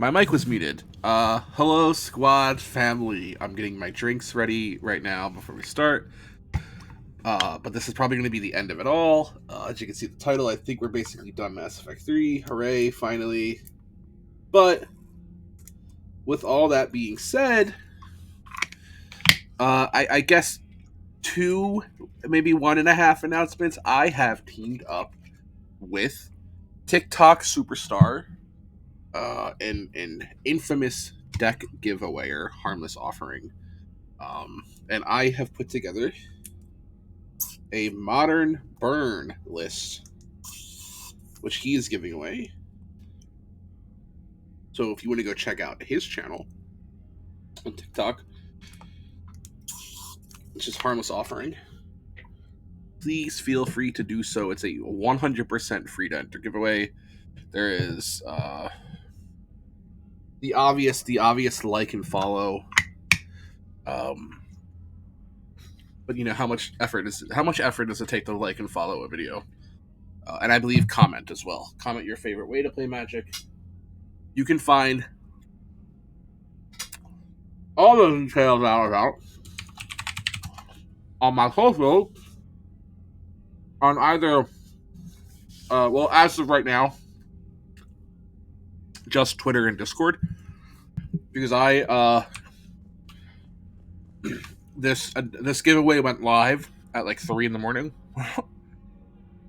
My mic was muted. Hello, squad family. I'm getting my drinks ready right now before we start. But this is probably going to be the end of it all. As you can see the title, I think we're basically done Mass Effect 3. Hooray, finally. But with all that being said, I guess two, maybe 1.5 announcements. I have teamed up with TikTok superstar, an infamous deck giveaway or harmless offering. And I have put together a modern burn list, which he is giving away. So if you want to go check out his channel on TikTok, which is harmless offering, please feel free to do so. It's a 100% free to enter giveaway. There is the obvious like and follow. But you know how much effort does it take to like and follow a video? And I believe comment as well. Comment your favorite way to play Magic. You can find all the details out about on my social on either, well, as of right now, just Twitter and Discord, because this giveaway went live at like 3 in the morning.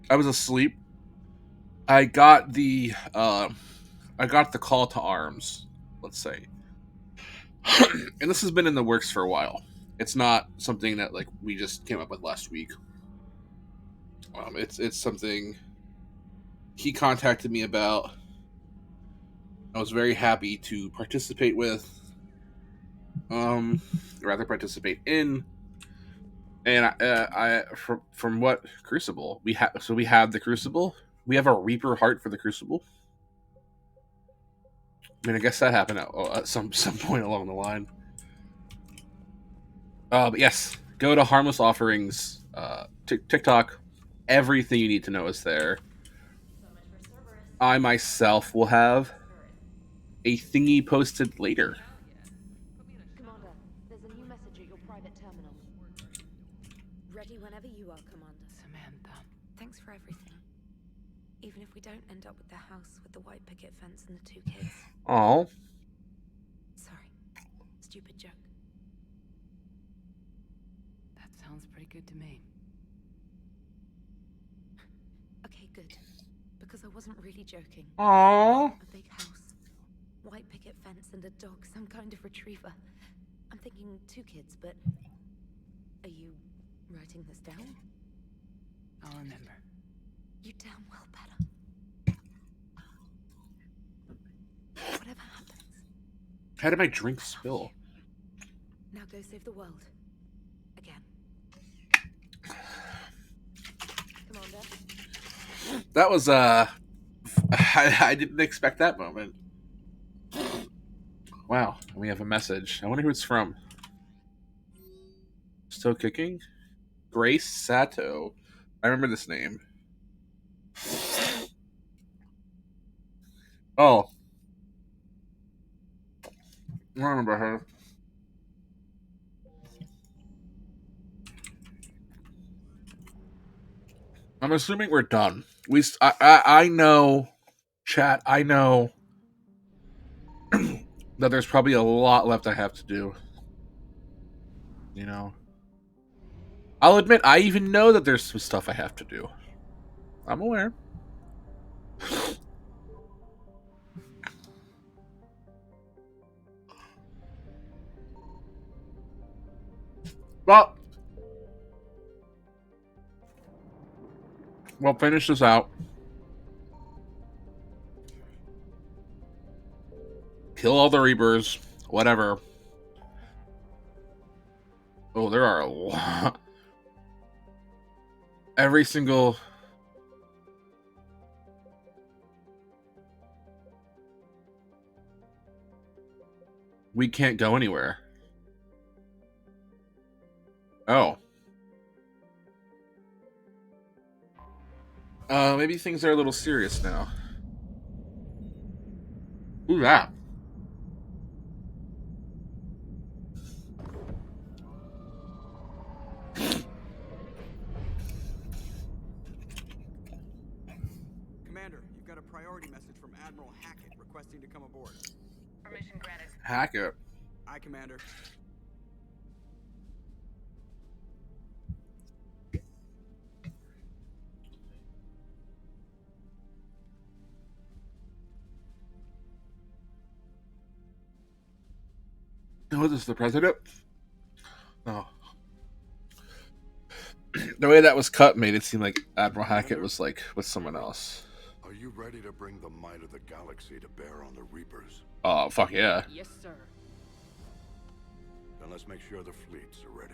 I was asleep. I got the call to arms, let's say, and this has been in the works for a while. It's not something that like we just came up with last week. It's something he contacted me about. I was very happy to participate with, rather participate in, and from what Crucible we have. So we have the Crucible. We have a Reaper heart for the Crucible. I mean, I guess that happened at some point along the line. But yes, go to Harmless Offerings, TikTok. Everything you need to know is there. I myself will have a thingy posted later. Commander, there's a new message at your private terminal. Ready whenever you are, Commander. Samantha. Thanks for everything. Even if we don't end up with the house with the white picket fence and the 2 kids. Oh, Sorry. Stupid joke. That sounds pretty good to me. Okay, good. Because I wasn't really joking. aww. A big house, white picket fence and a dog, some kind of retriever. I'm thinking 2 kids, but... Are you writing this down? I'll remember. You damn well better. Whatever happens, How did my drink spill? now go save the world. Again. Commander, That was I didn't expect that moment. Wow, we have a message. I wonder who it's from. Still kicking? Grace Sato. I remember this name. Oh. I remember her. I'm assuming we're done. I know, chat. I know that there's probably a lot left I have to do. You know, I'll admit I even know that there's some stuff I have to do. I'm aware. Well, we'll finish this out. Kill all the Reapers. Whatever. Oh, there are a lot. Every single... We can't go anywhere. Oh. Maybe things are a little serious now. Ooh, that. Commander, you've got a priority message from Admiral Hackett requesting to come aboard. Permission granted. Hackett. Aye, Commander. Oh, this is the president? Oh. The way that was cut made it seem like Admiral Hackett was like with someone else. Are you ready to bring the might of the galaxy to bear on the Reapers? Oh, fuck yeah. Yes, sir. Then let's make sure the fleets are ready.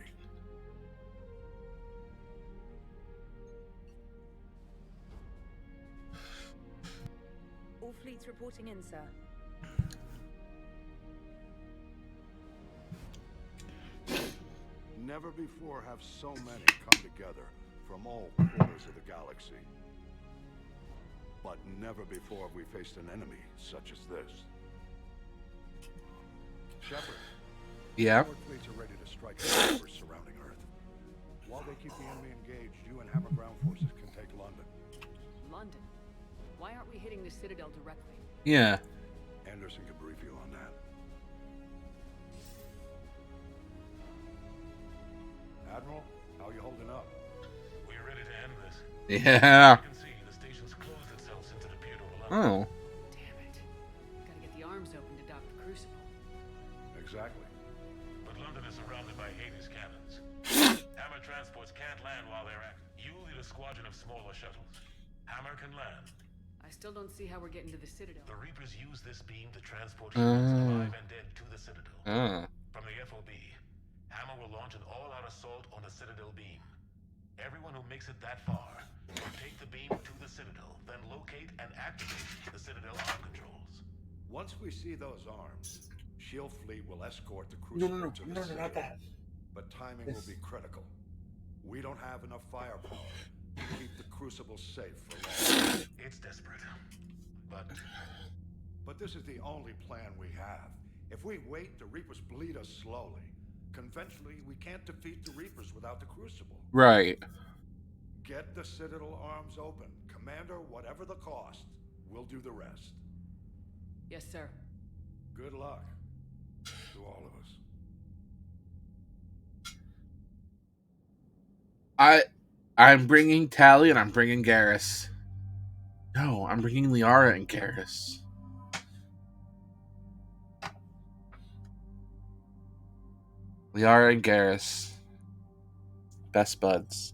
All fleets reporting in, sir. Never before have so many come together from all corners of the galaxy. But never before have we faced an enemy such as this. Shepard. Yeah. Sword fleets are ready to strike the rivers surrounding Earth. While they keep the enemy engaged, you and Hammer ground forces can take London. London? Why aren't we hitting the Citadel directly? Yeah. Anderson can brief you on that. Admiral, how you holding up? We're ready to end this. Yeah. You can see the station's closed itself into the pit over Oh. London. Damn it. Gotta get the arms open to dock the Crucible. Exactly. But London is surrounded by Hades cannons. Hammer transports can't land while they're active. You lead a squadron of smaller shuttles. Hammer can land. I still don't see how we're getting to the Citadel. The Reapers use this beam to transport humans alive and dead to the Citadel. From the FOB, Hammer will launch an all-out assault on the Citadel beam. Everyone who makes it that far will take the beam to the Citadel, then locate and activate the Citadel arm controls. Once we see those arms, Shield Fleet will escort the Crucible to the Citadel. not that. But timing will be critical. We don't have enough firepower to keep the Crucible safe for long. It's desperate, but But this is the only plan we have. If we wait, the Reapers bleed us slowly. Conventionally, we can't defeat the Reapers without the Crucible. Right. Get the Citadel arms open. Commander, whatever the cost, we'll do the rest. Yes, sir. Good luck to all of us. I'm bringing Tally and I'm bringing Garrus. No, I'm bringing Liara and Garrus. Liara and Garrus. Best buds.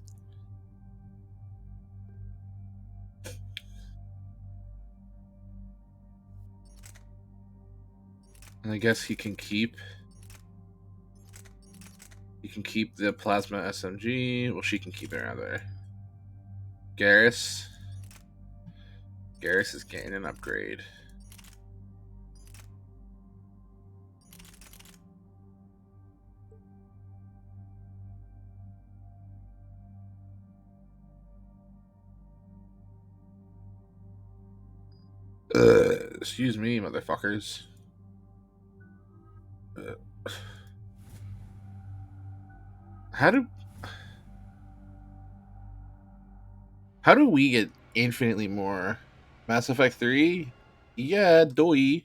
And I guess he can keep the plasma SMG. Well, she can keep it rather. Garrus is getting an upgrade. Excuse me, motherfuckers. How do we get infinitely more? Mass Effect 3? Yeah, doy.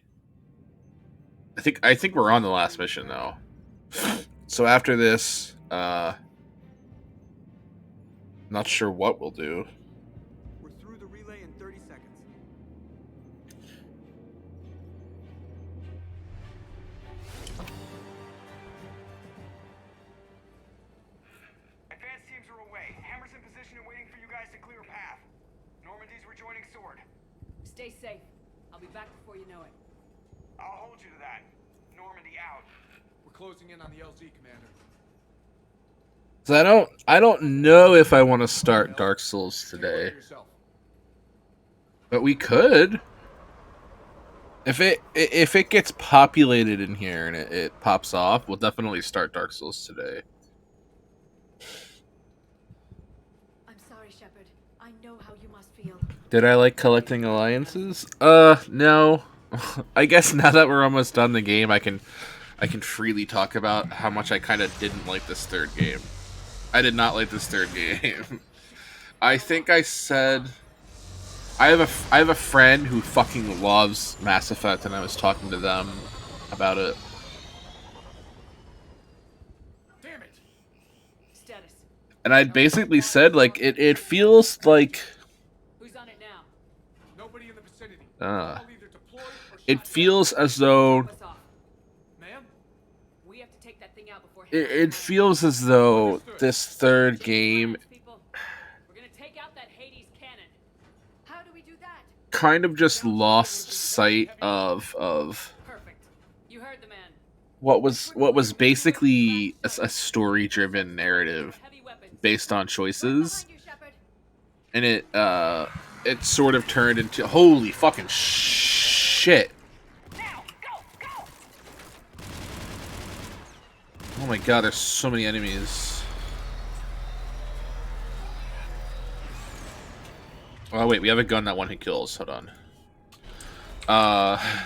I think we're on the last mission though. So after this, not sure what we'll do. We're through the relay in 30 seconds. Advanced teams are away. Hammer's in position and waiting for you guys to clear a path. Normandy's rejoining Sword. Stay safe. I'll be back before you know it. I'll hold you to that. Normandy out. We're closing in on the LZ, Commander. So I don't know if I want to start Dark Souls today. But we could. If it gets populated in here and it pops off, we'll definitely start Dark Souls today. I'm sorry, Shepard. I know how you must feel. Did I like collecting alliances? No. I guess now that we're almost done the game, I can freely talk about how much I kind of didn't like this third game. I did not like this third game. I think I said I have a friend who fucking loves Mass Effect, and I was talking to them about it. Damn it! Status. And I basically said, like, it feels like... Who's on it now? Nobody in the vicinity. Uh, All either deployed or it shot feels as though... Drop us off. down. Ma'am? We have to take that thing out before It feels as though this third game people. We're gonna take out that Hades cannon. How do we do that? kind of just lost sight of Perfect. You heard the man. what was basically a story-driven narrative Heavy weapons. based on choices, Behind you, Shepard. and it sort of turned into holy fucking shit. Oh my god, there's so many enemies. Oh wait, we have a gun that one hit kills. Hold on. Oh,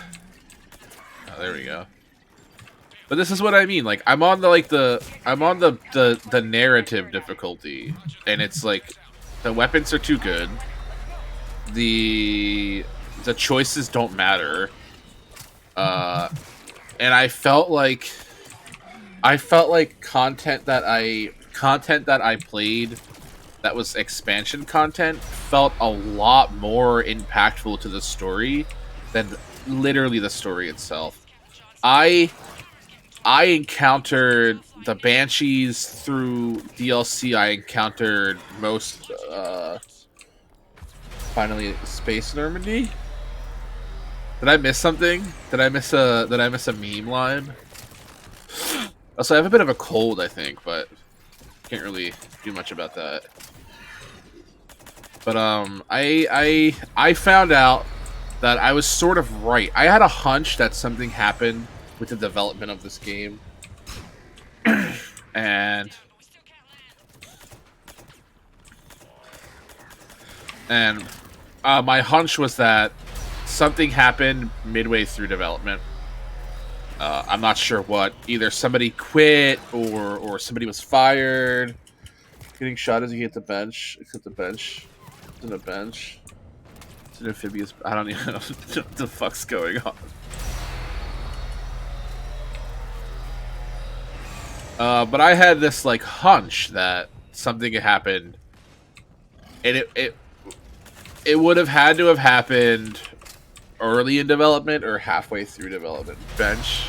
there we go. But this is what I mean. Like, I'm on the narrative difficulty, and it's like the weapons are too good. The choices don't matter. And I felt like content that I played that was expansion content felt a lot more impactful to the story than literally the story itself. I encountered the Banshees through DLC. I encountered most finally Space Normandy. Did I miss something? Did I miss a meme line? Also, I have a bit of a cold, I think, but can't really do much about that. But I found out that I was sort of right. I had a hunch that something happened with the development of this game, and my hunch was that something happened midway through development. I'm not sure what. Either somebody quit or somebody was fired. Getting shot as you hit the bench. Except the bench. It's in a bench. It's an amphibious. I don't even know what the fuck's going on. But I had this like hunch that something had happened, and it would have had to have happened early in development or halfway through development. Bench.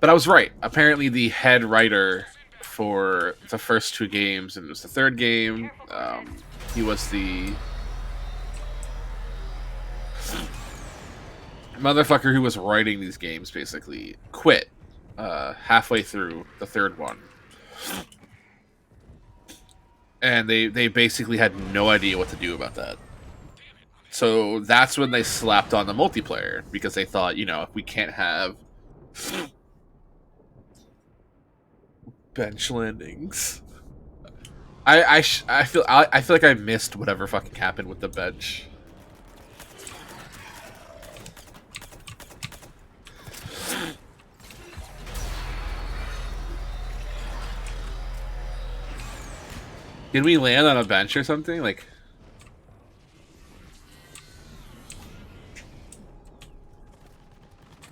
But I was right. Apparently the head writer for the first two games, and it was the third game, he was the motherfucker who was writing these games, basically quit halfway through the third one. And they basically had no idea what to do about that. So that's when they slapped on the multiplayer, because they thought, you know, if we can't have bench landings, I feel like I missed whatever fucking happened with the bench. Can we land on a bench or something? Like,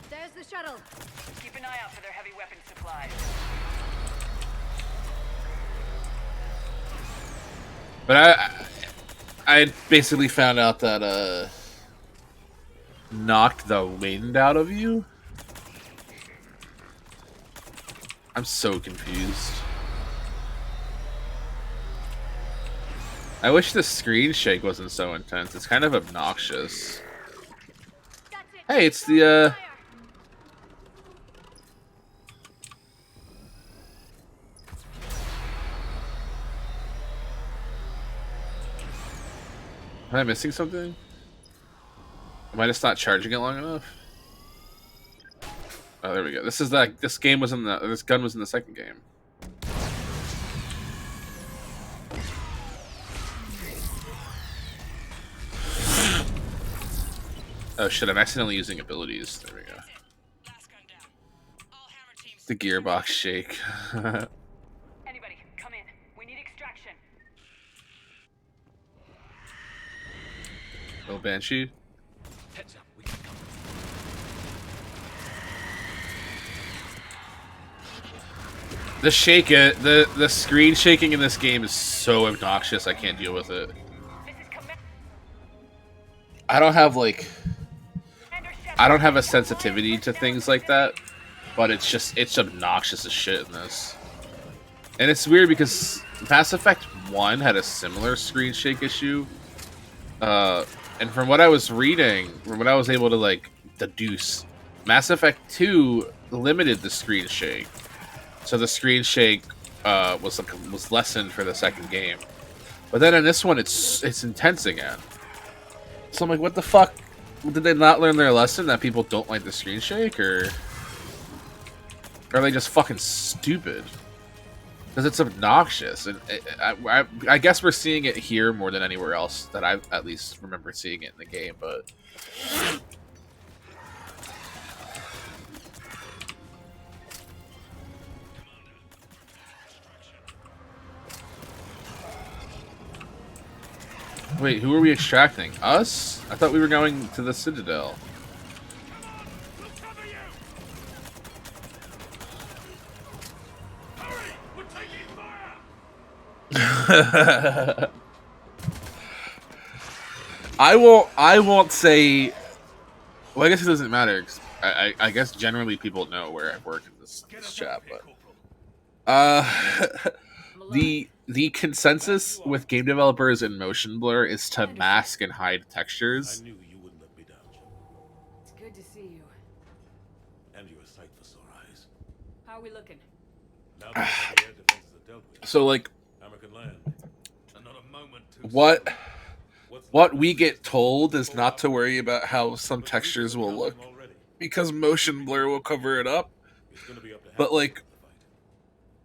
There's the shuttle. Keep an eye out for their heavy weapon supplies. but I basically found out that knocked the wind out of you. I'm so confused. I wish the screen shake wasn't so intense. It's kind of obnoxious. Hey, it's the Am I missing something? Am I just not charging it long enough? Oh, there we go. This gun was in the second game. Oh shit, I'm accidentally using abilities. There we go. Last gun down. All Hammer teams The gearbox shake. Anybody, come in. We need extraction. Oh, Banshee. Heads up, we can come. The shake it, the screen shaking in this game is so obnoxious. I can't deal with it. I don't have like, I don't have a sensitivity to things like that, but it's obnoxious as shit in this. And it's weird because Mass Effect 1 had a similar screen shake issue. And from what I was reading, from what I was able to like deduce, Mass Effect 2 limited the screen shake. So the screen shake was lessened for the second game. But then in this one it's intense again. So I'm like, what the fuck? Did they not learn their lesson that people don't like the screen shake, or are they just fucking stupid? Because it's obnoxious, and I guess we're seeing it here more than anywhere else that I at least remember seeing it in the game. But wait, who are we extracting? Us? I thought we were going to the Citadel. I won't say. Well, I guess it doesn't matter. 'Cause I guess generally people know where I work in this chat, but the consensus with game developers in motion blur is to mask and hide textures. I knew you wouldn't let me down, Shepard. It's good to see you. And you're a sight for sore eyes. How are we looking? Now that the air defenses are dealt with, So like, Hammer can land. And not a moment too what we get told is not to worry about how some textures will look, because motion blur will cover it up. But like,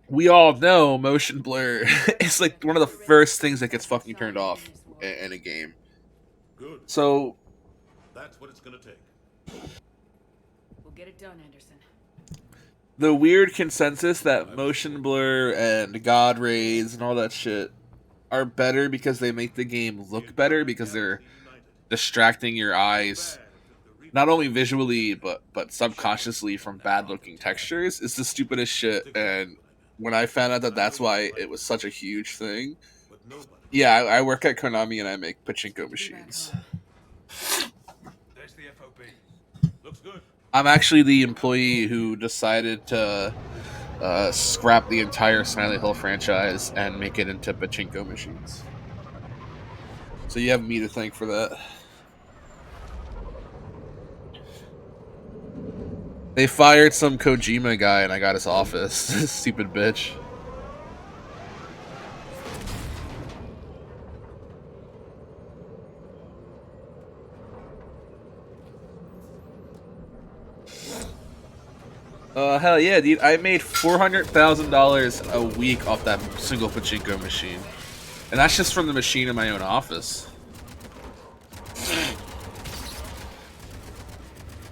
we all know motion blur is like one of the first things that gets fucking turned off in a game. Good. So That's what it's gonna take. We'll get it done, Anderson. the weird consensus that motion blur and god rays and all that shit are better because they make the game look better, because they're distracting your eyes not only visually but subconsciously from bad looking textures, is the stupidest shit. And when I found out that that's why it was such a huge thing, yeah, I work at Konami and I make pachinko machines. There's the FOB. Looks good. I'm actually the employee who decided to scrap the entire Silent Hill franchise and make it into pachinko machines. So you have me to thank for that. They fired some Kojima guy and I got his office. Stupid bitch. Hell yeah, dude. I made $400,000 a week off that single pachinko machine. And that's just from the machine in my own office.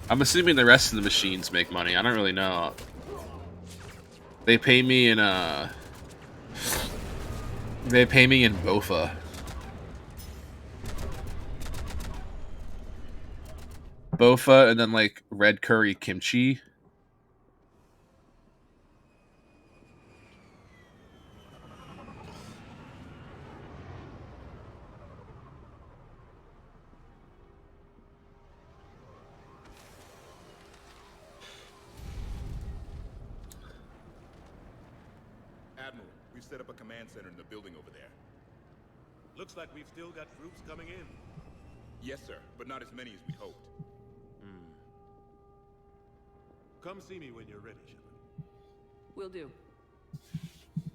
I'm assuming the rest of the machines make money. I don't really know. They pay me in Bofa. Bofa, and then like red curry kimchi. Admiral, we've set up a command center in the building over there. Looks like we've still got troops coming in. Yes, sir, but not as many as we'd hoped. Come see me when you're ready, Shepard. Will do.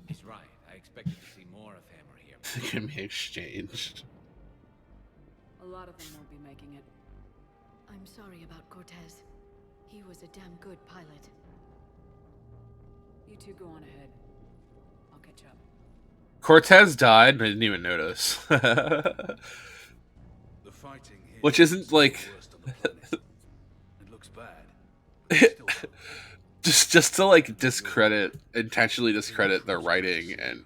He's right. I expected to see more of Hammer here. They can be exchanged. A lot of them won't be making it. I'm sorry about Cortez. He was a damn good pilot. You two go on ahead. I'll catch up. Cortez died, but I didn't even notice. The fighting here Which isn't like is the worst on the planet. It looks bad. But it's still just to like intentionally discredit their writing, and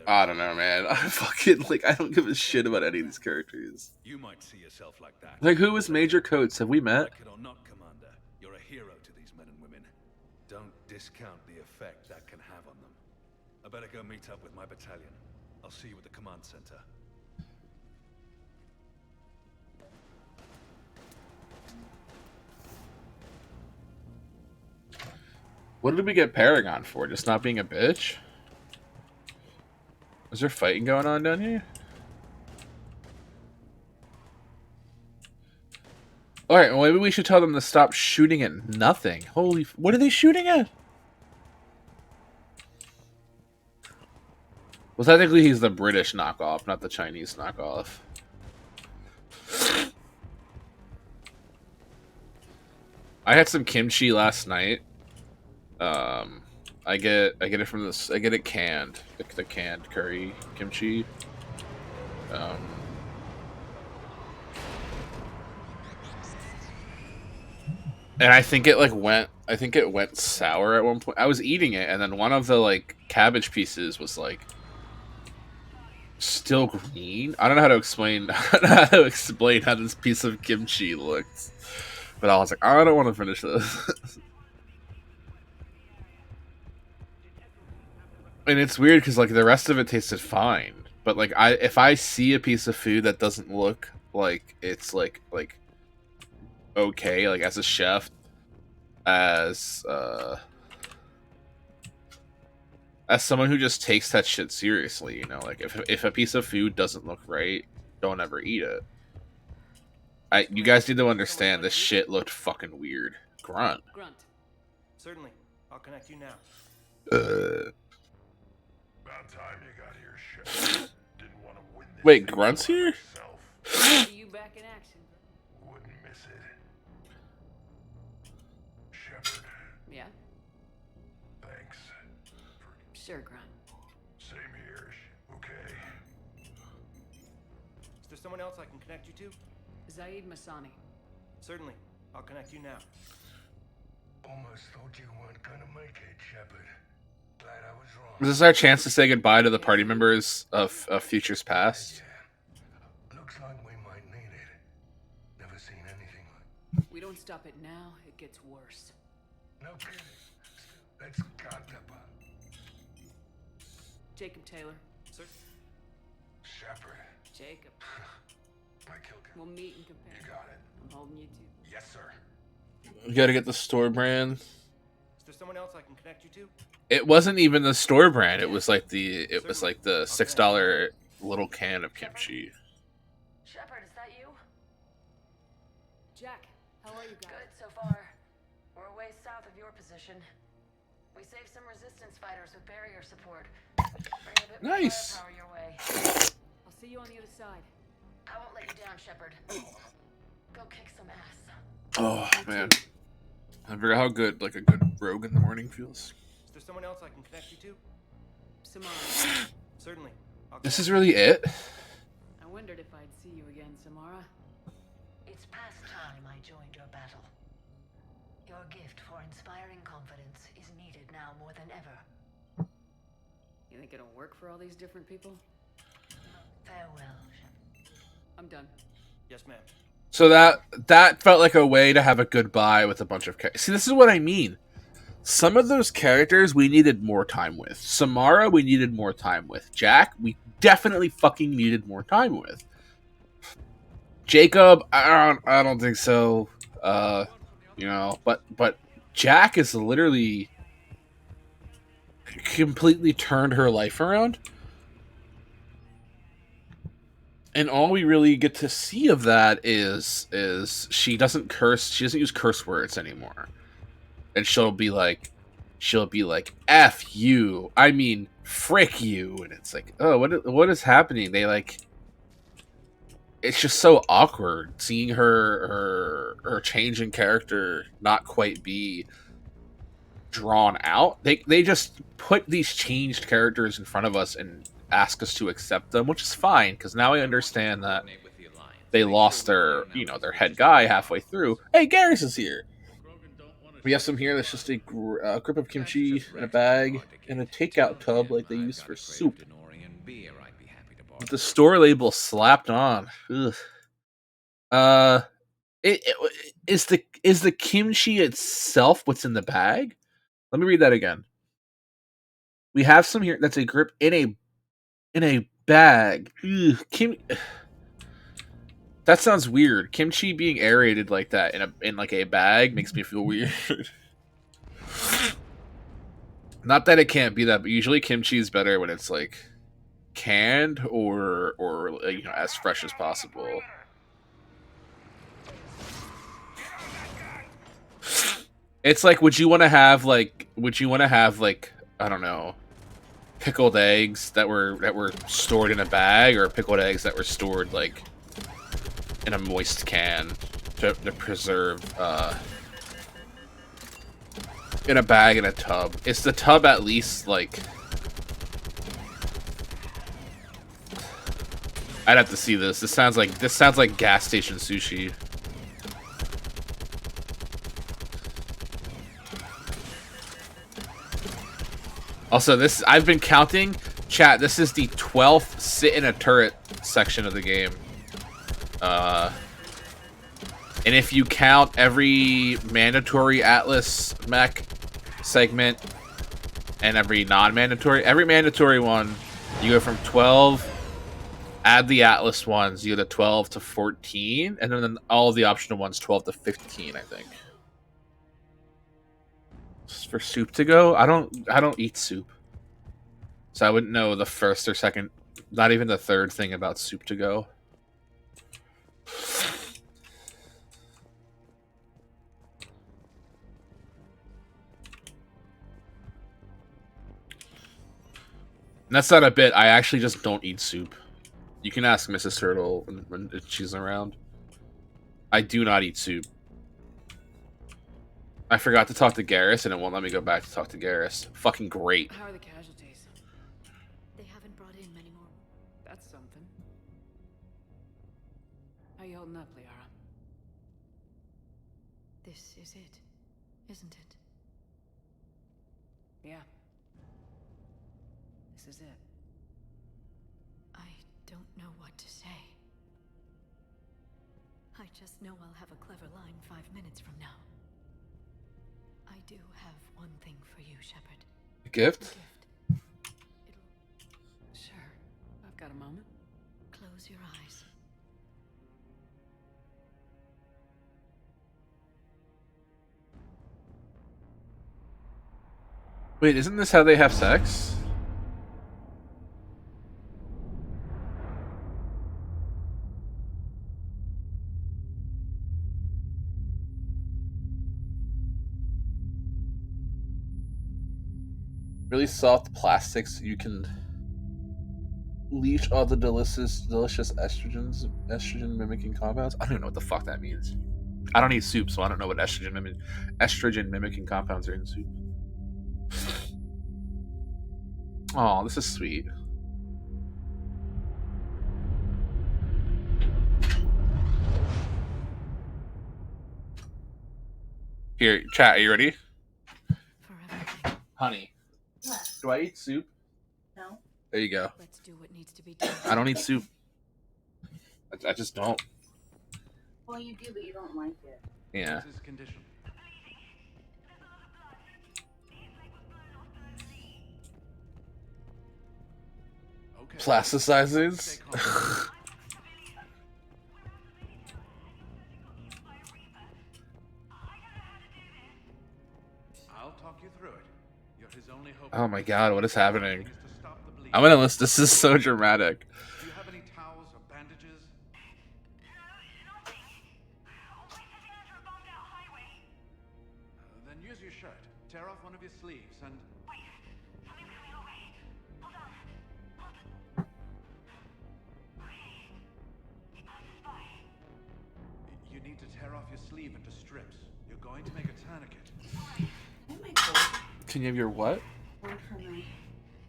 I don't know, man. I fucking like I don't give a shit about any of these characters. You might see yourself like that. Like, who is Major Coates? Have we met? Like it or not, Commander, you're a hero to these men and women. Don't discount the effect that can have on them. I better go meet up with my battalion. I'll see you at the command center. What did we get Paragon for? Just not being a bitch? Is there fighting going on down here? Alright, well, maybe we should tell them to stop shooting at nothing. Holy... What are they shooting at? Well, technically he's the British knockoff, not the Chinese knockoff. I had some kimchi last night. I get it from this. I get it canned, the canned curry kimchi. And I think it went sour at one point. I was eating it, and then one of the like cabbage pieces was like still green. I don't know how to explain. I don't know how to explain how this piece of kimchi looked, but I was like, I don't want to finish this. And it's weird because like the rest of it tasted fine, but like if I see a piece of food that doesn't look like it's like okay, like as a chef, as someone who just takes that shit seriously, you know, like if a piece of food doesn't look right, don't ever eat it. You guys need to understand this shit looked fucking weird. Grunt. Certainly. I'll connect you now. About time you got here, Shepard. Didn't want to win this. Wait, Grunt's here? See you back in action. Wouldn't miss it. Shepard, Yeah? thanks. Sure, Grunt. Same here. Okay. Is there someone else I can connect you to? Zaid Masani. Certainly. I'll connect you now. Almost thought you weren't gonna make it, Shepard. Glad I was wrong. Is this our chance to say goodbye to the party members of Futures Past? Yeah. Looks like we might need it. Never seen anything like. We don't stop it now, it gets worse. No kidding. That's got to be. Jacob Taylor. Sir? Shepard. Jacob. I killed him. We'll meet and compare. You got it. I'm holding you too. Yes, sir. We gotta get the store brand. Is there someone else I can connect you to? It wasn't even the store brand. It was like the $6 little can of kimchi. Shepard, is that you? Jack, how are you guys? Good so far. We're a ways south of your position. We saved some resistance fighters with barrier support. Bring a bit more Nice. firepower your way. I'll see you on the other side. I won't let you down, Shepard. Go kick some ass. Oh man, I forgot how good like a good rogue in the morning feels. Is there someone else I can connect you to? Samara. Certainly. This is really it. I wondered if I'd see you again, Samara. It's past time I joined your battle. Your gift for inspiring confidence is needed now more than ever. You think it'll work for all these different people? Farewell, I'm done. Yes, ma'am. So that felt like a way to have a goodbye with a bunch of characters. See, this is what I mean. Some of those characters we needed more time with. Samara, we needed more time with. Jack, we definitely fucking needed more time with. Jacob, I don't think so. You know, but Jack is literally completely turned her life around. And all we really get to see of that is she doesn't curse. She doesn't use curse words anymore. And she'll be like, F you. I mean, frick you. And it's like, oh, what is happening? They like, it's just so awkward seeing her change in character not quite be drawn out. They just put these changed characters in front of us and ask us to accept them, which is fine because now I understand that they lost their head guy halfway through. Hey, Garrus is here. We have some here that's just a grip of kimchi in a bag and a takeout tub like they use for soup. With the store label slapped on. Ugh. Is the kimchi itself what's in the bag? Let me read that again. We have some here that's a grip in a bag. Ugh, that sounds weird. Kimchi being aerated like that in like a bag makes me feel weird. Not that it can't be that, but usually kimchi is better when it's like canned or as fresh as possible. It's like, would you want to have like I don't know, pickled eggs that were stored in a bag, or pickled eggs that were stored like in a moist can to preserve in a bag in a tub? Is the tub at least like? I'd have to see this. This sounds like gas station sushi. Also, I've been counting. Chat, this is the 12th sit in a turret section of the game. And if you count every mandatory Atlas mech segment and every every mandatory one, you go from 12, add the Atlas ones, you go to 12 to 14, and then all of the optional ones 12 to 15, I think. For soup to go, I don't eat soup, so I wouldn't know the first or second, not even the third thing about soup to go. And that's not a bit. I actually just don't eat soup. You can ask Mrs. Turtle when she's around. I do not eat soup. I forgot to talk to Garrus, and it won't let me go back to talk to Garrus. Fucking great. How are the casualties? They haven't brought in many more. That's something. How you holding up, Liara? This is it, isn't it? Yeah. This is it. I don't know what to say. I just know I'll have a clever line 5 minutes from now. I do have one thing for you, Shepard. A gift? A gift. Sure. I've got a moment. Close your eyes. Wait, isn't this how they have sex? Really soft plastics, you can leach all the delicious estrogen mimicking compounds. I don't even know what the fuck that means. I don't eat soup, so I don't know what estrogen mimicking compounds are in soup. Oh, this is sweet. Here, chat, are you ready? For everything. Honey, What? do I eat soup? No. There you go. Let's do what needs to be done. I don't eat soup. I just don't. Well, you do, but you don't like it. Yeah. What's his condition? Okay. Plasticizers? I'll talk you through it. You're his only hope. Oh my god, what is happening? Is to stop the bleeding. I'm gonna list. This is so dramatic. Do you have any towels or bandages? Then use your shirt. Tear off one of your sleeves and... You need to tear off your sleeve into strips. You're going to make a tourniquet. Oh my god. Can you have your what? Word for me.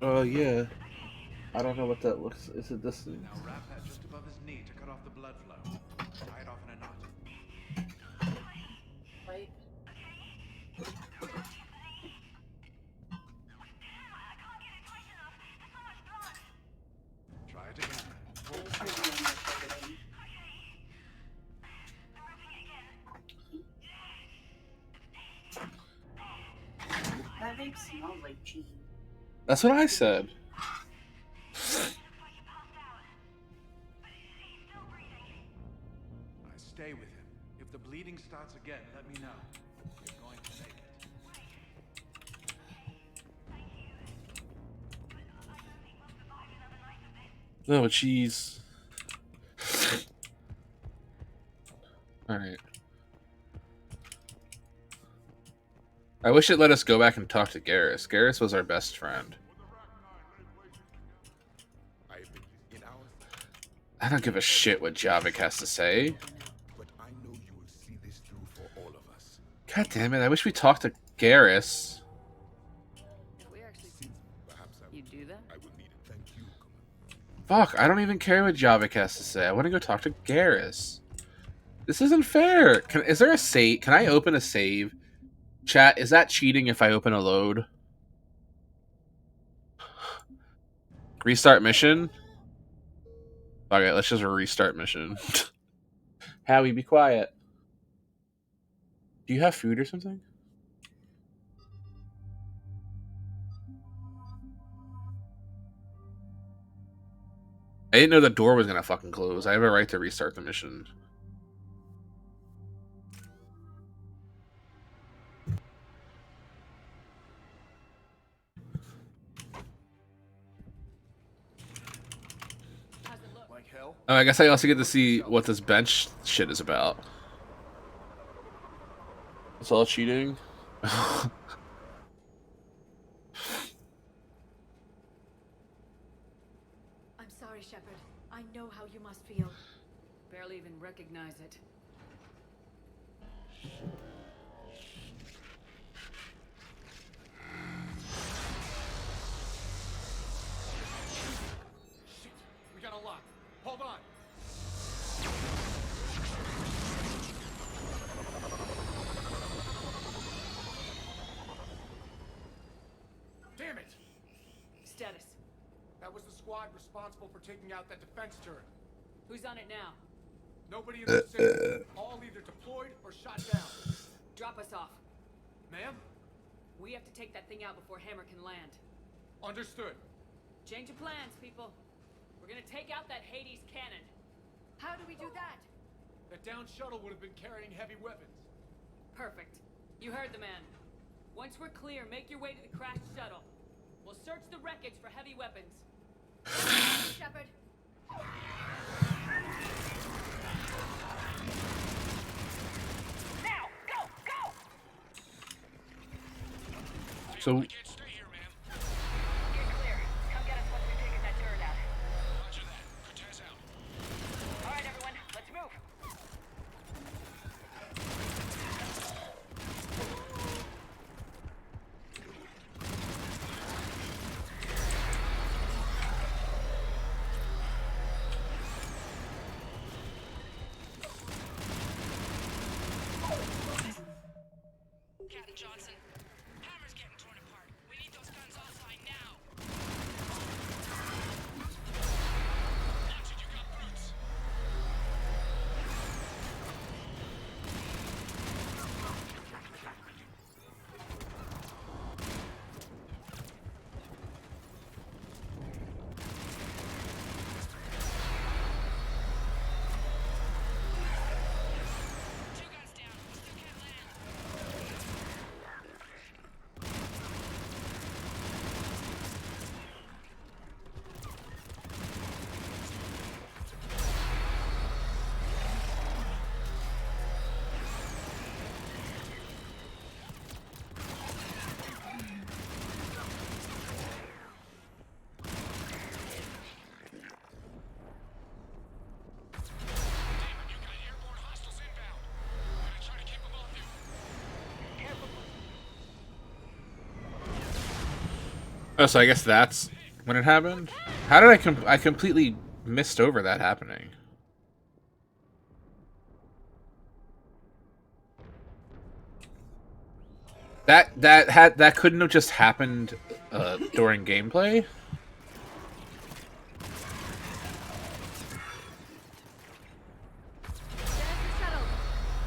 Yeah. I don't know what that looks. Is it this thing? Now wrap that just above his knee to cut off the blood flow. Tie it off in a knot. Wait. Try it again. Thanks for doing this, everybody. That vape smells like cheese. That's what I said. Stay with him. If the bleeding starts again, let me know. You're going to make it. No, cheese. Alright. I wish it let us go back and talk to Garrus. Garrus was our best friend. I don't give a shit what Javik has to say. God damn it, I wish we talked to Garrus. You do that? Fuck, I don't even care what Javik has to say. I want to go talk to Garrus. This isn't fair. Is there a save? Can I open a save? Chat, is that cheating if I open a load? Restart mission? Okay, let's just restart mission. Howie, be quiet. Do you have food or something? I didn't know the door was gonna fucking close. I have a right to restart the mission. Like hell? Oh, I guess I also get to see what this bench shit is about. It's all cheating. I'm sorry, Shepard. I know how you must feel. Barely even recognize it. Shit, we got a lock. Hold on. Damn it! Status. That was the squad responsible for taking out that defense turret. Who's on it now? Nobody in the city. All either deployed or shot down. Drop us off. Ma'am? We have to take that thing out before Hammer can land. Understood. Change of plans, people. We're gonna take out that Hades cannon. How do we do that? That downed shuttle would have been carrying heavy weapons. Perfect. You heard the man. Once we're clear, make your way to the crashed shuttle. We'll search the wreckage for heavy weapons. Shepard. Now! Go! Go! So Get clear. Come get us once we've taken that turret out. Roger that. Cortez out. Alright, everyone. Let's move. Captain Johnson, Hammer's getting torn apart. We need those guns offline now. Watch it, you got brutes. Two guns down. Still can't land. Damon, you got airborne hostiles inbound. We're gonna try to keep them off you. oh, so I guess that's when it happened. How did I completely missed over that happening? That couldn't have just happened during gameplay.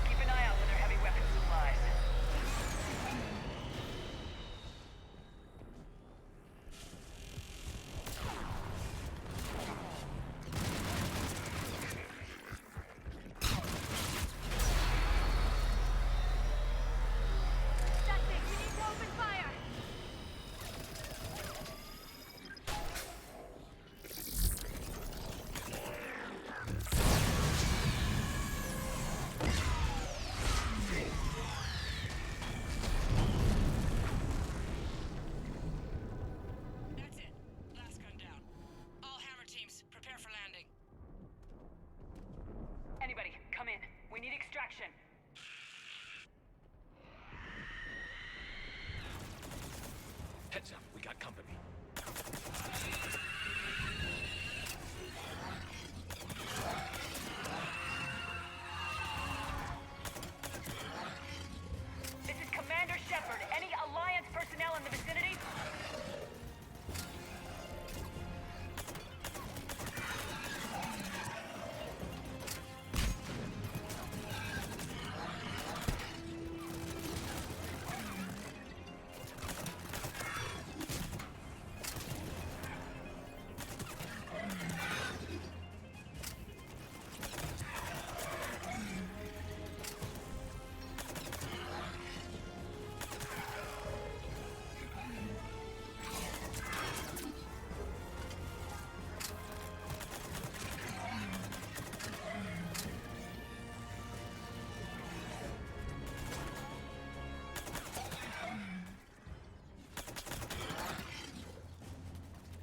Keep an eye out for their heavy weapon supplies. That's it. Last gun down. All hammer teams, prepare for landing. Anybody, come in. We need extraction. Heads up, we got company. This is Commander Shepard. Any Alliance personnel in the vicinity?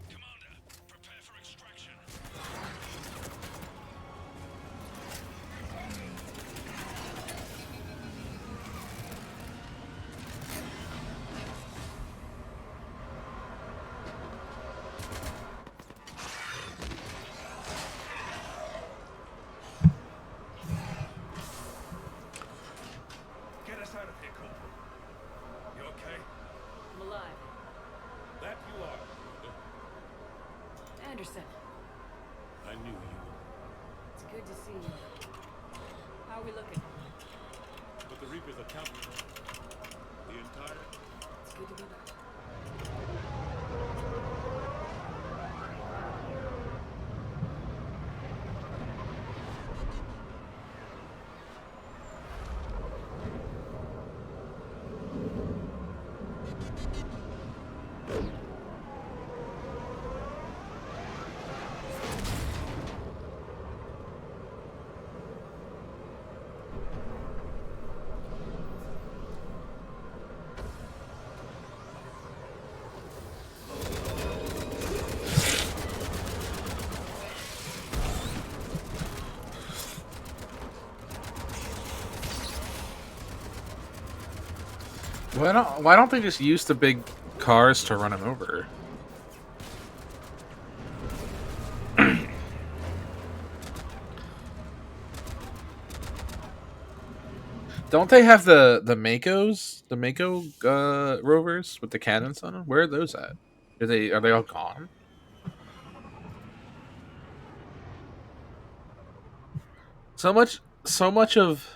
Commander, prepare for extraction. Get us out of here, Corporal. You okay? I'm alive. That you are. Anderson, I knew you would. it's good to see you. How are we looking? But the Reapers are counting. The entire... It's good to be back. Why don't they just use the big cars to run him over? Don't they have the Mako rovers with the cannons on them? Where are those at? Are they all gone? So much of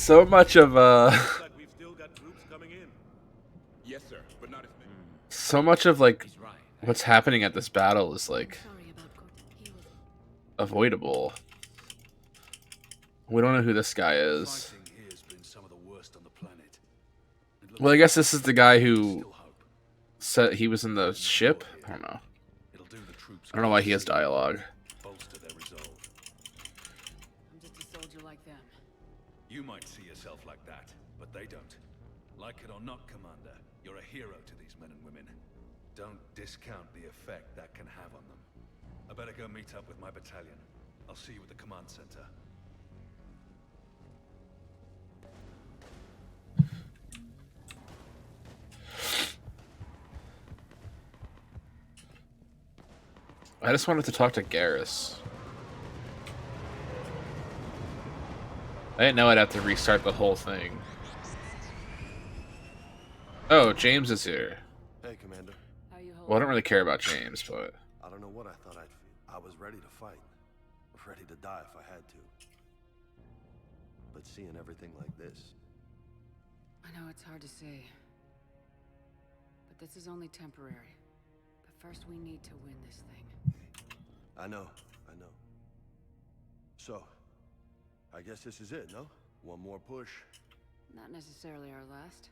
so much of Like we've still got troops coming in. Yes, sir, but not as many. so much of like He's right. what's happening at this battle is like Sorry about Gordon. He was avoidable. We don't know who this guy is. Fighting here has been some of the worst on the planet. It looks Well, I guess this is the guy like there's who still hope. said he was in the ship. I don't know. It'll do the troops I don't know why he has dialogue. bolster their resolve. I'm just a soldier like them. You might see yourself like that, but they don't. Like it or not, Commander, you're a hero to these men and women. Don't discount the effect that can have on them. I better go meet up with my battalion. I'll see you at the command center. I just wanted to talk to Garrus. didn't know I'd have to restart the whole thing. Oh, James is here. Hey, Commander. How you Well, I don't holding? really care about James, but I don't know what I thought I'd feel. I was ready to fight. Ready to die if I had to. But seeing everything like this... I know it's hard to say. But this is only temporary. But first we need to win this thing. I know. So, I guess this is it, no? One more push. Not necessarily our last.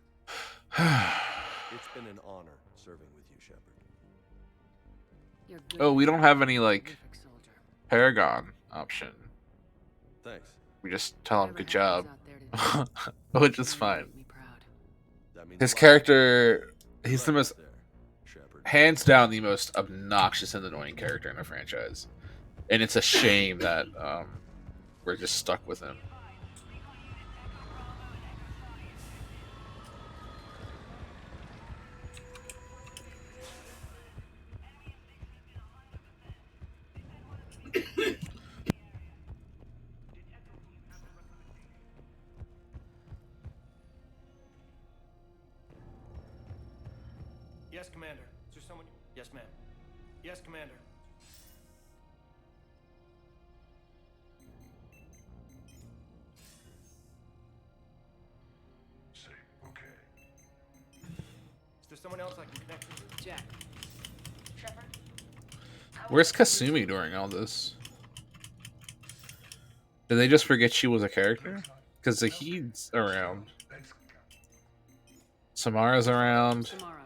It's been an honor serving with you, Shepard. You're good. oh, we don't have any like Terrific soldier. Paragon option. Thanks. We just tell him Whatever good job, happens out there today, which is you fine. make me proud. That means His a lot. character, Good he's the luck most, out there, Shepard. hands down, the most obnoxious and annoying character in the franchise, and it's a shame that we're just stuck with him. Yes, Commander. Is there someone... Yes, ma'am. Yes, Commander. Say, okay. Is there someone else I can connect with? Jack. Shepard? Where's Kasumi during all this? Did they just forget she was a character? Because Zahid's around. Samara's around. Tomorrow.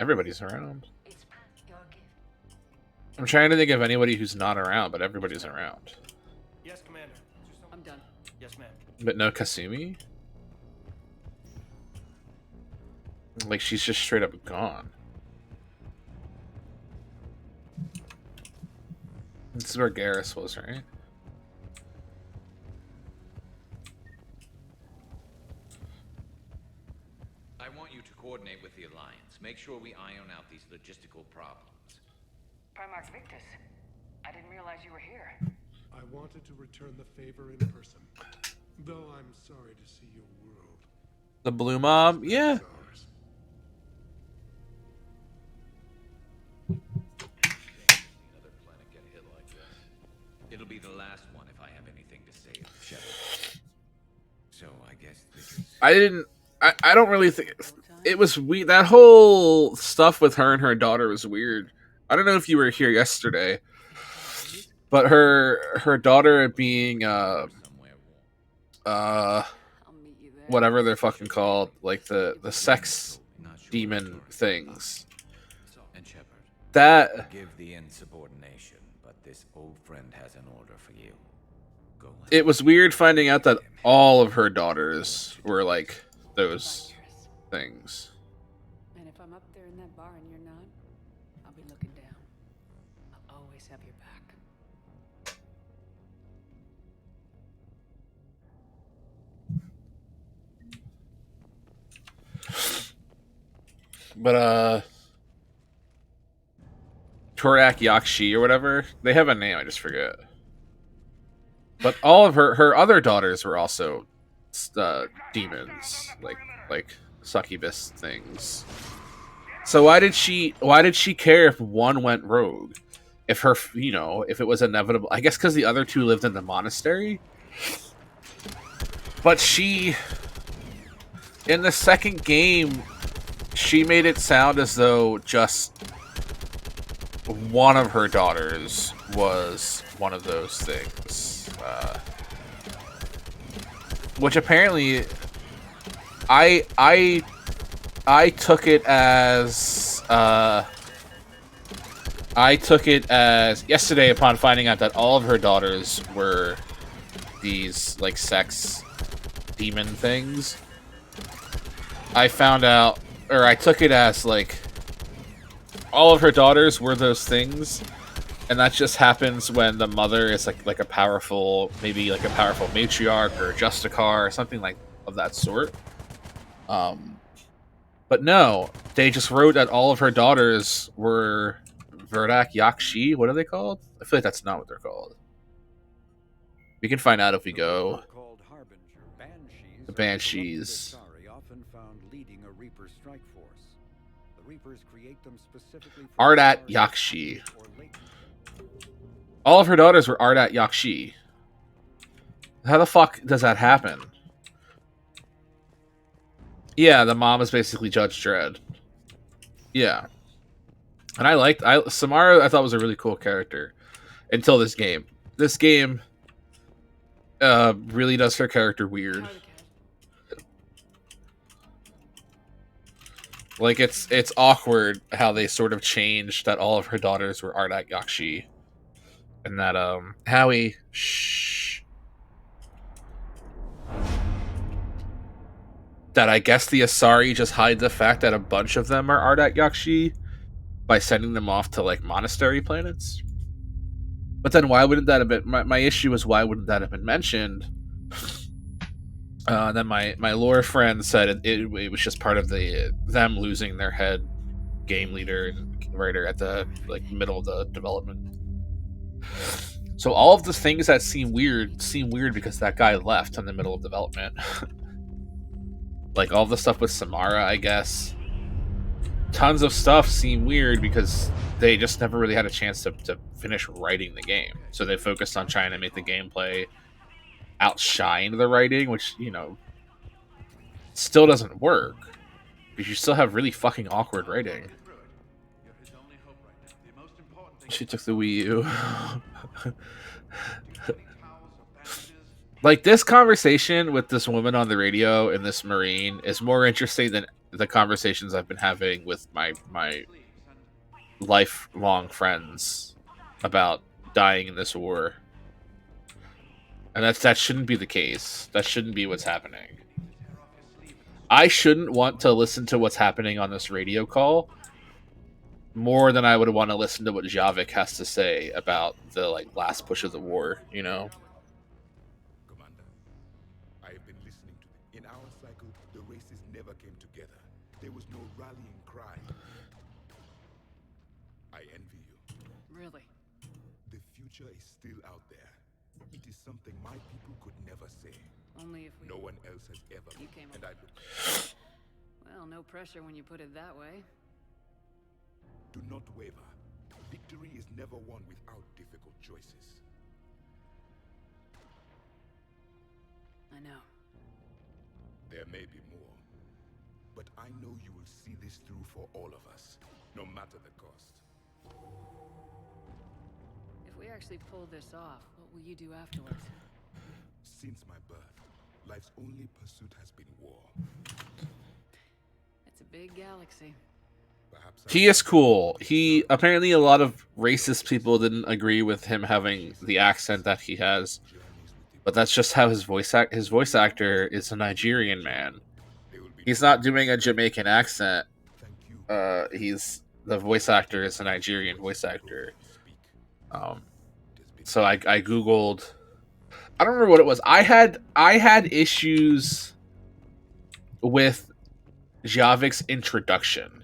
Everybody's around. It's your gift. I'm trying to think of anybody who's not around, but everybody's around. Yes, Commander. Is there someone... I'm done. Yes, ma'am. But no Kasumi? Like, she's just straight up gone. This is where Garrus was, right? I want you to coordinate with the Alliance. Make sure we iron out these logistical problems. Primarch Victus, I didn't realize you were here. I wanted to return the favor in person. Though I'm sorry to see your world. The Blue Mob? Yeah. Ours. Another planet get hit like this. It'll be the last one if I have anything to say, Shepard. So I guess this is... I don't really think it was weird. That whole stuff with her and her daughter was weird. I don't know if you were here yesterday, but her daughter being somewhere warm. I'll meet you there. whatever they're fucking called, like the sex demon things. And Shepard, That give the insubordination, but this old friend has an order for you. Go ahead. it was weird finding out that all of her daughters were like those things. And if I'm up there in that bar and you're not, I'll be looking down. I'll always have your back. But Torak Yakshi or whatever, they have a name, I just forget. But all of her other daughters were also demons, like succubus things. So why did she care if one went rogue? If her, if it was inevitable, I guess because the other two lived in the monastery. But she, in the second game, she made it sound as though just one of her daughters was one of those things. Which apparently, I took it as yesterday upon finding out that all of her daughters were these like sex demon things. I found out, or I took it as like all of her daughters were those things, and that just happens when the mother is like a powerful, maybe like a powerful matriarch or justicar or something like of that sort. But no, they just wrote that all of her daughters were Verdak Yakshi. What are they called? I feel like that's not what they're called. We can find out if we go. Called Harbinger The Banshees. Often found leading a Reaper strike force. The Reapers create them specifically for Ardat Yakshi. All of her daughters were Ardat Yakshi. How the fuck does that happen? Yeah, the mom is basically Judge Dredd. Yeah. And Samara I thought was a really cool character. Until this game. This game really does her character weird. Like it's awkward how they sort of changed that all of her daughters were Ardat Yakshi. And that Howie, shh. That I guess the Asari just hide the fact that a bunch of them are Ardat Yakshi by sending them off to like monastery planets. But then why wouldn't that have been my issue is why wouldn't that have been mentioned? Then my lore friend said it was just part of them losing their head game leader and writer at the like middle of the development. So all of the things that seem weird because that guy left in the middle of development. Like all the stuff with Samara, I guess. Tons of stuff seem weird because they just never really had a chance to finish writing the game. So they focused on trying to make the gameplay outshine the writing, which, you know, still doesn't work. Because you still have really fucking awkward writing. She took the Wii U. Like, this conversation with this woman on the radio and this Marine is more interesting than the conversations I've been having with my lifelong friends about dying in this war. And that shouldn't be the case. That shouldn't be what's happening. I shouldn't want to listen to what's happening on this radio call more than I would want to listen to what Javik has to say about the like last push of the war, you know? Commander, I have been listening to them. In our cycle, the races never came together. There was no rallying cry. I envy you. Really? The future is still out there. It is something my people could never say. Only if we... No one else has ever. You came and up. I look... Well, no pressure when you put it that way. Do not waver. Victory is never won without difficult choices. I know. There may be more, but I know you will see this through for all of us, no matter the cost. If we actually pull this off, what will you do afterwards? Since my birth, life's only pursuit has been war. It's a big galaxy. He is cool. He apparently a lot of racist people didn't agree with him having the accent that he has, but that's just how his voice actor is a Nigerian man. He's not doing a Jamaican accent. He's the voice actor is a Nigerian voice actor. So I googled. I don't remember what it was. I had issues with Javik's introduction.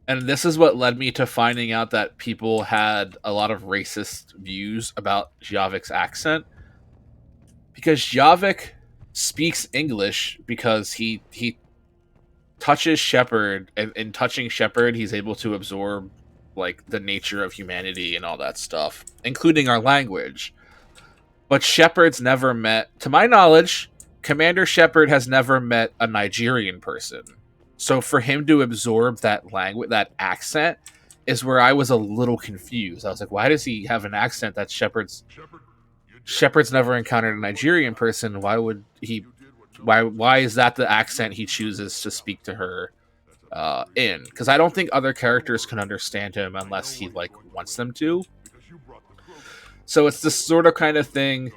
And this is what led me to finding out that people had a lot of racist views about Javik's accent. Because Javik speaks English because he touches Shepard, and in touching Shepard, he's able to absorb like the nature of humanity and all that stuff, including our language. But Shepard's never met, to my knowledge, Commander Shepard has never met a Nigerian person. So for him to absorb that language, that accent, is where I was a little confused. I was like, why does he have an accent that Shepard's never encountered a Nigerian person? Why would he? Why is that the accent he chooses to speak to her in? Because I don't think other characters can understand him unless he like wants them to. So it's this sort of kind of thing.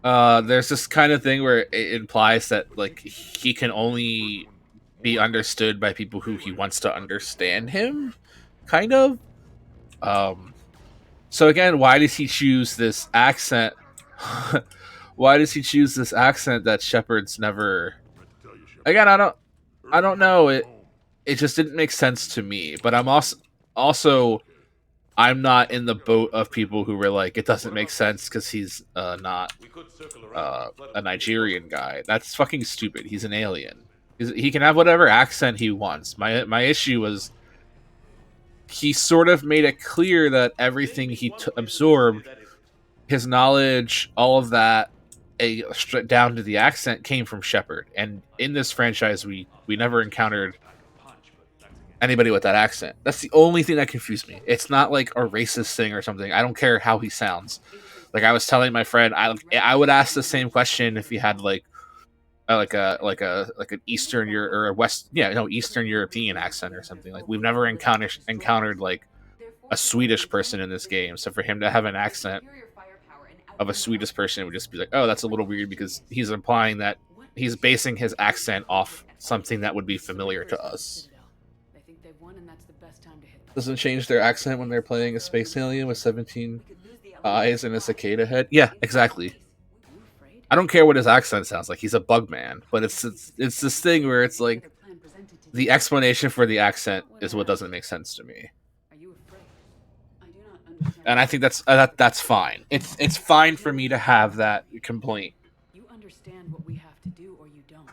There's this kind of thing where it implies that like he can only be understood by people who he wants to understand him, kind of. So again, why does he choose this accent? Why does he choose this accent that Shepard's never? Again, I don't know. It just didn't make sense to me. But I'm also I'm not in the boat of people who were like, it doesn't make sense because he's not a Nigerian guy. That's fucking stupid. He's an alien. He can have whatever accent he wants. My issue was he sort of made it clear that everything he absorbed, his knowledge, all of that, down to the accent, came from Shepard. And in this franchise, we never encountered anybody with that accent. That's the only thing that confused me. It's not like a racist thing or something. I don't care how he sounds. Like I was telling my friend, I would ask the same question if he had like an Eastern or a West, Eastern European accent or something. Like we've never encountered like a Swedish person in this game, so for him to have an accent of a Swedish person, it would just be like, oh, that's a little weird because he's implying that he's basing his accent off something that would be familiar to us. Doesn't change their accent when they're playing a space alien with 17 eyes and a cicada head. Yeah, exactly. I don't care what his accent sounds like. He's a bug man, but it's this thing where it's like the explanation for the accent is what doesn't make sense to me. And I think that's fine. It's fine for me to have that complaint. You understand what we have to do, or you don't.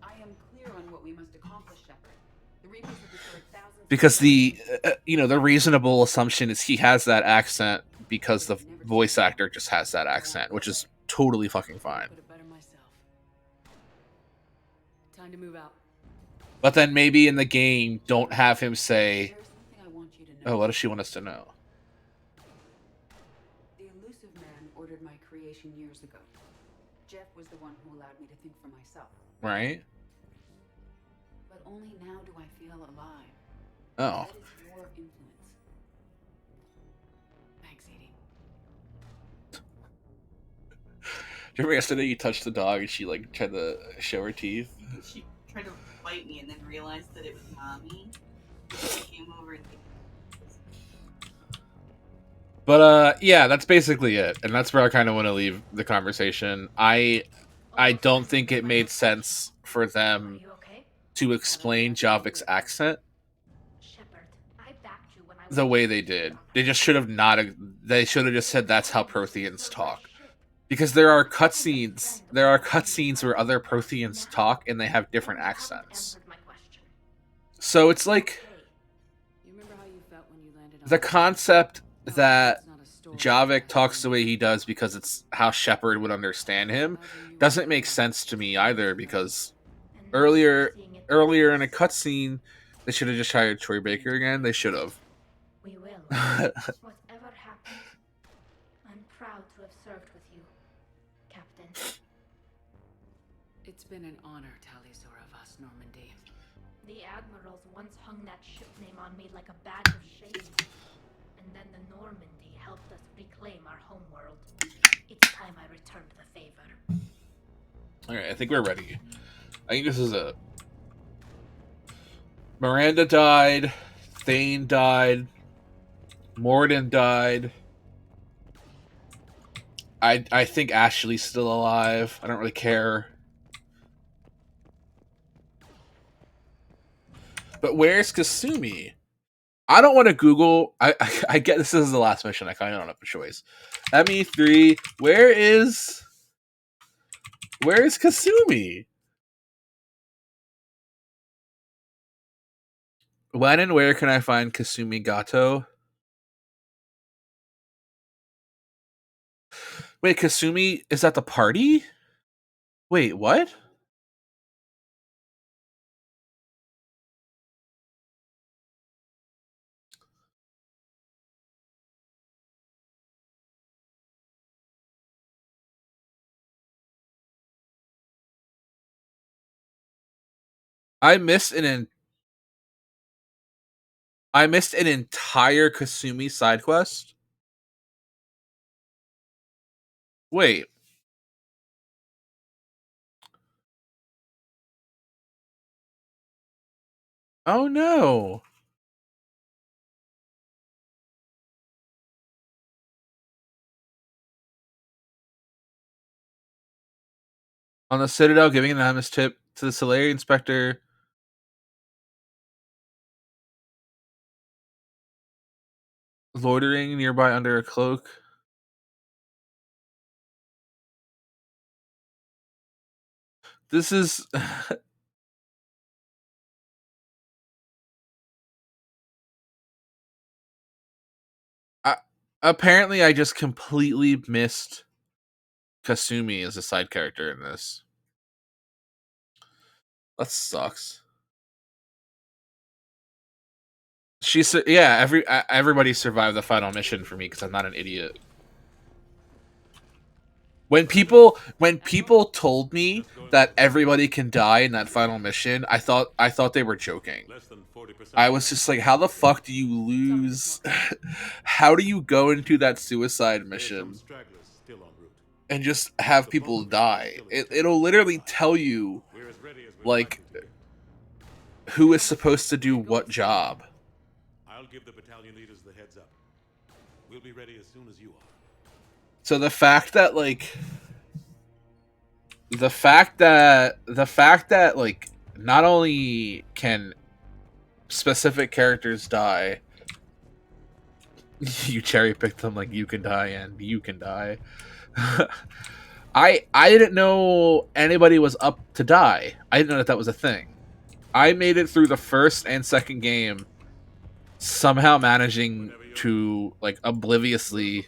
I am clear on what we must accomplish, Shepard. The Reapers have destroyed thousands. Because the reasonable assumption is he has that accent because the voice actor just has that accent, which is totally fucking fine. Time to move out. But then maybe in the game, don't have him say, "Oh, what does she want us to know?" The elusive man ordered my creation years ago. Jeff was the one who allowed me to think for myself. Right? But only now do I feel alive. Oh. That is your influence. Thanks, Edie. Do you remember yesterday you touched the dog and she like tried to show her teeth? She tried to bite me and then realized that it was mommy. She came over and But yeah, that's basically it, and that's where I kind of want to leave the conversation. I don't think it made sense for them to explain Javik's accent the way they did. They just should have not. They should have just said that's how Protheans talk, because there are cutscenes. There are cutscenes where other Protheans talk and they have different accents. So it's like the concept that Javik talks the way he does because it's how Shepard would understand him doesn't make sense to me either, because earlier in a cutscene they should have just hired Troy Baker again. They should have. We will. Whatever happens, I'm proud to have served with you, Captain. It's been an honor, Tali'Zorah of us, Normandy. The admirals once hung that ship name on me like a badge of shame. And then the Normandy helped us reclaim our homeworld. It's time I returned the favor. Alright, I think we're ready. I think this is it. Miranda died. Thane died. Morden died. I think Ashley's still alive. I don't really care. But where's Kasumi? I don't want to Google. I get this is the last mission. I kind of don't have a choice. ME3. Where is Kasumi? When and where can I find Kasumi Gato? Wait, Kasumi is at the party? Wait, what? I missed an entire Kasumi side quest. Wait. Oh no. On the Citadel, giving an anonymous tip to the Solari Inspector. Loitering nearby under a cloak. This is apparently I just completely missed Kasumi as a side character in this. That sucks. Everybody survived the final mission for me because I'm not an idiot. When people told me that everybody can die in that final mission, I thought they were joking. I was just like, how the fuck do you lose? How do you go into that suicide mission and just have people die? It'll literally tell you like who is supposed to do what job. I'll give the battalion leaders the heads up. We'll be ready as soon as you are. So the fact that like not only can specific characters die, you cherry pick them like you can die and you can die. I didn't know anybody was up to die. I didn't know that was a thing. I made it through the first and second game, somehow managing to like obliviously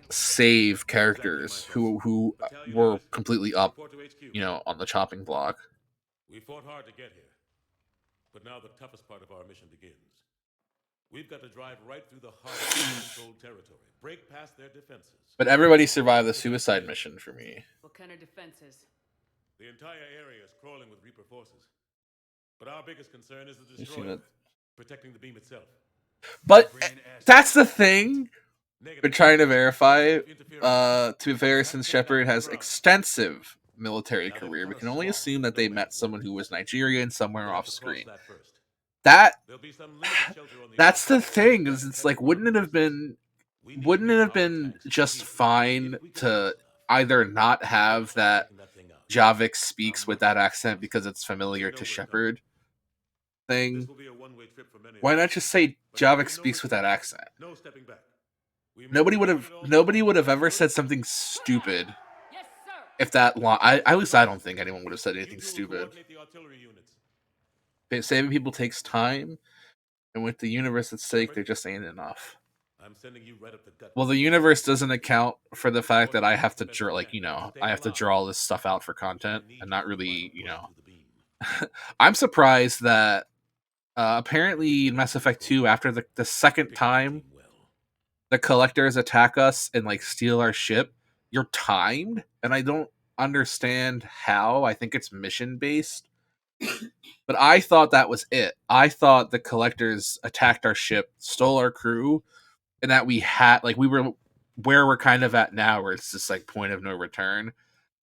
save characters who were completely up, on the chopping block. We fought hard to get here, but now the toughest part of our mission begins. We've got to drive right through the heart of the controlled territory, break past their defenses. But everybody survived the suicide mission for me. What kind of defenses? The entire area is crawling with Reaper forces. But our biggest concern is the destroyer, protecting the beam itself. But that's the thing we're trying to verify. To be fair, since Shepard has extensive military career, we can only assume that they met someone who was Nigerian somewhere off screen. That's the thing, is it's like, wouldn't it have been just fine to either not have that Javik speaks with that accent because it's familiar to Shepard thing? Why not just say Javik speaks with that accent? Nobody would have ever said something stupid if that line. At least I don't think anyone would have said anything stupid. Saving people takes time, and with the universe at stake, there just ain't enough. Well, the universe doesn't account for the fact that I have to draw, I have to draw all this stuff out for content, and not really, I'm surprised that apparently in Mass Effect 2, after the second time the collectors attack us and steal our ship, you're timed, and I don't understand how. I think it's mission based. But I thought that was it. I thought the collectors attacked our ship, stole our crew, and that we had we were where we're kind of at now, where it's this point of no return.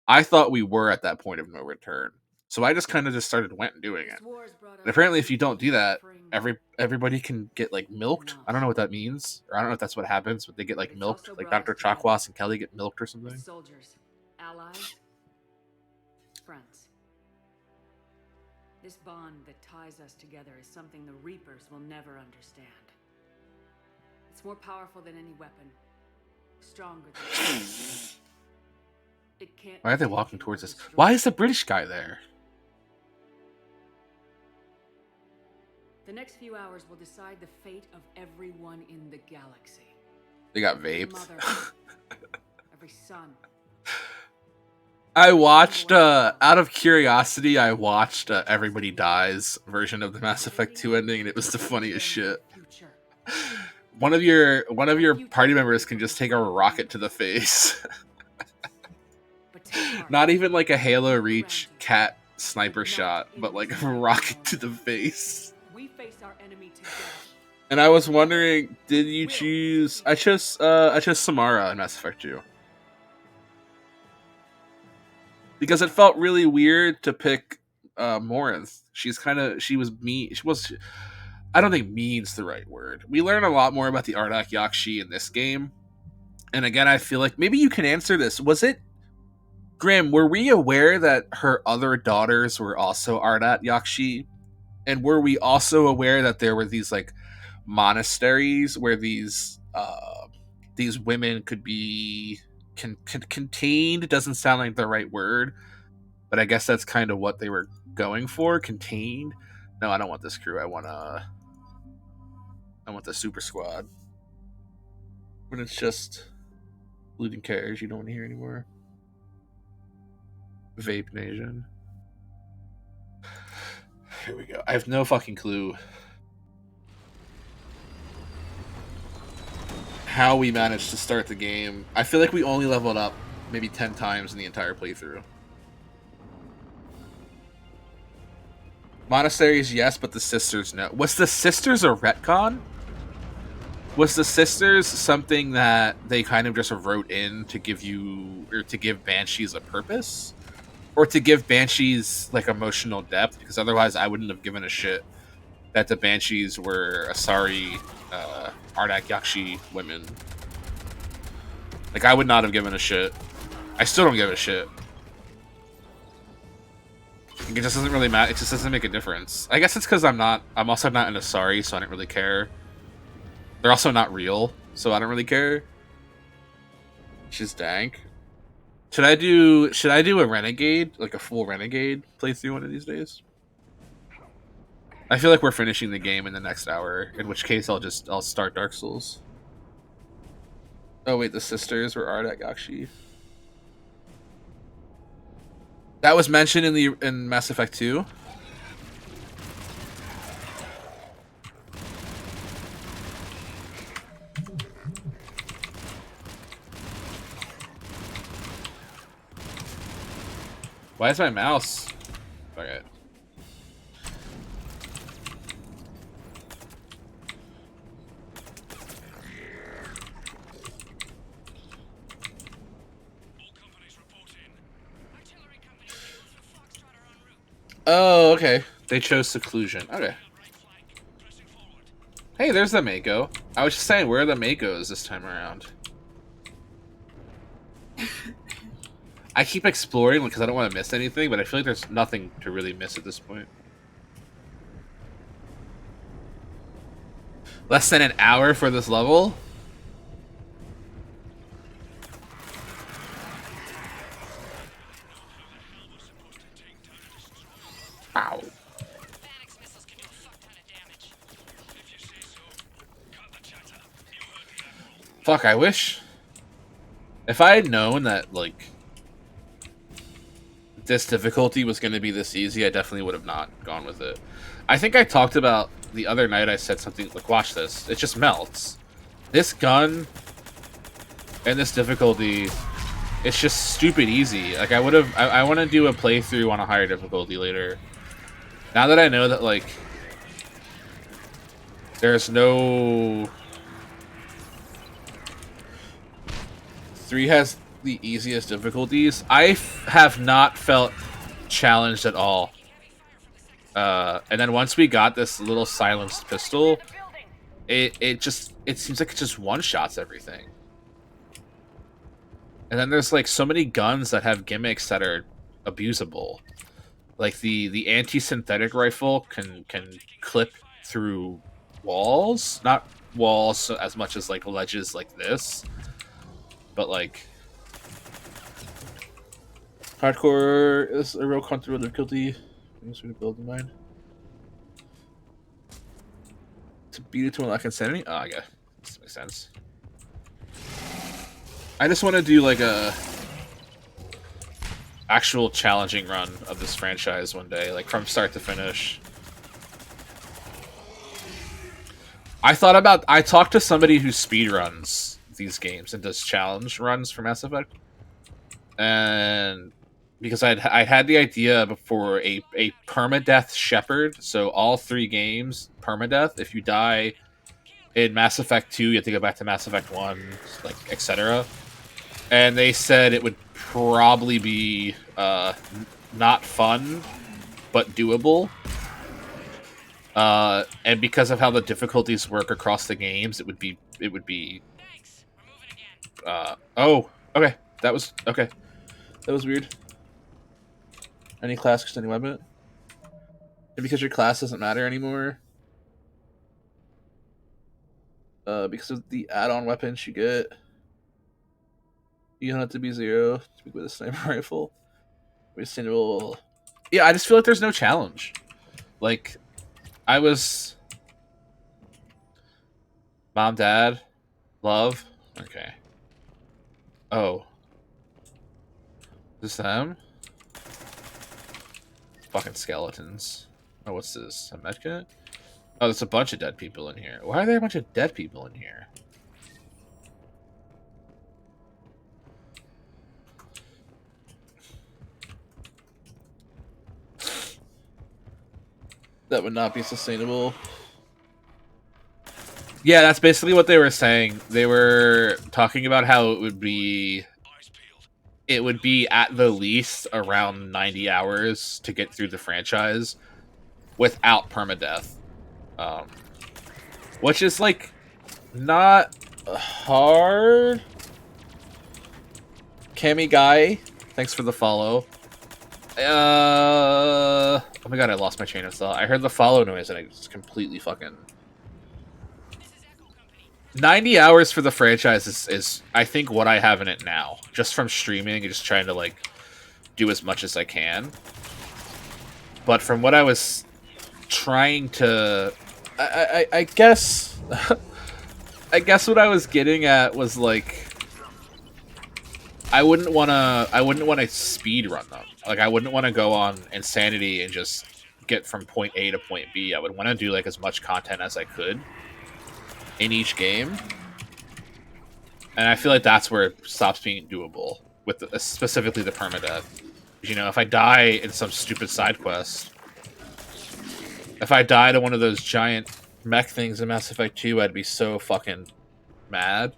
I thought we were at that point of no return. So I just kind of went and doing it. And apparently if you don't do that, everybody can get milked. I don't know what that means. Or I don't know if that's what happens, but they get milked. Like Dr. Chakwas and Kelly get milked or something. Soldiers, allies, friends. This bond that ties us together is something the Reapers will never understand. It's more powerful than any weapon. Stronger than it can't. Why are they walking towards us? Why is the British guy there? The next few hours will decide the fate of everyone in the galaxy. They got vaped. Every son. I watched, out of curiosity, Everybody Dies version of the Mass Effect 2 ending, and it was the funniest shit. One of your party members can just take a rocket to the face. Not even a Halo Reach cat sniper shot, but a rocket to the face. We face our enemy together. And I was wondering, did you choose? I chose Samara in Mass Effect 2. Because it felt really weird to pick Morinth. She was mean. I don't think mean's the right word. We learn a lot more about the Ardak Yakshi in this game. And again, I feel like maybe you can answer this. Was it, Grim, were we aware that her other daughters were also Ardat Yakshi? And were we also aware that there were these monasteries where these women could be contained. Doesn't sound like the right word, but I guess that's kind of what they were going for. Contained. No, I don't want this crew. I want the super squad. When it's just looting carriers, you don't want to hear anymore. Vape Nation. Here we go. I have no fucking clue how we managed to start the game. I feel like we only leveled up maybe 10 times in the entire playthrough. Monasteries, yes, but the sisters, no. Was the sisters a retcon? Was the sisters something that they kind of just wrote in to give you, or to give Banshees a purpose? Or to give Banshees, like, emotional depth? Because otherwise I wouldn't have given a shit that the Banshees were Asari, Ardak Yakshi women. Like, I would not have given a shit. I still don't give a shit. It just doesn't really matter. It just doesn't make a difference. I guess it's because I'm also not an Asari, so I don't really care. They're also not real, so I don't really care. She's dank. Should I do a Renegade? Like a full Renegade playthrough one of these days? I feel like we're finishing the game in the next hour, in which case I'll start Dark Souls. Oh wait, the sisters were Ardak Yakshi. That was mentioned in Mass Effect 2. Why is my mouse? Okay. Oh, okay. They chose seclusion. Okay. Hey, there's the Mako. I was just saying, where are the Makos this time around? I keep exploring because I don't want to miss anything, but I feel like there's nothing to really miss at this point. Less than an hour for this level? Ow. Fuck, I wish... If I had known that, like... this difficulty was going to be this easy, I definitely would have not gone with it. I think I talked about... The other night I said something... Like, watch this. It just melts. This gun... And this difficulty... It's just stupid easy. Like, I would have... I want to do a playthrough on a higher difficulty later. Now that I know that, like... There's no... 3 has the easiest difficulties. I have not felt challenged at all. And then once we got this little silenced pistol, it seems like it just one-shots everything. And then there's like so many guns that have gimmicks that are abusable. Like the anti-synthetic rifle can clip through walls, not walls as much as like ledges like this. But like, hardcore is a real comfortable difficulty. I'm just gonna build in mind. To beat it to unlock insanity? Oh, yeah. This makes sense. I just want to do like a actual challenging run of this franchise one day, like from start to finish. I talked to somebody who speedruns these games and does challenge runs for Mass Effect, and because I had the idea before a permadeath shepherd, so all 3 games permadeath. If you die in Mass Effect 2, you have to go back to Mass Effect 1, like etc. And they said it would probably be not fun, but doable. And because of how the difficulties work across the games, it would be. Oh, okay. That was okay. That was weird. Any class extending weapon? And because your class doesn't matter anymore. because of the add-on weapons you get. You don't have to be 0 to be with a sniper rifle. Reasonable. Yeah, I just feel like there's no challenge. Like, I was... Mom, Dad, love. Okay. Oh. Is this them? Fucking skeletons. Oh, what's this? A medkit? Oh, there's a bunch of dead people in here. Why are there a bunch of dead people in here? That would not be sustainable. Yeah, that's basically what they were saying. They were talking about how it would be at the least around 90 hours to get through the franchise without permadeath. Which is, like, not hard. Cami Guy, thanks for the follow. Oh my god, I lost my train of thought. I heard the follow noise and I just completely fucking... 90 hours for the franchise is I think what I have in it now. Just from streaming and just trying to, like, do as much as I can. But from what I was trying to... I guess... I guess what I was getting at was, like... I wouldn't want to speed run them. Like, I wouldn't want to go on Insanity and just get from point A to point B. I would want to do, like, as much content as I could in each game. And I feel like that's where it stops being doable, with specifically the permadeath. You know, if I die in some stupid side quest, if I die to one of those giant mech things in Mass Effect 2, I'd be so fucking mad.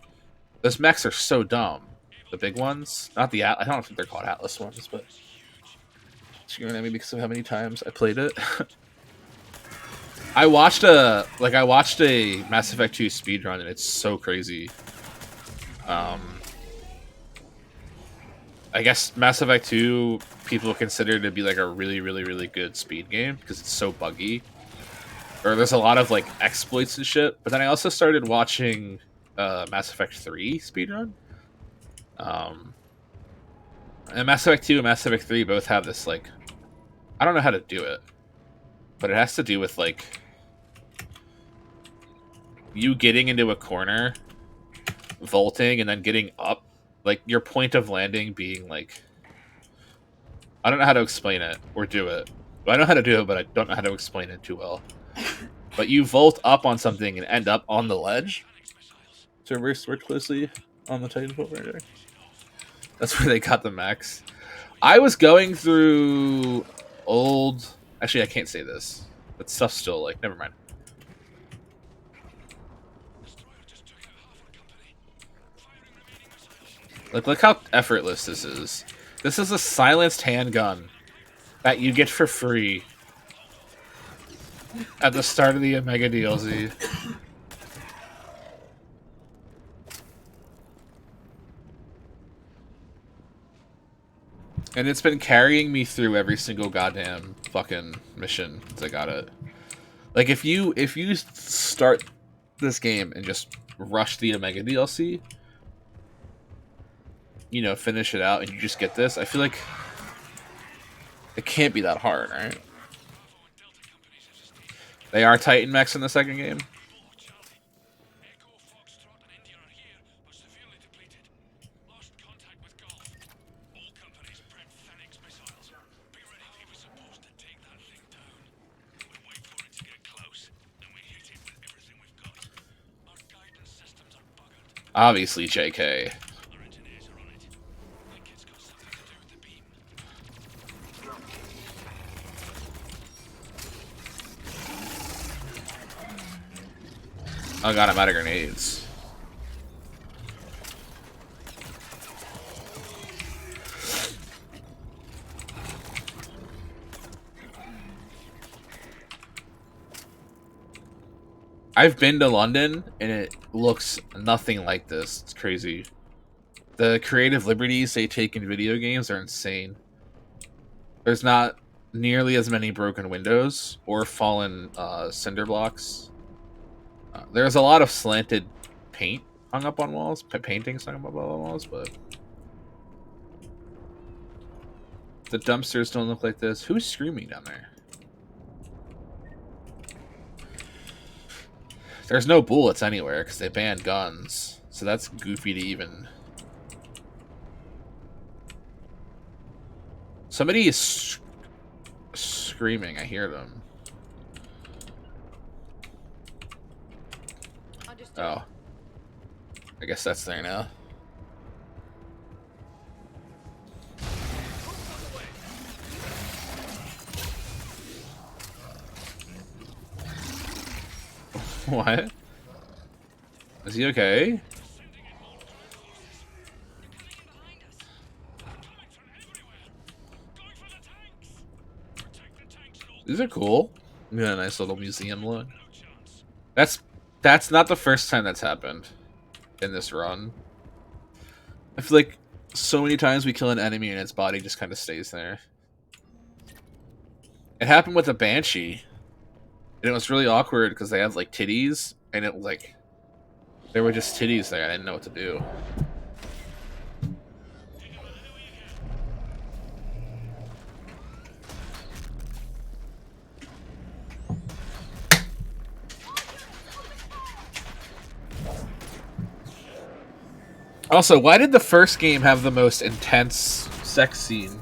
Those mechs are so dumb. The big ones, not the I don't think they're called Atlas ones, but screaming at me because of how many times I played it. I watched a Mass Effect 2 speedrun and it's so crazy. I guess Mass Effect 2 people consider to be like a really, really, really good speed game because it's so buggy. Or there's a lot of like exploits and shit. But then I also started watching Mass Effect 3 speedrun. And Mass Effect 2 and Mass Effect 3 both have this, like... I don't know how to do it. But it has to do with, like... you getting into a corner, vaulting, and then getting up. Like, your point of landing being, like... I don't know how to explain it, or do it. I know how to do it, but I don't know how to explain it too well. But you vault up on something and end up on the ledge. So reverse worked closely on the Titanfall project. That's where they got the mechs. I was going through old... Actually, I can't say this. That stuff's still, like... Never mind. Like, look how effortless this is. This is a silenced handgun that you get for free at the start of the Omega DLC. And it's been carrying me through every single goddamn fucking mission since I got it. Like, if you start this game and just rush the Omega DLC, you know, finish it out, and you just get this, I feel like it can't be that hard, right? They are Titan mechs in the second game. Obviously, JK. Oh god, I'm out of grenades. I've been to London, and it looks nothing like this. It's crazy. The creative liberties they take in video games are insane. There's not nearly as many broken windows or fallen cinder blocks. There's a lot of slanted paint hung up on walls, paintings hung up on walls, but the dumpsters don't look like this. Who's screaming down there? There's no bullets anywhere because they banned guns, so that's goofy to even. Somebody is screaming. I hear them. Understood. Oh. I guess that's there now. What? Is he okay? These are cool. Yeah, nice little museum look. That's not the first time that's happened in this run. I feel like so many times we kill an enemy and its body just kind of stays there. It happened with a Banshee. And it was really awkward because they have like titties, and it was like there were just titties there. I didn't know what to do. Also, why did the first game have the most intense sex scene?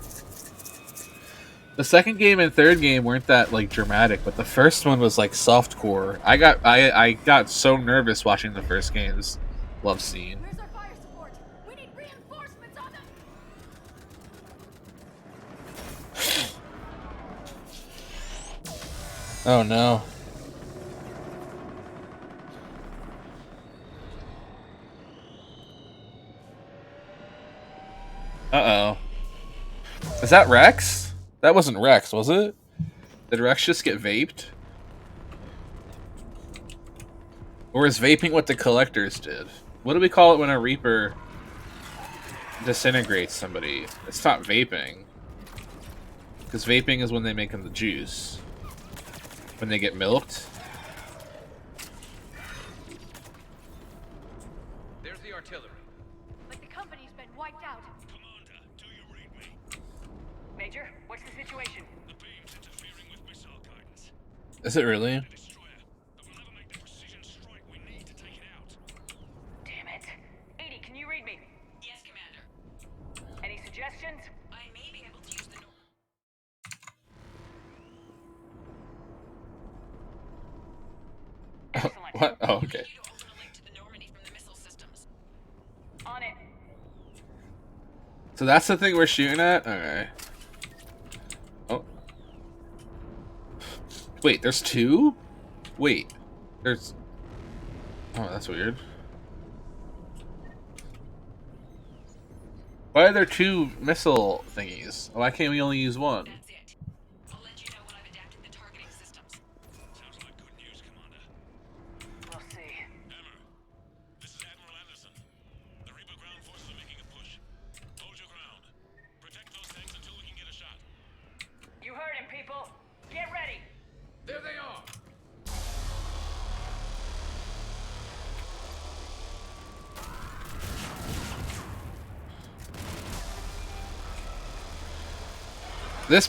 The second game and third game weren't that like dramatic, but the first one was like softcore. I got so nervous watching the first game's love scene. Where's our fire support? We need reinforcements on them. Oh no. Uh-oh. Is that Rex? That wasn't Rex, was it? Did Rex just get vaped? Or is vaping what the collectors did? What do we call it when a Reaper disintegrates somebody? It's not vaping. Because vaping is when they make them the juice. When they get milked. There's the artillery. Like the company's been wiped out. Commander, do you read me? Major, what's the situation? The beam's interfering with missile guidance. Is it really? The destroyer. That will never make the precision strike we need to take it out. Damn it. 80, can you read me? Yes, Commander. Any suggestions? I may be able to use the Excellent. What? Oh, okay. you to open a link to the Normandy from the missile systems. On it. So that's the thing we're shooting at? Okay. Oh. Wait, there's two? Wait. There's... Oh, that's weird. Why are there two missile thingies? Why can't we only use one? That's it. I'll let you know when I've adapted the targeting systems. Sounds like good news, Commander. We'll see. Hammer, this is Admiral Anderson. The Reaper ground forces are making a push. Hold your ground. Protect those tanks until we can get a shot. You heard him, people. Get ready. There they are.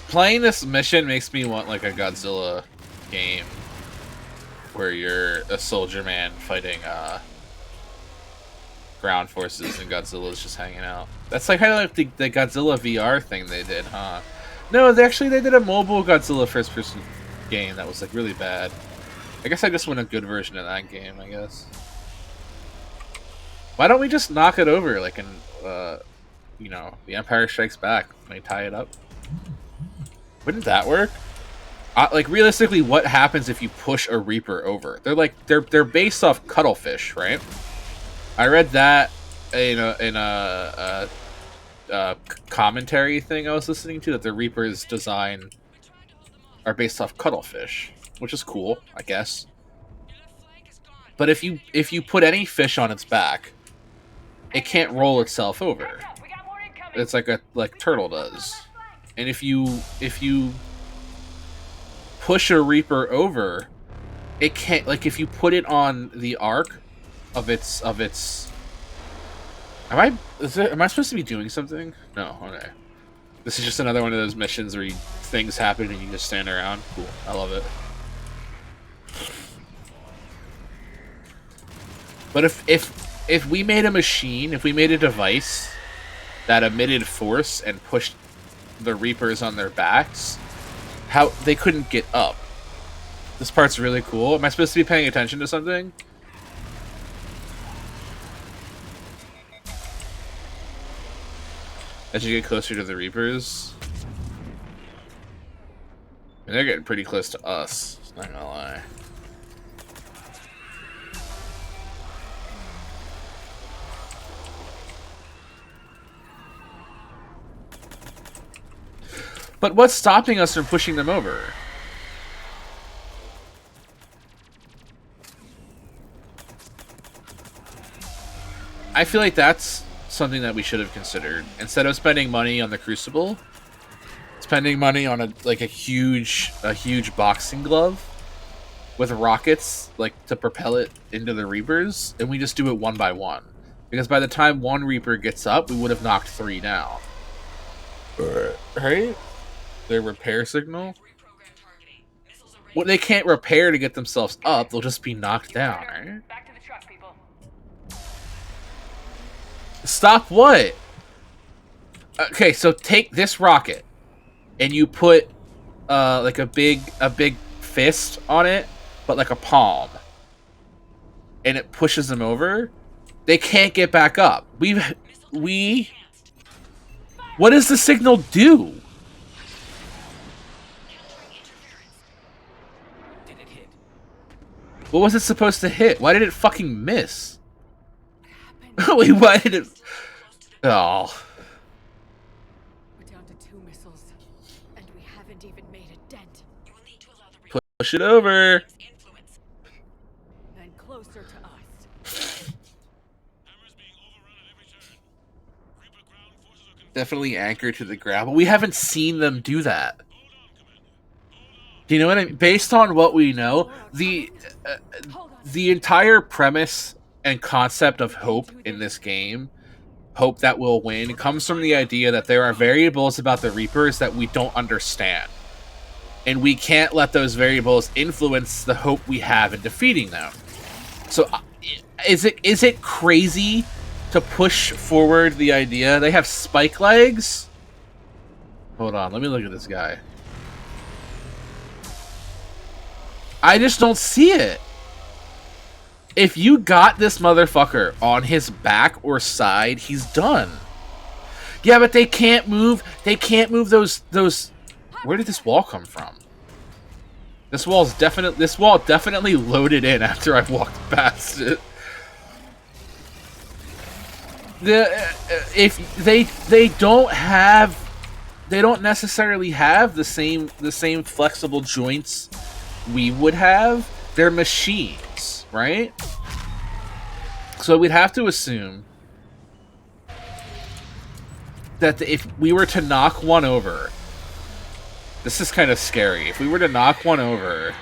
Playing this mission makes me want like a Godzilla game where you're a soldier man fighting ground forces and Godzilla's just hanging out. That's like kind of like the Godzilla VR thing they did, huh? No, they did a mobile Godzilla first person game that was like really bad. I guess I just want a good version of that game, I guess. Why don't we just knock it over like in you know, The Empire Strikes Back? Can we tie it up? Wouldn't that work? Like realistically, what happens if you push a Reaper over? They're based off cuttlefish, right? I read that in a commentary thing I was listening to, that the Reaper's design are based off cuttlefish, which is cool, I guess. But if you put any fish on its back, it can't roll itself over. It's like turtle does. And if you push a Reaper over, it can't, like if you put it on the arc, of its. Am I supposed to be doing something? No. Okay. This is just another one of those missions where things happen and you just stand around. Cool. I love it. But if we made a machine, if we made a device that emitted force and pushed the Reapers on their backs, how they couldn't get up. This part's really cool. Am I supposed to be paying attention to something? As you get closer to the Reapers. And they're getting pretty close to us, not gonna lie. But what's stopping us from pushing them over? I feel like that's something that we should have considered. Instead of spending money on the Crucible, spending money on a huge boxing glove with rockets to propel it into the Reapers, and we just do it one by one. Because by the time one Reaper gets up, we would have knocked 3 down. Right? Their repair signal? Well, they can't repair to get themselves up. They'll just be knocked down, right? Back to the truck, people. Stop what? Okay, so take this rocket and you put like a big fist on it, but like a palm. And it pushes them over. They can't get back up. What does the signal do? What was it supposed to hit? Why did it fucking miss? Wait, why did it... Oh. We're down to 2 missiles, and we haven't even made a dent. Push it over. And closer to us. Definitely anchored to the ground, but we haven't seen them do that. Do you know what I mean? Based on what we know, the entire premise and concept of hope in this game, hope that we'll win, comes from the idea that there are variables about the Reapers that we don't understand. And we can't let those variables influence the hope we have in defeating them. So, is it crazy to push forward the idea? They have spike legs? Hold on, let me look at this guy. I just don't see it. If you got this motherfucker on his back or side, he's done. Yeah, but they can't move. They can't move those. Where did this wall come from? This wall definitely loaded in after I walked past it. If they don't necessarily have the same flexible joints we would have. They're machines, right? So we'd have to assume that if we were to knock one over, this is kind of scary. If we were to knock one over,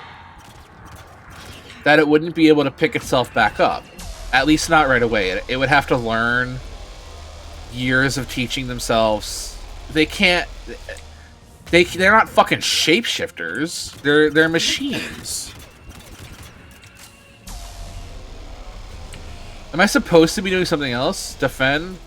that it wouldn't be able to pick itself back up. At least not right away. It would have to learn years of teaching themselves. They can't... They're not fucking shapeshifters. They're machines. Am I supposed to be doing something else? Defend?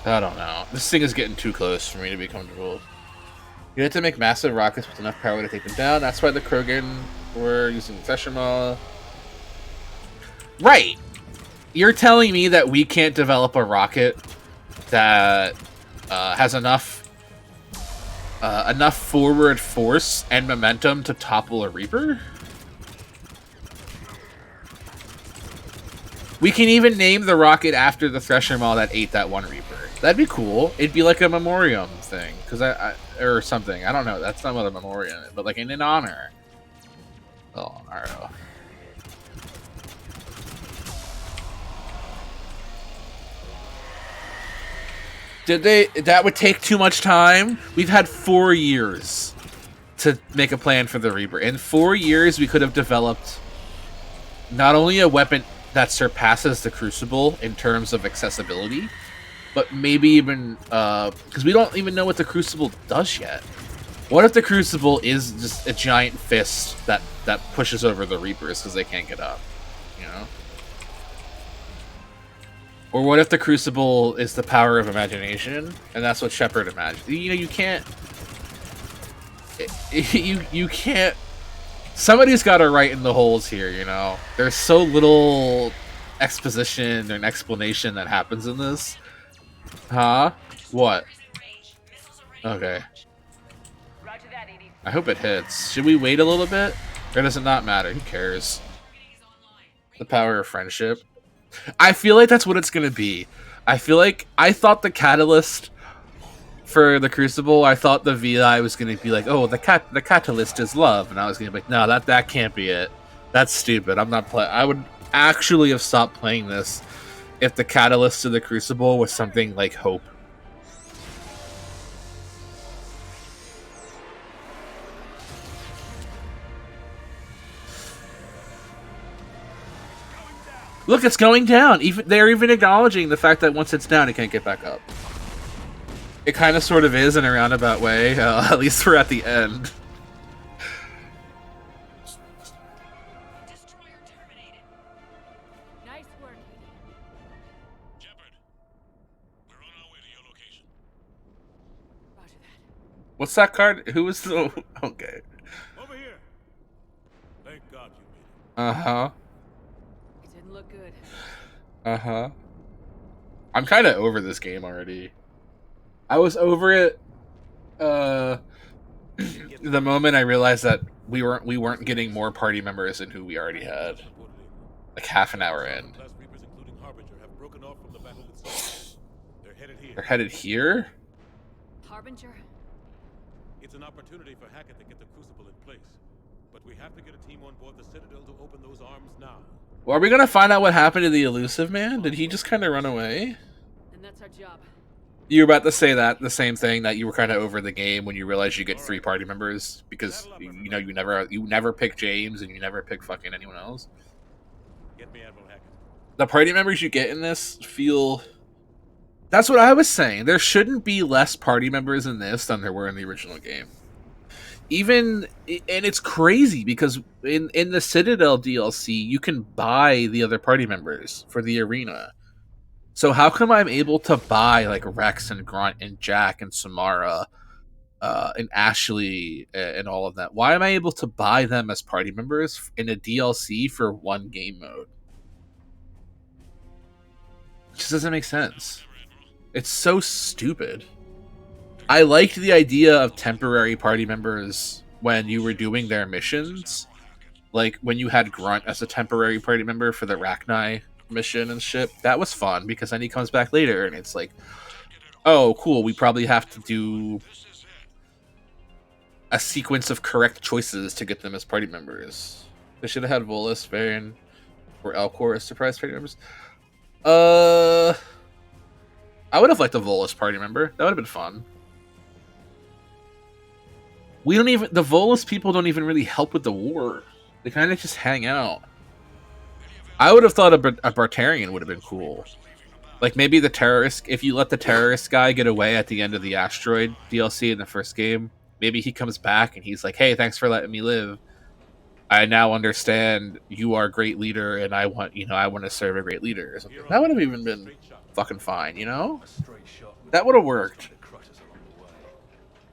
I don't know. This thing is getting too close for me to be comfortable. You have to make massive rockets with enough power to take them down. That's why the Krogan were using the Thresher Maw. Right! You're telling me that we can't develop a rocket that has enough forward force and momentum to topple a Reaper? We can even name the rocket after the Thresher Maw that ate that one Reaper. That'd be cool. It'd be like a memoriam thing, or something. I don't know. That's not what a memoriam is, but like in honor. Oh, I don't know. Did they? That would take too much time. We've had 4 years to make a plan for the Reaper. In 4 years, we could have developed not only a weapon that surpasses the Crucible in terms of accessibility, but maybe even because we don't even know what the Crucible does yet. What if the Crucible is just a giant fist that pushes over the Reapers because they can't get up, you know? Or what if the Crucible is the power of imagination, and that's what Shepard imagined? You know, you can't. You can't. Somebody's got to write in the holes here, you know? There's so little exposition and explanation that happens in this. Huh? What? Okay. I hope it hits. Should we wait a little bit? Or does it not matter? Who cares? The power of friendship. I feel like that's what it's going to be. I feel like I thought the catalyst for the Crucible, I thought the VI was going to be like, oh, the catalyst is love. And I was going to be like, no, that can't be it. That's stupid. I'm not playing. I would actually have stopped playing this if the catalyst to the Crucible was something like hope. Look, it's going down. They're even acknowledging the fact that once it's down, it can't get back up. It kind of sort of is in a roundabout way, at least we're at the end. Nice work. Shepard, we're on our way to your location. Roger that. What's that card? Who is the... Okay. Over here. Thank God you made it. Uh-huh. It didn't look good. Uh-huh. I'm kind of over this game already. I was over it the moment I realized that we weren't getting more party members than who we already had. Like half an hour in. They're headed here? Harbinger? It's an opportunity for Hackett to get the Crucible in place. But we have to get a team on board the Citadel to open those arms now. Well, are we gonna find out what happened to the elusive man? Did he just kind of run away? And that's our job. You were about to say that, the same thing, that you were kind of over the game when you realized you get 3 party members because you know you never pick James and you never pick fucking anyone else. Get me Admiral Hackett. The party members you get in this feel... That's what I was saying. There shouldn't be less party members in this than there were in the original game. Even, and it's crazy because in the Citadel DLC, you can buy the other party members for the arena. So how come I'm able to buy like Rex and Grunt and Jack and Samara and Ashley and all of that? Why am I able to buy them as party members in a DLC for 1 game mode? It just doesn't make sense. It's so stupid. I liked the idea of temporary party members when you were doing their missions. Like when you had Grunt as a temporary party member for the Rachni mission and shit. That was fun because then he comes back later and it's like, oh, cool, we probably have to do a sequence of correct choices to get them as party members. They should have had Volus, Varian, or Elcor as surprise party members. I would have liked a Volus party member. That would have been fun. We don't even... The Volus people don't even really help with the war. They kind of just hang out. I would have thought a Bartarian would have been cool. Like, maybe the terrorist... If you let the terrorist guy get away at the end of the Asteroid DLC in the first game, maybe he comes back and he's like, hey, thanks for letting me live. I now understand you are a great leader and I want to serve a great leader or something. That would have even been fucking fine, you know? That would have worked.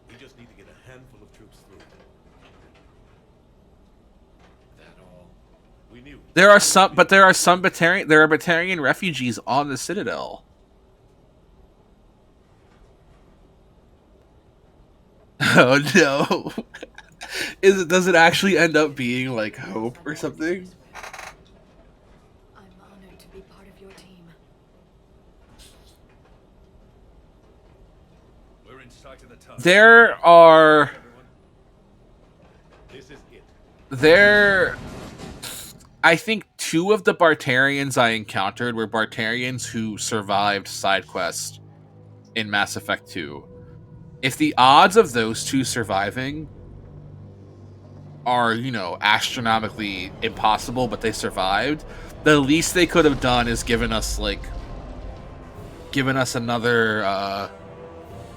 We just need to get a handful of troops through. That all? We knew. There are some Batarian refugees on the Citadel. Oh no. Does it actually end up being like Hope or something? I'm honored to be part of your team. We're in sight of the tunnel. I think 2 of the Bartarians I encountered were Bartarians who survived side quest in Mass Effect 2. If the odds of those two surviving are, you know, astronomically impossible, but they survived, the least they could have done is given us another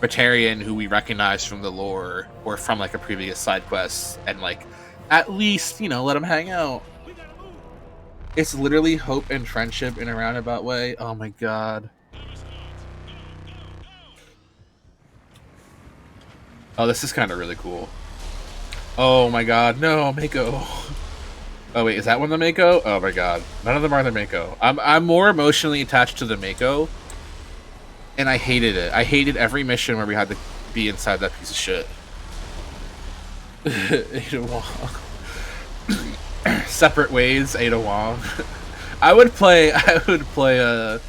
Batarian who we recognize from the lore or from like a previous side quest, and like at least, you know, let them hang out. It's literally hope and friendship in a roundabout way. Oh my god. Oh, this is kind of really cool. Oh my god, no, Mako. Oh wait, is that one the Mako? Oh my god, none of them are the Mako. I'm more emotionally attached to the Mako, and I hated it. I hated every mission where we had to be inside that piece of shit. Ada Wong. Separate ways, Ada Wong. I would play a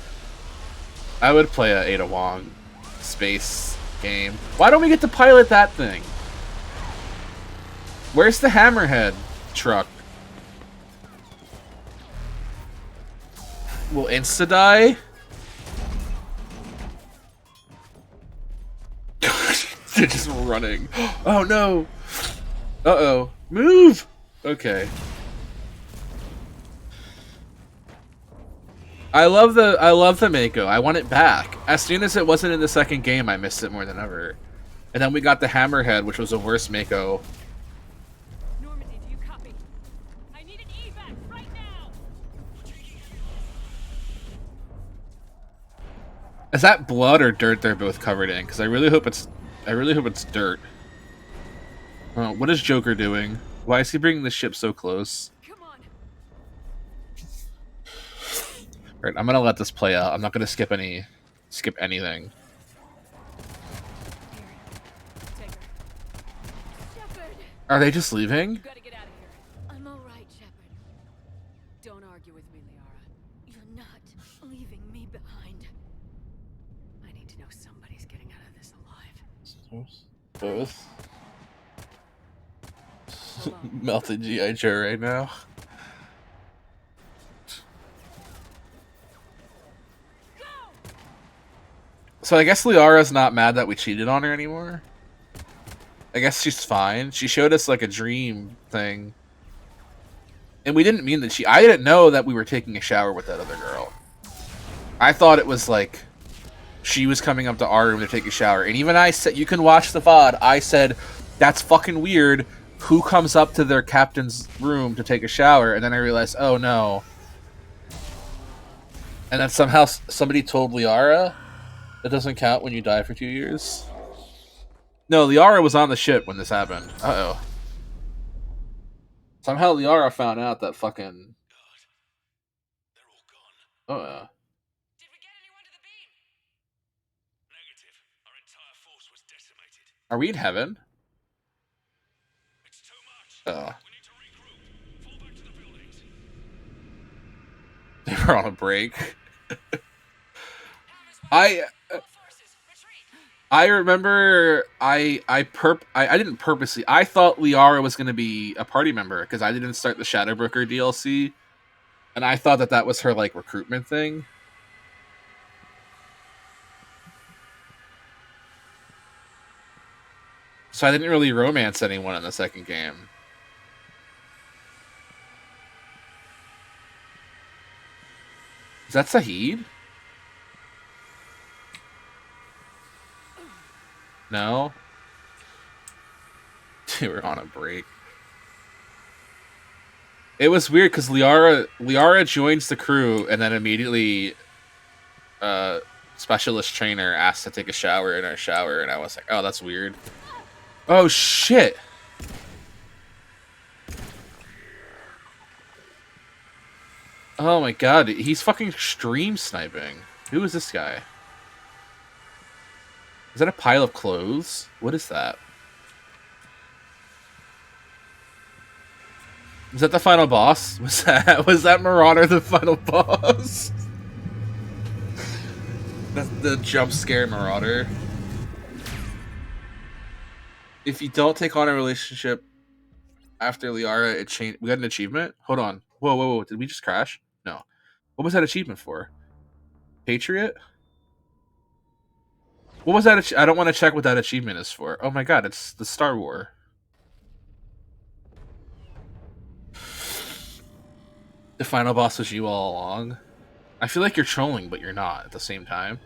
Ada Wong space game. Why don't we get to pilot that thing? Where's the Hammerhead truck? Will insta die? They're just running. Oh no! Uh-oh. Move! Okay. I love the Mako. I want it back. As soon as it wasn't in the second game, I missed it more than ever. And then we got the Hammerhead, which was a worse Mako. Normandy, do you copy? I need an evac right now. Is that blood or dirt they're both covered in? Because I really hope it's dirt. What is Joker doing? Why is he bringing the ship so close? Alright, I'm gonna let this play out. I'm not gonna skip anything. Are they just leaving? You gotta get out of here. I'm all right, Shepard. Don't argue with me, Liara. You're not leaving me behind. I need to know somebody's getting out of this alive. Both. Melted G.I. Joe right now. So I guess Liara's not mad that we cheated on her anymore. I guess she's fine. She showed us like a dream thing. And we didn't mean that I didn't know that we were taking a shower with that other girl. I thought it was like she was coming up to our room to take a shower. And even I said, you can watch the VOD, I said, that's fucking weird. Who comes up to their captain's room to take a shower? And then I realized, oh no. And then somehow somebody told Liara it doesn't count when you die for 2 years. No, Liara was on the ship when this happened. Uh-oh. Somehow Liara found out that fucking... Oh, yeah. Did we get anyone to the beam? Negative. Our entire force was decimated. Are we in heaven? It's too much. Oh. We need to regroup. Fall back to the buildings. They were on a break. I remember I didn't purposely. I thought Liara was going to be a party member because I didn't start the Shadowbroker DLC, and I thought that was her like recruitment thing. So I didn't really romance anyone in the second game. Is that Saeed? No? They were on a break. It was weird because Liara joins the crew and then immediately specialist trainer asked to take a shower in our shower, and I was like, oh, that's weird. Oh shit. Oh my god, he's fucking stream sniping. Who is this guy? Is that a pile of clothes? What is that? Was that the final boss? Was that Marauder the final boss? That's the jump scare Marauder. If you don't take on a relationship after Liara, it changed. We got an achievement? Hold on. Whoa. Did we just crash? No. What was that achievement for? Patriot? What was that? I don't want to check what that achievement is for. Oh my god, it's the Star War. The final boss was you all along. I feel like you're trolling, but you're not at the same time.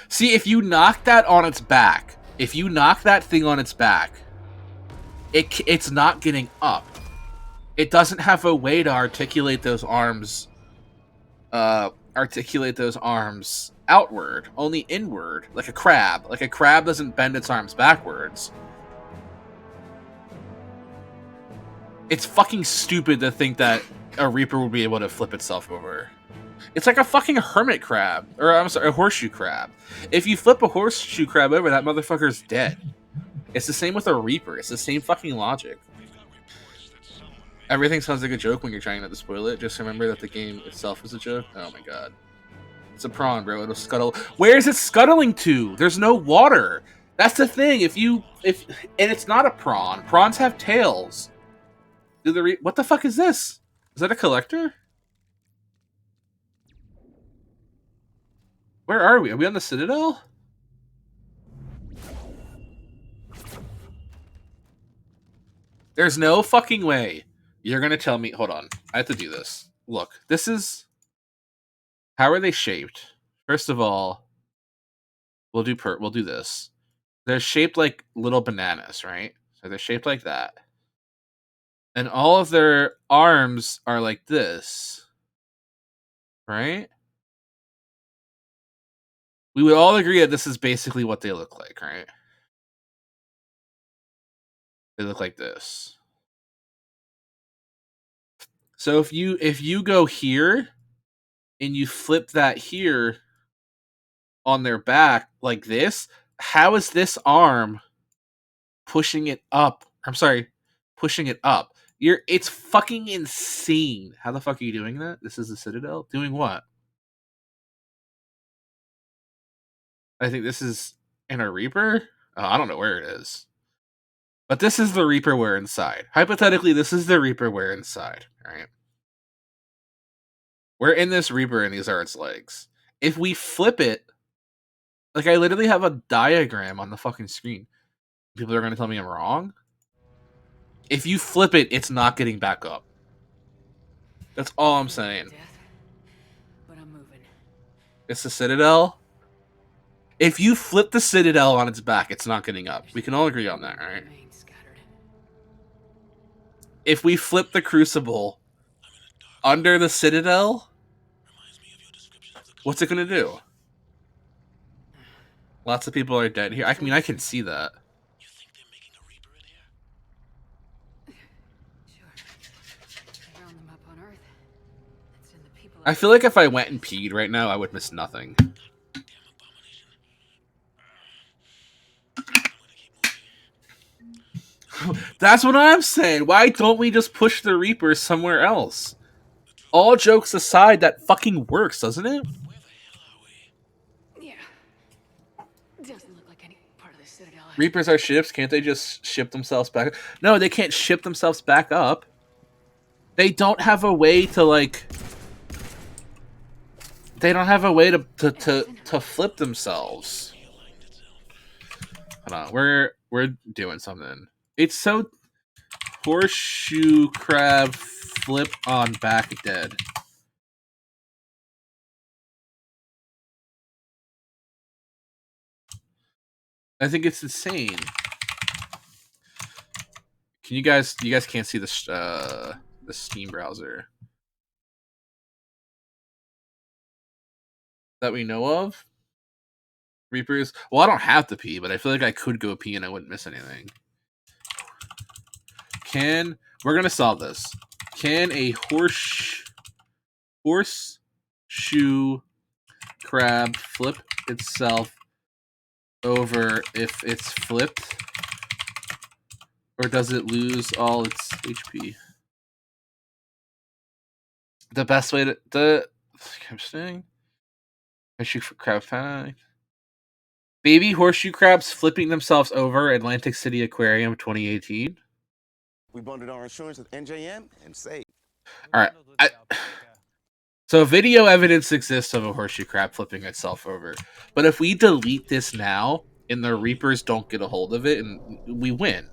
See, if you knock that on its back, if you knock that thing on its back, it's not getting up. It doesn't have a way to articulate those arms. Articulate those arms outward, only inward, like a crab. Like a crab doesn't bend its arms backwards. It's fucking stupid to think that a Reaper would be able to flip itself over. It's like a fucking hermit crab. Or, I'm sorry, a horseshoe crab. If you flip a horseshoe crab over, that motherfucker's dead. It's the same with a Reaper. It's the same fucking logic. Everything sounds like a joke when you're trying not to spoil it. Just remember that the game itself is a joke. Oh my god. It's a prawn, bro. It'll scuttle. Where is it scuttling to? There's no water. That's the thing. And it's not a prawn. Prawns have tails. What the fuck is this? Is that a collector? Where are we? Are we on the Citadel? There's no fucking way you're gonna tell me. Hold on. I have to do this. Look, this is. How are they shaped? First of all, we'll do this. They're shaped like little bananas, right? So they're shaped like that. And all of their arms are like this. Right? We would all agree that this is basically what they look like, right? They look like this. So if you go here and you flip that here on their back like this, how is this arm pushing it up? I'm sorry, pushing it up. It's fucking insane. How the fuck are you doing that? This is the Citadel? Doing what? I think this is in a Reaper? Oh, I don't know where it is. But this is the Reaper we're inside. Hypothetically, this is the Reaper we're inside, right? We're in this Reaper and these are its legs. If we flip it, like I literally have a diagram on the fucking screen. People are going to tell me I'm wrong. If you flip it, it's not getting back up. That's all I'm saying. But I'm moving. It's the Citadel. If you flip the Citadel on its back, it's not getting up. We can all agree on that, right? If we flip the Crucible under the Citadel, what's it going to do? Lots of people are dead here. I mean, I can see that. I feel like if I went and peed right now, I would miss nothing. That's what I'm saying. Why don't we just push the Reaper somewhere else? All jokes aside, that fucking works, doesn't it? Yeah. Doesn't look like any part of the Citadel. Reapers are ships. Can't they just ship themselves back? No, they can't ship themselves back up. They don't have a way to, like... They don't have a way to flip themselves. Hold on, we're doing something. It's so horseshoe crab flip on back dead. I think it's insane. Can you guys can't see the Steam browser that we know of? Reapers. Well, I don't have to pee, but I feel like I could go pee and I wouldn't miss anything. We're gonna solve this. Can a horseshoe crab flip itself over if it's flipped? Or does it lose all its HP? The best way to I'm saying horseshoe crab fact. Baby horseshoe crabs flipping themselves over, Atlantic City Aquarium 2018. We bundled our insurance with NJM and saved. All right. So video evidence exists of a horseshoe crab flipping itself over. But if we delete this now and the Reapers don't get a hold of it and we win.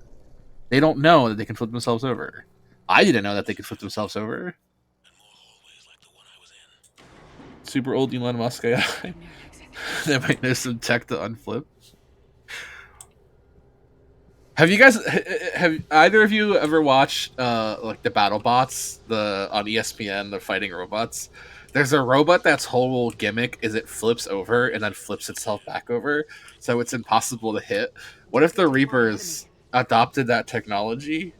They don't know that they can flip themselves over. I didn't know that they could flip themselves over. Super old Elon Musk guy. They might know some tech to unflip. Have either of you ever watched like the battle bots on ESPN, the fighting robots? There's a robot that's whole gimmick is it flips over and then flips itself back over, so it's impossible to hit. What if the Reapers adopted that technology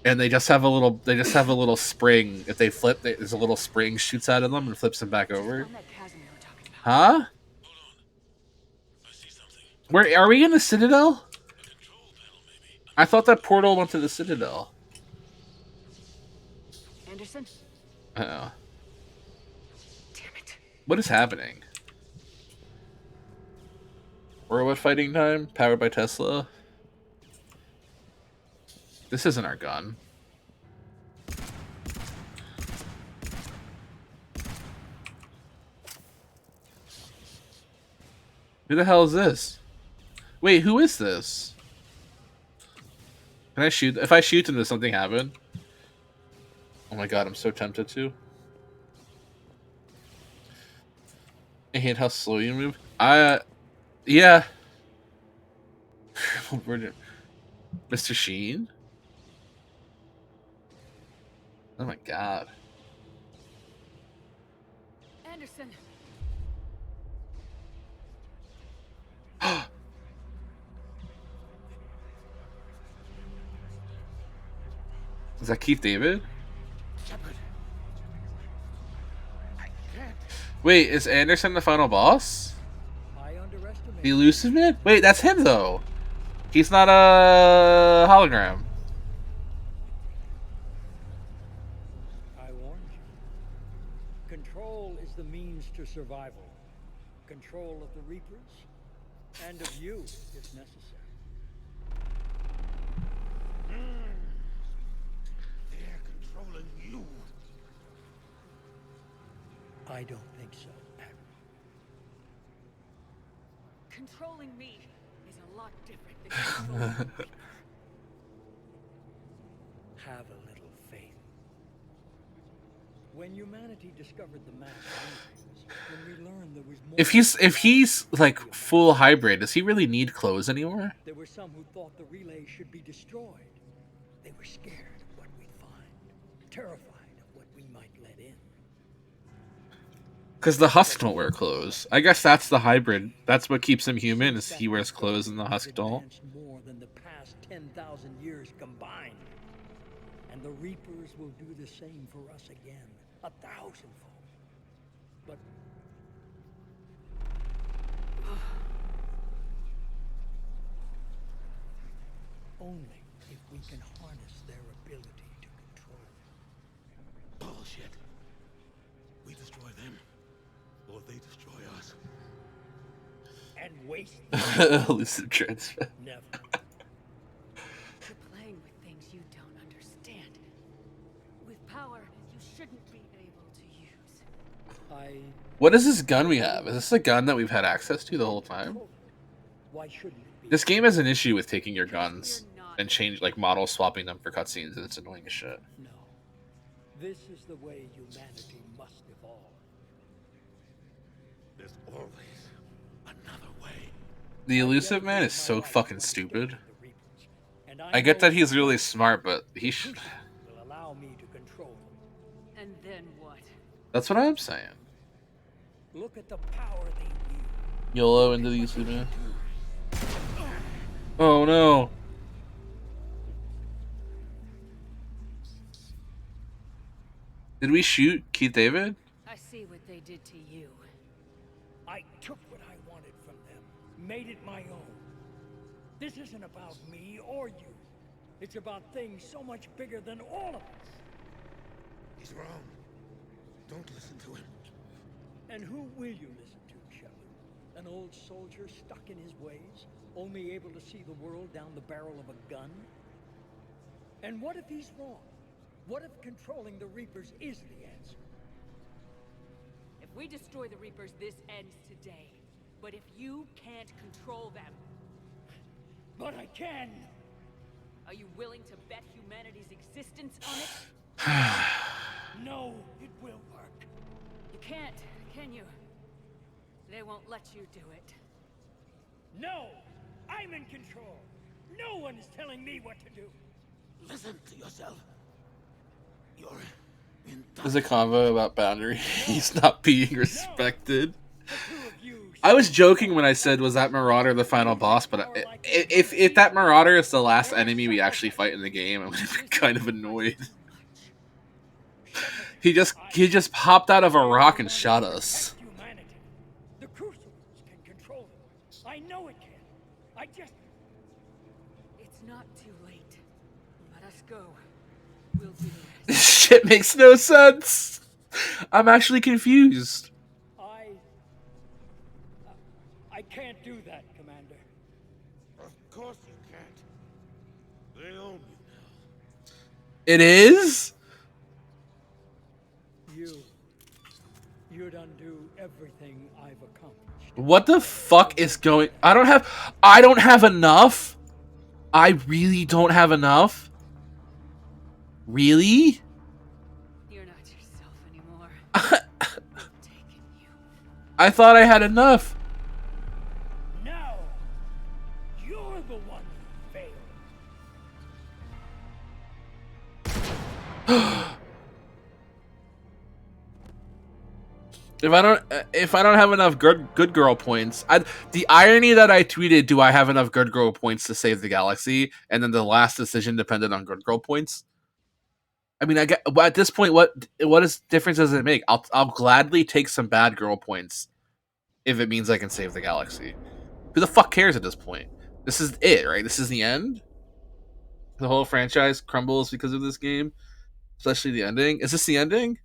and they just have a little spring? If they flip, there's a little spring shoots out of them and flips them back over. Huh? Where are we in the Citadel? I thought that portal went to the Citadel. Anderson? Uh-oh. Damn it. What is happening? Robot fighting time? Powered by Tesla? This isn't our gun. Who the hell is this? Wait, who is this? Can I shoot? If I shoot him, does something happen? Oh my god, I'm so tempted to. I hate how slow you move. Yeah. Mr. Sheen? Oh my god. Anderson. Is that Keith David? Wait, is Anderson the final boss? The elusive man? Wait, that's him though. He's not a hologram. I warned you. Control is the means to survival. Control of the Reapers and of you, if necessary. They're controlling you. I don't think so, Admiral. Controlling me is a lot different than controlling me. Have a little faith. When humanity discovered the mass universe, when we learned there was more... If he's like full hybrid, does he really need clothes anymore? There were some who thought the relay should be destroyed. They were scared of what we'd find, terrified of what we might let in. Because the Husk don't wear clothes. I guess that's the hybrid. That's what keeps him human, is he wears clothes and the Husk don't. More than the past 10,000 years combined. And the Reapers will do the same for us again, 1,000-fold. But only if we can harness their ability to control. Bullshit. We destroy them, or they destroy us. And waste Elusive transfer. Never. You're playing with things you don't understand. With power you shouldn't be able to use. What is this gun we have? Is this a gun that we've had access to the whole time? Why shouldn't it be? This game has an issue with taking your guns and model swapping them for cutscenes, and it's annoying as shit. No. This is the way humanity must evolve. There's always another way. The elusive man is so fucking stupid. I get that he's really smart, but he should... Will allow me to control them. And then what? That's what I'm saying. Look at the power they wield. YOLO into the elusive man. Oh no. Did we shoot Keith David? I see what they did to you. I took what I wanted from them, made it my own. This isn't about me or you. It's about things so much bigger than all of us. He's wrong. Don't listen to him. And who will you listen to, Shepard? An old soldier stuck in his ways, only able to see the world down the barrel of a gun? And what if he's wrong? What if controlling the Reapers is the answer? we destroy the Reapers, this ends today. But if you can't control them... But I can! Are you willing to bet humanity's existence on it? No, it will work. You can't, can you? They won't let you do it. No! I'm in control! No one is telling me what to do! Listen to yourself. You're in There's a convo about boundaries not being respected. I was joking when I said, was that Marauder the final boss? But if that Marauder is the last enemy we actually fight in the game, I'm gonna be kind of annoyed. He just popped out of a rock and shot us. The Crucibles can control them. I know it can. I just... It's not too late. Let us go. We'll do the This shit makes no sense. I'm actually confused. I can't do that, Commander. Of course you can't. They own you now. It is? You'd undo everything I've accomplished. What the fuck is going... I don't have enough? I really don't have enough? Really? You're not yourself anymore. I thought I had enough. Now, you're the one who failed. If I don't have enough good girl points, the irony that I tweeted, do I have enough good girl points to save the galaxy? And then the last decision depended on good girl points. I mean, at this point, what difference does it make? I'll gladly take some bad girl points if it means I can save the galaxy. Who the fuck cares at this point? This is it, right? This is the end. The whole franchise crumbles because of this game, especially the ending. Is this the ending?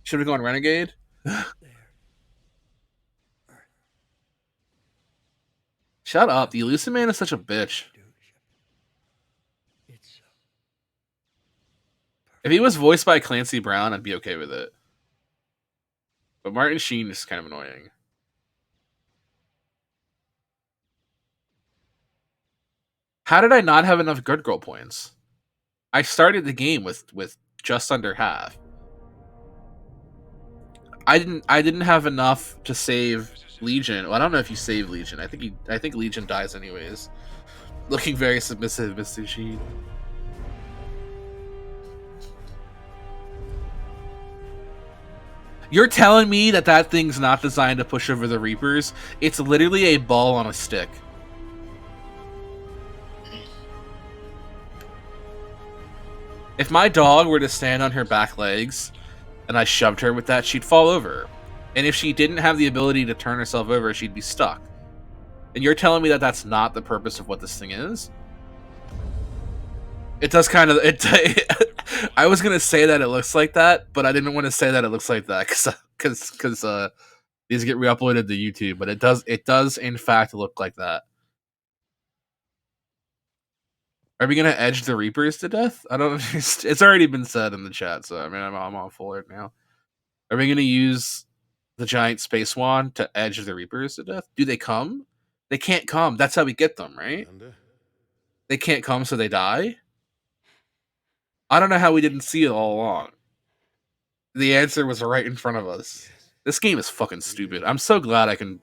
Should we go on Renegade? Shut up. The Elusive Man is such a bitch. If he was voiced by Clancy Brown, I'd be okay with it. But Martin Sheen is kind of annoying. How did I not have enough good girl points? I started the game with just under half. I didn't have enough to save Legion. Well, I don't know if you save Legion. I think Legion dies anyways. Looking very submissive, Mr. Sheen. You're telling me that thing's not designed to push over the Reapers? It's literally a ball on a stick. If my dog were to stand on her back legs and I shoved her with that, she'd fall over. And if she didn't have the ability to turn herself over, she'd be stuck. And you're telling me that that's not the purpose of what this thing is? It does kind of... I was going to say that it looks like that, but I didn't want to say that it looks like that because these get re-uploaded to YouTube. But it does in fact look like that. Are we gonna edge the Reapers to death? I don't understand. It's already been said in the chat, so I mean I'm all for it now. Are we gonna use the giant space wand to edge the Reapers to death? Do they come? They can't come. That's how we get them, right? They can't come, so they die. I don't know how we didn't see it all along. The answer was right in front of us. This game is fucking stupid. I'm so glad I can.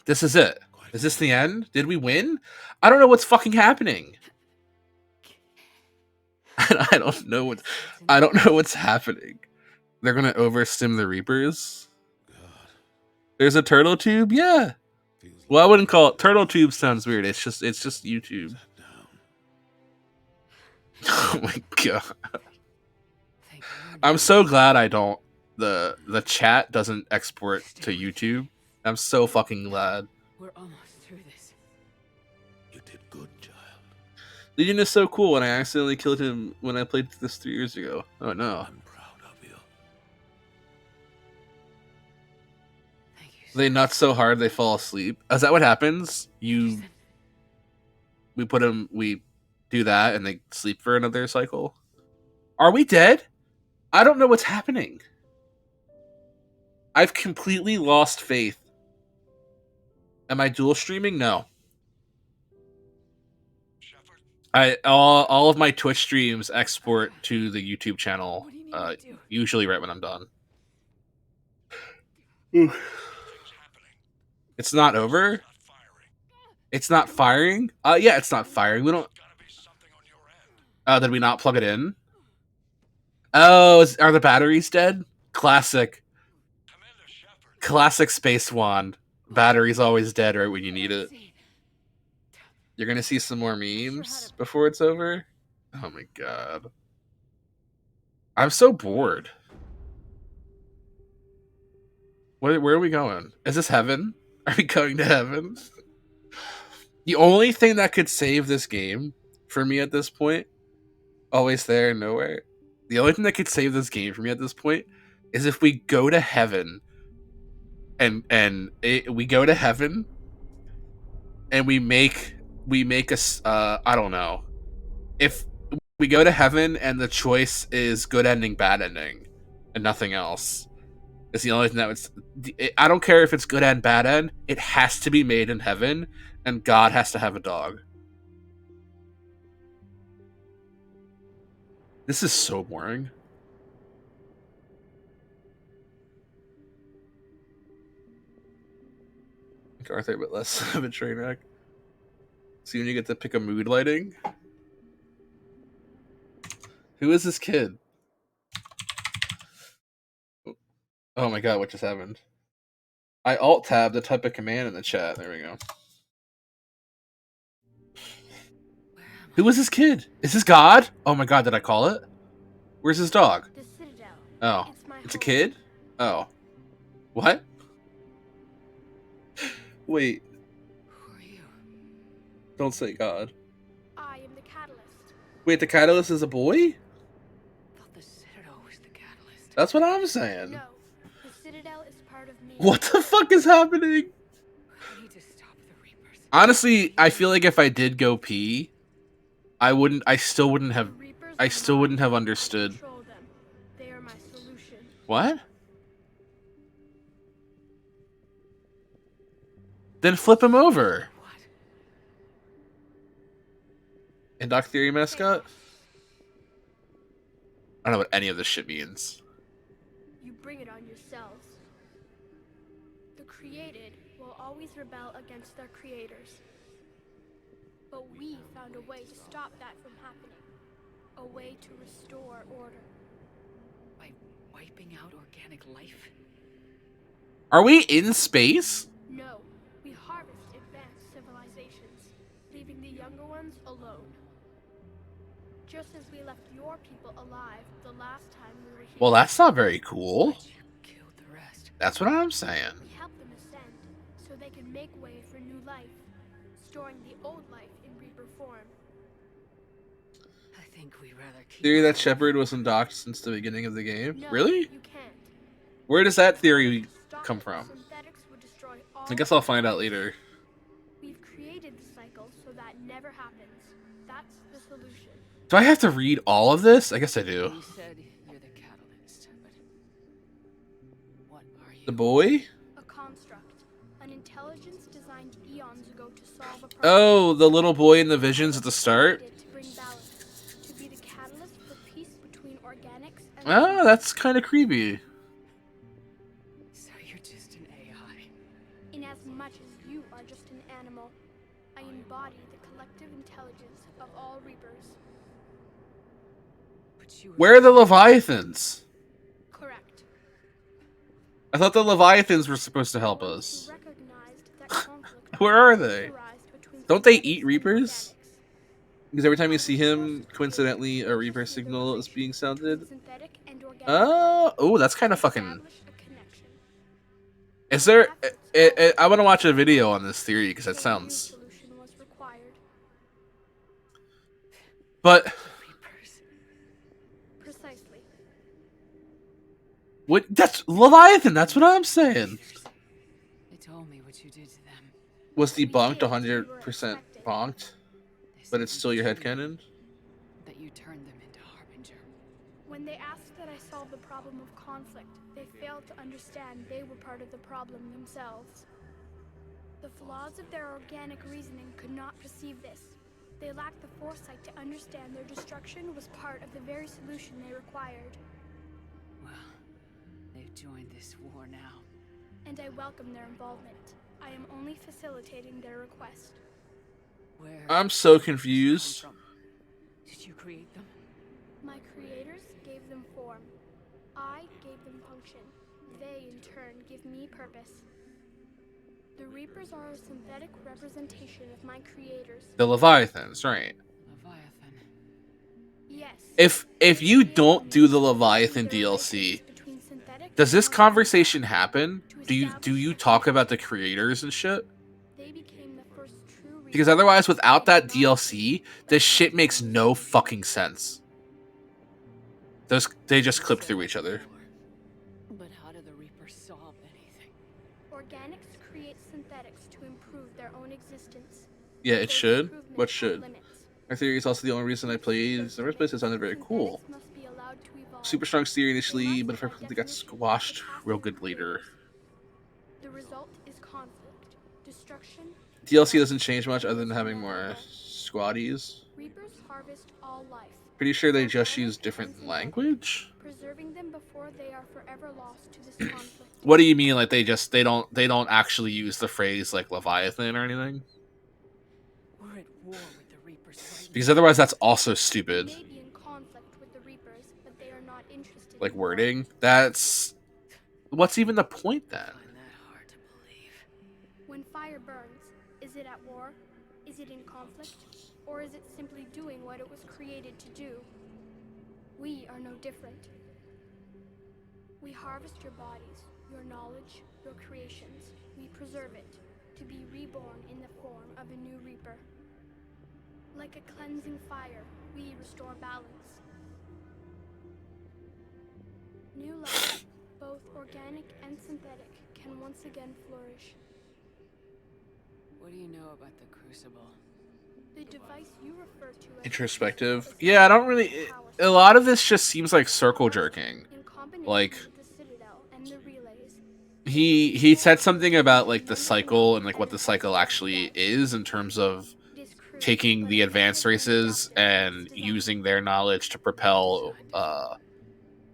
This is it. Is this the end? Did we win? I don't know what's fucking happening. I don't know what's happening. They're gonna overstim the Reapers. There's a turtle tube, yeah. Well, I wouldn't call it turtle tube. Sounds weird. It's just YouTube. Oh my god. I'm so glad I don't. The chat doesn't export to YouTube. I'm so fucking glad. We're almost through this. You did good, child. Legion is so cool, and I accidentally killed him when I played this 3 years ago. Oh no. I'm proud of you. Thank you. They nut so hard they fall asleep. Is that what happens? We do that and they sleep for another cycle. Are we dead? I don't know what's happening. I've completely lost faith. Am I dual streaming? No. All of my Twitch streams export to the YouTube channel. Usually right when I'm done. It's not over. It's not firing. Yeah, it's not firing. We don't. Did we not plug it in? Oh, are the batteries dead? Classic. Classic Space Wand. Battery's always dead right when you need it. You're gonna see some more memes before it's over? Oh my god. I'm so bored. Where are we going? Is this heaven? Are we going to heaven? The only thing that could save this game for me at this point, always there, nowhere. The only thing that could save this game for me at this point is if we go to heaven we go to heaven and we make us I don't know. If we go to heaven and the choice is good ending, bad ending, and nothing else, it's the only thing that would. I don't care if it's good end, bad end. It has to be made in heaven, and God has to have a dog. This is so boring. Arthur, but less of a train wreck. See when you get to pick a mood lighting. Who is this kid? Oh my god, what just happened? I alt-tabbed to type a command in the chat. There we go. Who is this kid? Is this God? Oh my god, did I call it? Where's his dog? The Citadel. Oh, it's a kid? Oh. What? Wait. Who are you? Don't say God. I am the catalyst. Wait, the catalyst is a boy? I thought the Citadel was the catalyst. That's what I'm saying. No, the Citadel is part of me. What the fuck is happening? I need to stop the Reapers. Honestly, I feel like if I did go pee, I still wouldn't have understood. Control them. They are my solution. What? Then flip him over. What? Induct Theory mascot? I don't know what any of this shit means. You bring it on yourselves. The created will always rebel against their creators. But we found a way to stop that from happening. A way to restore order. By wiping out organic life? Are we in space? No, we harvest advanced civilizations, leaving the younger ones alone. Just as we left your people alive the last time we were here. Well, that's not very cool. But you killed the rest. That's what I'm saying. We help them ascend, so they can make way for new life, storing the old life in Reaper form. I think we'd rather keep Theory that Shepard was undocked since the beginning of the game? No, Really? You can't. Where does that theory come from? Synthetics would destroy all I guess I'll find out later. We've created the cycle so that never happens. That's the solution. Do I have to read all of this? I guess I do. You said you're the catalyst, but what are you? The boy? A construct. An intelligence designed eons ago to solve a problem. Oh, the little boy in the visions at the start? To bring balance. To be the catalyst for peace between organics and Oh, that's kind of creepy. So you're just an AI. in as much as you are just an animal, I embody the collective intelligence of all Reapers. But you Where are the Leviathans? Correct. I thought the Leviathans were supposed to help us. Recognized that conflict Where are they? arise between Don't they synthetics eat and Reapers? organics. Because every time you see him, coincidentally, a Reaper signal is being sounded. Synthetic and organic Oh, that's kind of fucking... establish a connection. Is there... I want to watch a video on this theory, because that A new sounds... solution was required. But... Reapers. Precisely. What? That's Leviathan, that's what I'm saying. They told me what you did to them. Was debunked 100% bonked, but it's still your headcanon? That you turned them into Harbinger. When they asked that I solve the problem of conflict, they failed to understand they were part of the problem themselves. The flaws of their organic reasoning could not perceive this. They lacked the foresight to understand their destruction was part of the very solution they required. Well, they've joined this war now. And I welcome their involvement. I am only facilitating their request. Where I'm so confused. did you create them? My creators gave them form. I gave them function. They, in turn, give me purpose. The Reapers are a synthetic representation of my creators. The Leviathans, right? Leviathan. Yes. If you don't do the Leviathan DLC, does this conversation happen? Do you talk about the creators and shit? They became the first true Because otherwise, without that DLC, this shit makes no fucking sense. They just clipped through each other. But how do the Reapers solve anything? Organics create synthetics to improve their own existence. Yeah, it should. What should? My theory is also the only reason I played in the first place. It sounded very cool. Super strong theory initially, but if I quickly got squashed real good later. The result is conflict, destruction. DLC doesn't change much other than having more squaddies. Reapers harvest all life. Pretty sure they just use different language. Preserving them before they are forever lost to this conflict. What do you mean? Like they don't actually use the phrase like Leviathan or anything? We're at war with the Reapers right Because otherwise, that's also stupid. They may be in conflict with the Reapers, but they are not interested. Like wording. That's what's even the point then? When fire burns, is it at war? Is it in conflict? Or is it simply doing what it was created to do? We are no different. We harvest your bodies, your knowledge, your creations. We preserve it, to be reborn in the form of a new Reaper. Like a cleansing fire, we restore balance. New life, both organic and synthetic, can once again flourish. What do you know about the Crucible? The device you refer to as Introspective. Yeah, I don't really. A lot of this just seems like circle jerking. Like he said something about like the cycle and like what the cycle actually is in terms of taking the advanced races and using their knowledge to propel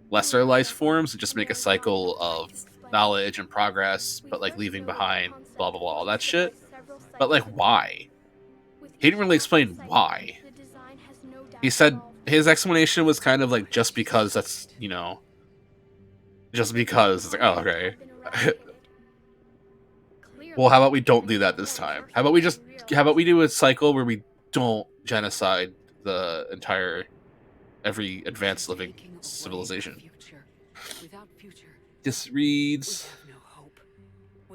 lesser life forms and just make a cycle of knowledge and progress, but like leaving behind blah blah blah all that shit. But like why? He didn't really explain why. He said his explanation was kind of like just because that's, you know, just because. It's like, oh, okay. Well, how about we don't do that this time? How about we do a cycle where we don't genocide the entire, every advanced living civilization? This reads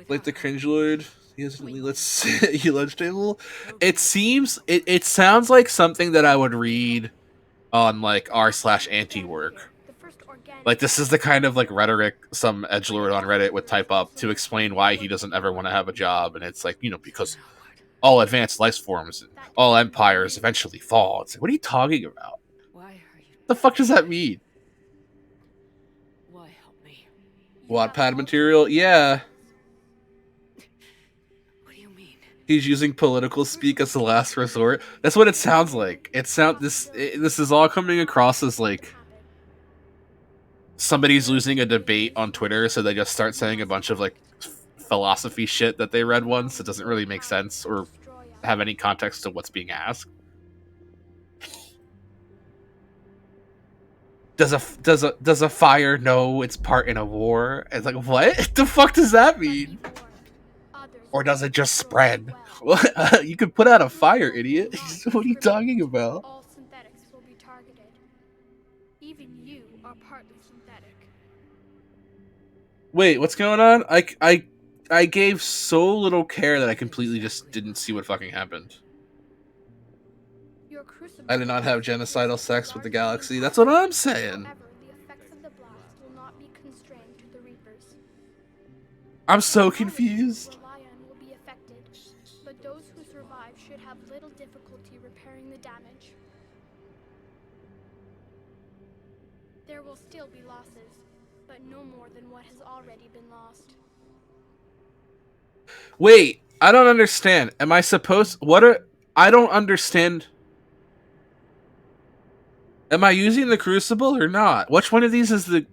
like the cringe lord. Let's see. Lunch table. It sounds like something that I would read on like r/anti-work. Like this is the kind of like rhetoric some edgelord on Reddit would type up to explain why he doesn't ever want to have a job, and it's like, you know, because all advanced life forms, all empires eventually fall. It's like, what are you talking about? What the fuck does that mean? Why help me? Wattpad material? Yeah. He's using political speak as the last resort. That's what it sounds like. This is all coming across as like somebody's losing a debate on Twitter, so they just start saying a bunch of like philosophy shit that they read once. It doesn't really make sense or have any context to what's being asked. Does a fire know its part in a war? It's like, what the fuck does that mean? Or does it just spread? You could put out a fire, idiot. What are you talking about? All synthetics will be targeted. Even you are partly synthetic. Wait, what's going on? I gave so little care that I completely just didn't see what fucking happened. I did not have genocidal sex with the galaxy. That's what I'm saying. The effects of the blast will not be constrained to the Reapers. I'm so confused. Will be affected, but those who survive should have little difficulty repairing the damage. There will still be losses, but no more than what has already been lost. Wait, I don't understand. Am I supposed... I don't understand. Am I using the Crucible or not? Which one of these is the...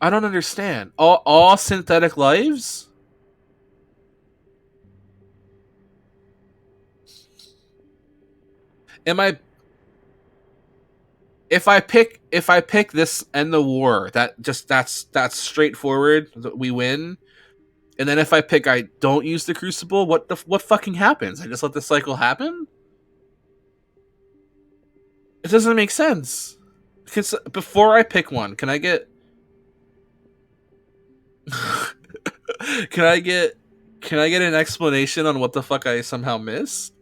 I don't understand. All synthetic lives? Am I... If I pick this End the War, that's straightforward. We win. And then if I pick I don't use the Crucible, what fucking happens? I just let the cycle happen? It doesn't make sense. Because before I pick one, can I get can I get an explanation on what the fuck I somehow missed?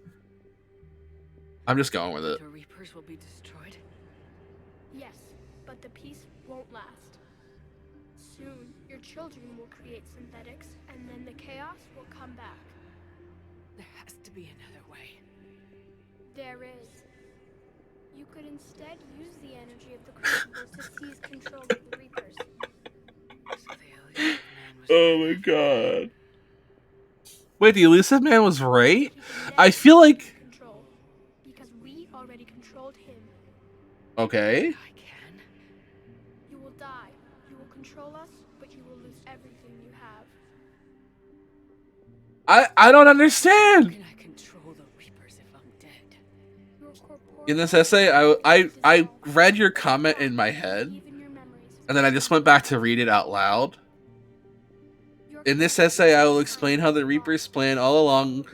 I'm just going with it. The Reapers will be destroyed? Yes, but the peace won't last. Soon, your children will create synthetics, and then the chaos will come back. There has to be another way. There is. You could instead use the energy of the Crucible to seize control of the Reapers. So the elusive man was Oh my god. Wait, the elusive man was right? I feel like... Control, because we already controlled him. Okay. I can. You will die. You will control us, but you will lose everything you have. I don't understand. Can I control the Reapers if I'm dead? In this essay, I read your comment in my head, and then I just went back to read it out loud. In this essay, I will explain how the Reapers plan all along,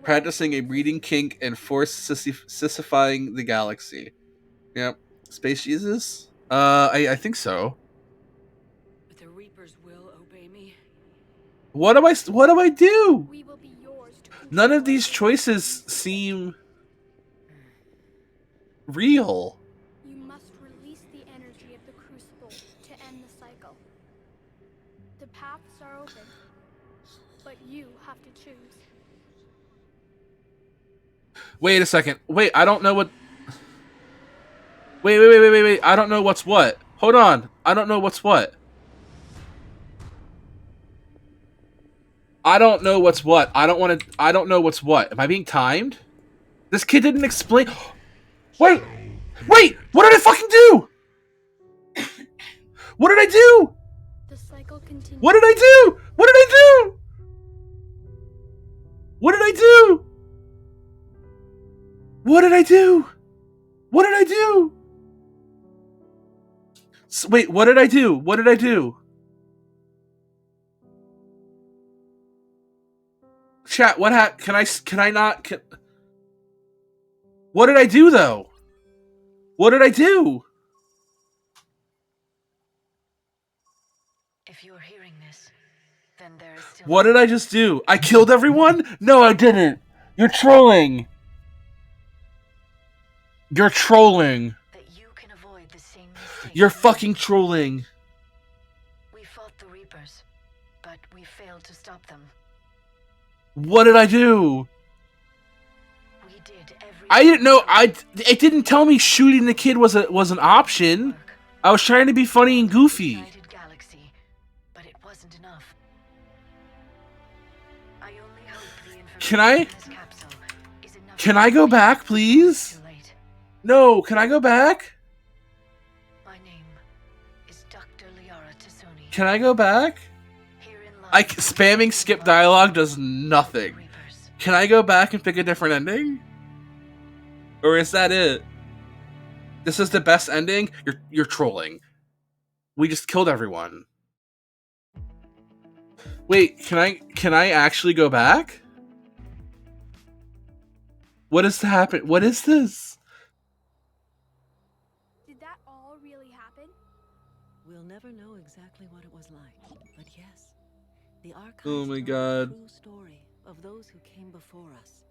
practicing a breeding kink and force sissifying the galaxy. Yep. Space Jesus? I think so. But the Reapers will obey me. What do I do? None of these choices seem real. You must release the energy of the Crucible to end the cycle. The paths are open, but you have to choose. Wait a second. Wait, I don't know what... Wait. I don't know what's what. Hold on. I don't know what's what. I don't know what's what. I don't know what's what. Am I being timed? This kid didn't explain... Wait! What did I fucking do? What did I do? The cycle continues. What did I do? What did I do? What did I do? What did I do? What did I do? Wait, what did I do? What did I do? Chat, what can I not... What did I do, though? What did I do? If you are hearing this, then there is still... What did I just do? I killed everyone? No, I didn't. You're trolling. You're trolling. That you can avoid the same mistake. You're fucking trolling. We fought the Reapers, but we failed to stop them. What did I do? We did everything. I didn't know. It didn't tell me shooting the kid was an option. I was trying to be funny and goofy. Galaxy, but it wasn't enough. I only hope the information in this capsule is enough. Can I go back, please? No, can I go back? My name is Dr. Liara Tassoni. Can I go back? Spamming skip dialogue does nothing. Can I go back and pick a different ending? Or is that it? This is the best ending? You're trolling. We just killed everyone. Wait, can I actually go back? What has happened? What is this? Did that all really happen? We'll never know exactly what it was like, but yes, the archives Oh my tell god. the true story of those who came before us.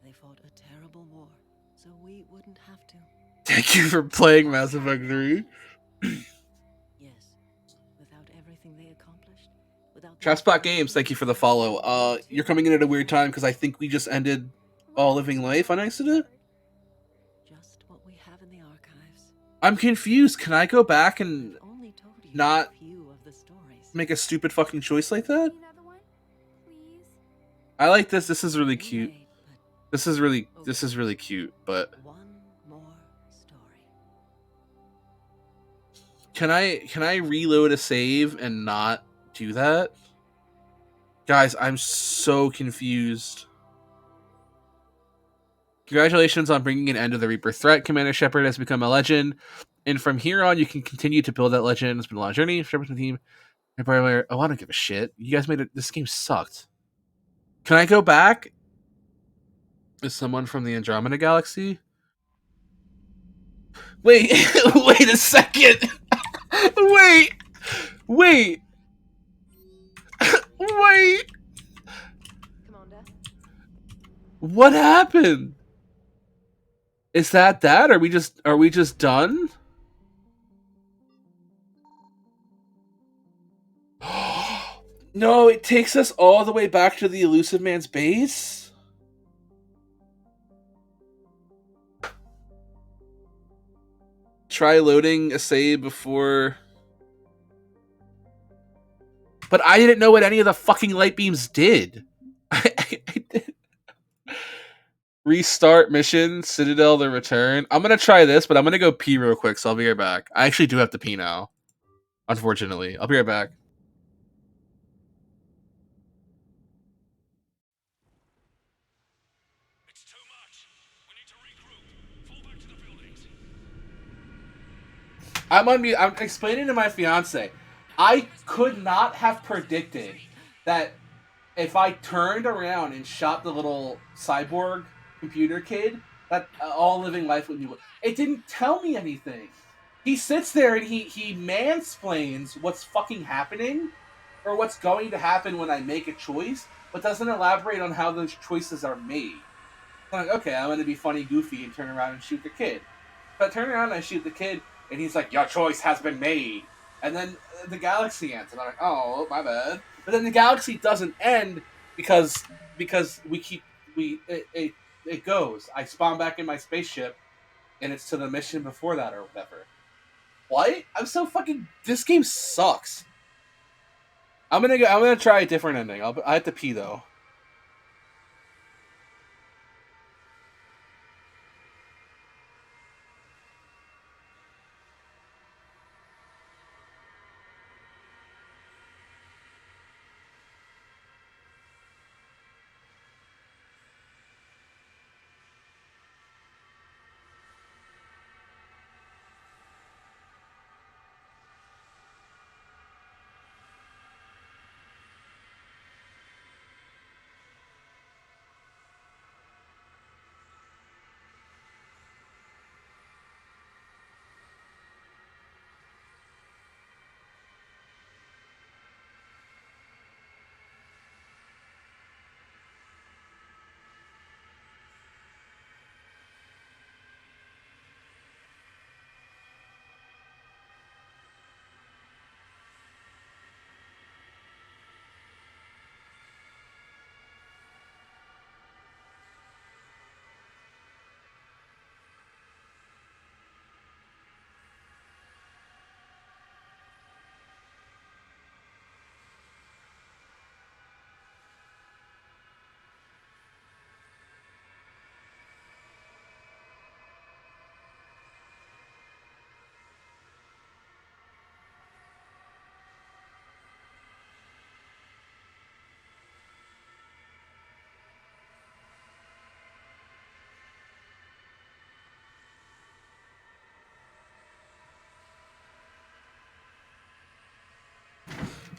They fought a terrible war, so we wouldn't have to. Thank you for playing Mass Effect 3. Yes, without everything they accomplished, without Trapspot Games, thank you for the follow. You're coming in at a weird time because I think we just ended All Living Life on accident. just what we have in the archives. I'm confused. Can I go back and... Only told you not few of the stories. make a stupid fucking choice like that? I like this. This is really cute. This is really cute, but One more story. can I reload a save and not do that? Guys, I'm so confused. Congratulations on bringing an end to the Reaper threat. Commander Shepard has become a legend, and from here on, you can continue to build that legend. It's been a long journey. Shepard's team. Oh, I don't give a shit. You guys made it. This game sucked. Can I go back? Is someone from the Andromeda Galaxy? Wait, wait a second. Wait. Wait. Wait. Commander. What happened? Is that? Are we just done? No, it takes us all the way back to the Elusive Man's base? Try loading a save before... But I didn't know what any of the fucking light beams did. I did. Restart mission, Citadel the return. I'm going to try this, but I'm going to go pee real quick, so I'll be right back. I actually do have to pee now. Unfortunately. I'll be right back. I'm on mute. I'm explaining to my fiance. I could not have predicted that if I turned around and shot the little cyborg computer kid, that all living life would be. It didn't tell me anything. He sits there and he mansplains what's fucking happening or what's going to happen when I make a choice, but doesn't elaborate on how those choices are made. I'm like, okay, I'm going to be funny, goofy, and turn around and shoot the kid. But I turn around and I shoot the kid, and he's like, your choice has been made. And then the galaxy ends, and I'm like, oh, my bad. But then the galaxy doesn't end because it goes. I spawn back in my spaceship, and it's to the mission before that or whatever. What? I'm so fucking... This game sucks. I'm gonna try a different ending. I have to pee, though.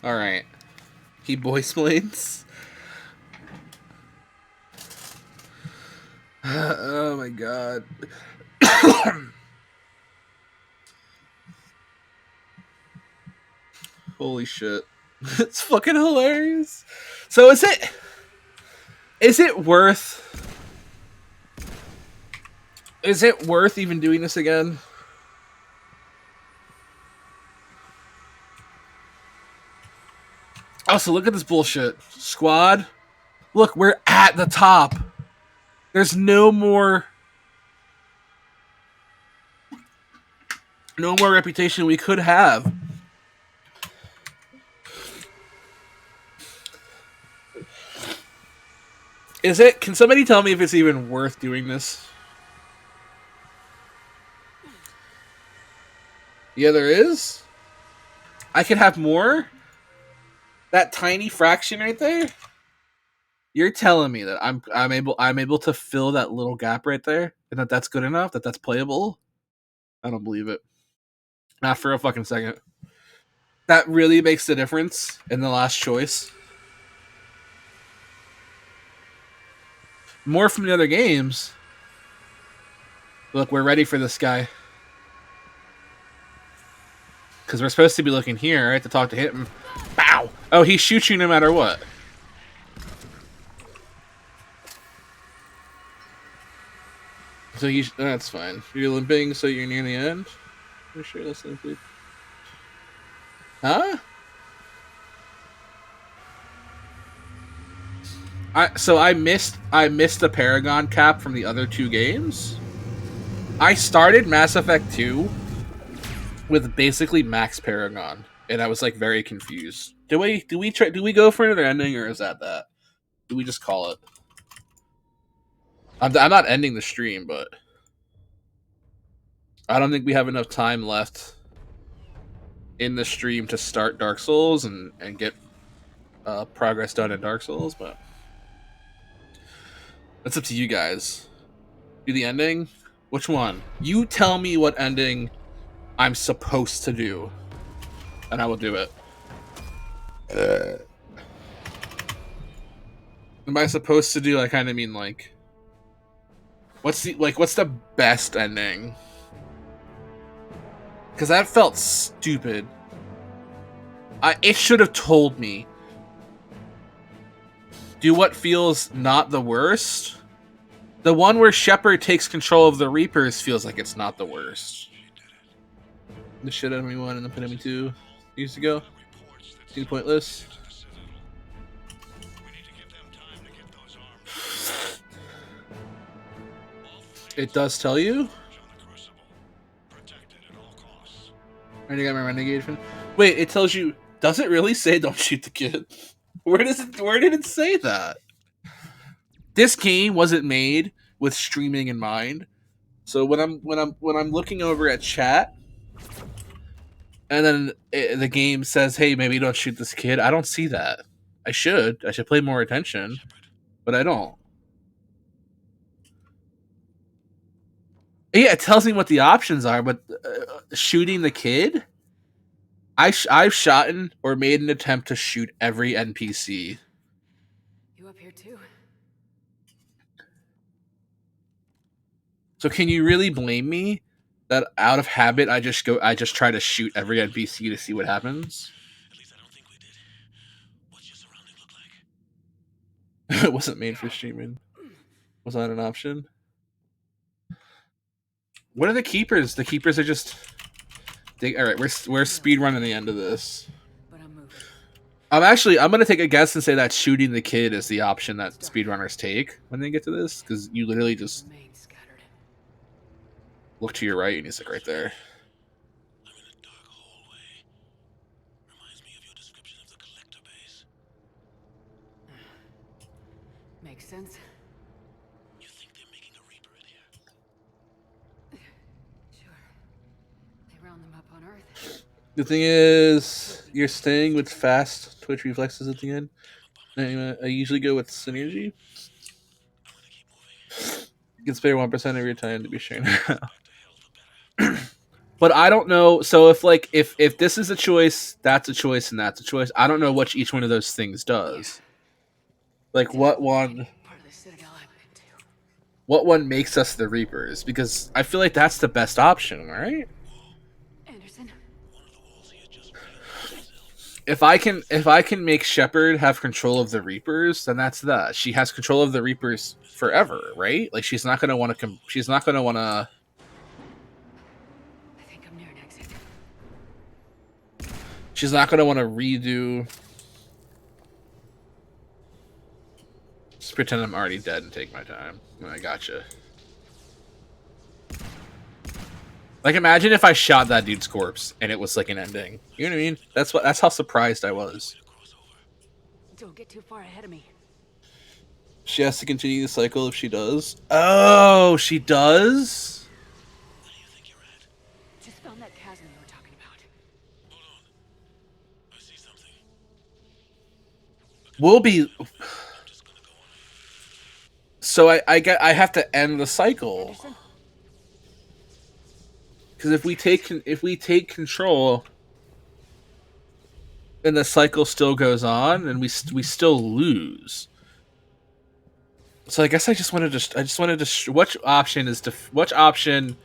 Alright. He voice-plates. Oh my god. Holy shit. It's fucking hilarious. So is it worth even doing this again? Also, look at this bullshit. Squad. Look, we're at the top. There's no more reputation we could have. Is it? Can somebody tell me if it's even worth doing this? Yeah, there is. I could have more. That tiny fraction right there. You're telling me that I'm able to fill that little gap right there, and that's good enough. That's playable. I don't believe it. Not for a fucking second. That really makes the difference in the last choice. More from the other games. Look, we're ready for this guy. Because we're supposed to be looking here, right, to talk to him. Bow! Oh, he shoots you no matter what. So that's fine. You're limping, so you're near the end? Are you sure that's limping? Huh? I missed the Paragon cap from the other two games. I started Mass Effect 2 with basically max Paragon, and I was like very confused. Do we go for another ending, or is that? Do we just call it? I'm not ending the stream, but I don't think we have enough time left in the stream to start Dark Souls and get progress done in Dark Souls, but that's up to you guys. Do the ending? Which one? You tell me what ending I'm supposed to do, and I will do it. Am I supposed to do? I kind of mean like, what's the best ending? Because that felt stupid. It should have told me. Do what feels not the worst. The one where Shepard takes control of the Reapers feels like it's not the worst. The shit out of me 1 and then put me 2 years ago. Seems pointless. It does tell you. I got my renegade from. Wait, it tells you. Does it really say don't shoot the kid? Where did it say that? This game wasn't made with streaming in mind. So when I'm looking over at chat, and then the game says, "Hey, maybe don't shoot this kid," I don't see that. I should pay more attention, but I don't. Yeah, it tells me what the options are, but shooting the kid. I've shot or made an attempt to shoot every NPC. You up here too? So can you really blame me that out of habit I just try to shoot every NPC to see what happens? At least I don't think we did. What's your surrounding look like? It wasn't made for streaming. Was that an option? What are the keepers? The keepers are just. All right, we're speed running the end of this. But I'm moving. I'm gonna take a guess and say that shooting the kid is the option that speedrunners take when they get to this, because you literally just look to your right and he's like right there. I'm in a dark hallway. Reminds me of your description of the collector base. Makes sense. You think they're making a Reaper in here? Sure. They round them up on Earth. The thing is, you're staying with fast twitch reflexes at the end. I usually go with synergy. You can spare 1% of your time to be sure. But I don't know. So if this is a choice, that's a choice, and that's a choice. I don't know what each one of those things does. Like what one makes us the Reapers? Because I feel like that's the best option, right? Anderson. If I can make Shepard have control of the Reapers, then that's that. She has control of the Reapers forever, right? Like she's not gonna want to. She's not gonna want to. I think I'm near an exit. She's not gonna want to redo. Just pretend I'm already dead and take my time. I gotcha. Like, imagine if I shot that dude's corpse and it was like an ending. You know what I mean? That's how surprised I was. Don't get too far ahead of me. She has to continue the cycle if she does. Oh, she does? Just found that chasm you were talking about. We'll be. So I have to end the cycle. Anderson? Because if we take control, and the cycle still goes on, and we still lose. So I guess I just wanted to which option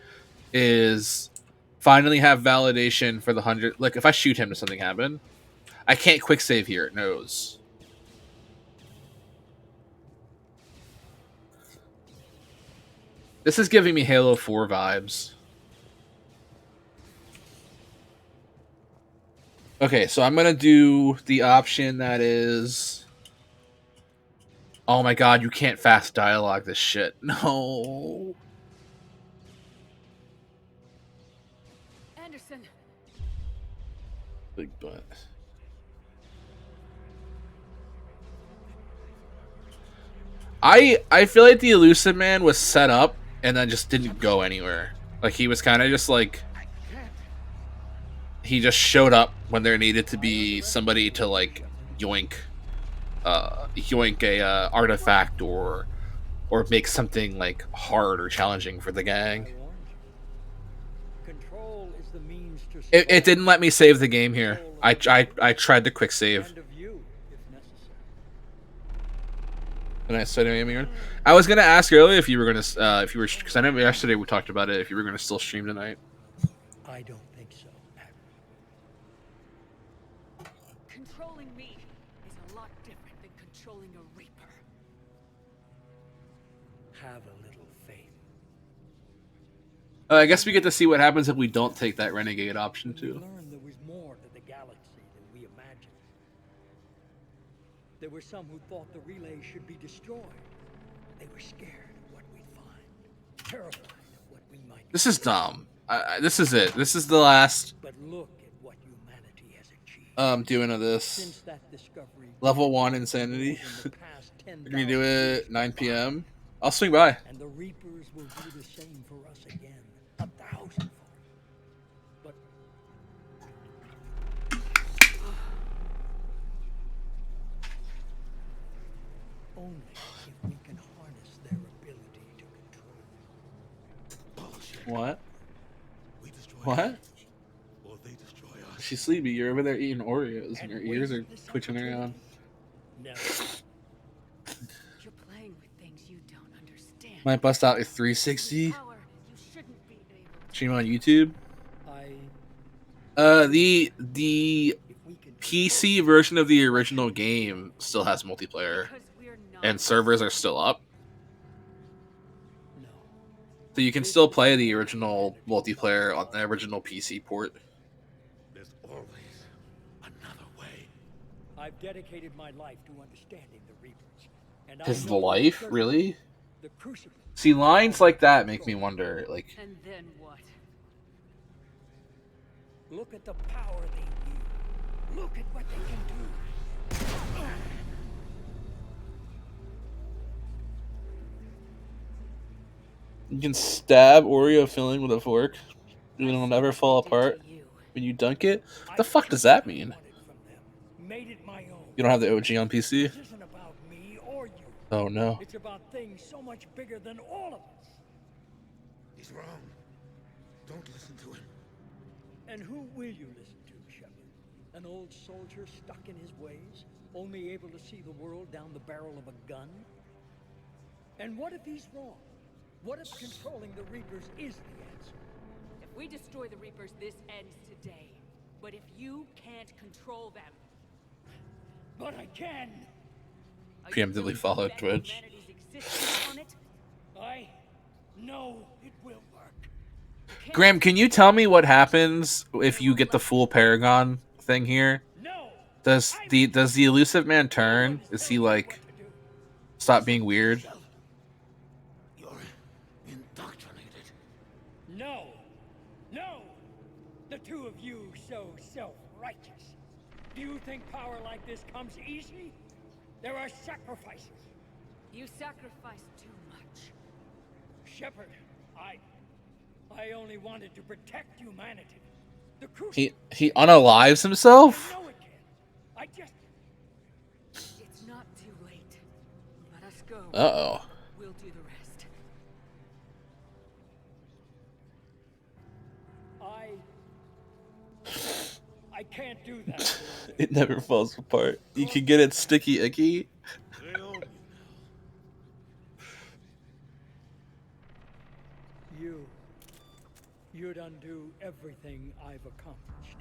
is finally have validation for the 100. Like if I shoot him, does something happen? I can't quick save here. It knows. This is giving me Halo 4 vibes. Okay, so I'm gonna do the option that is. Oh my god, you can't fast dialogue this shit. No. Anderson. Big butt. I feel like the Elusive Man was set up and then just didn't go anywhere. Like he was kind of just like he just showed up when there needed to be somebody to like yoink a artifact or make something like hard or challenging for the gang. Control is the means to It didn't let me save the game here. I tried to quick save. And I said, I was gonna ask earlier if you were gonna if you were, because I know yesterday we talked about it, if you were gonna still stream tonight. I don't think so. Controlling me is a lot different than controlling a Reaper. Have a little faith. I guess we get to see what happens if we don't take that renegade option too. We learned there was more to the galaxy than we imagined. There were some who thought the relay should be destroyed. They were scared of what we'd find, terrified of what we might. This is dumb. This is it. This is the last. But look at what humanity has achieved. Doing of this. Since that discovery, Level 1 insanity. We're gonna do it 9 p.m. I'll swing by. And the Reapers will do the same for us again, 1,000-fold. But only if we can harness their ability to control. What? We destroy What? them, or they destroy us. She's sleepy. You're over there eating Oreos, and your ears are twitching around. No. You're playing with things you don't understand. Might bust out a 360. Stream on YouTube. The PC version of the original game still has multiplayer, and servers are still up. So you can still play the original multiplayer on the original PC port. There's always another way. I've dedicated my life to understanding the Reapers. And His I know life, that really? the Crucible. See, lines like that make me wonder, like, And then what? Look at the power they wield. Look at what they can do. you can stab Oreo filling with a fork, and it'll never fall apart when you dunk it. What the fuck does that mean? Made it my own. You don't have the OG on PC? This isn't about me or you. Oh no. It's about things so much bigger than all of us. He's wrong. Don't listen to him. And who will you listen to, Shepard? An old soldier stuck in his ways, only able to see the world down the barrel of a gun? And what if he's wrong? What if controlling the Reapers is the answer? If we destroy the Reapers, this ends today. But if you can't control them... But I can! Preemptively followed Twitch. I know it will work. Graham, can you tell me what happens if you get the full Paragon thing here? Does the Elusive Man turn? Is he like stop being weird? You're indoctrinated. No! No! The two of you so self-righteous. Do you think power like this comes easy? There are sacrifices. You sacrificed too much. Shepard, I only wanted to protect humanity. The He unalives himself? I know it can. I just... It's not too late. Let us go. Uh-oh. We'll do the rest. I can't do that. It never falls apart. You can get it sticky icky. You'd undo everything I've accomplished.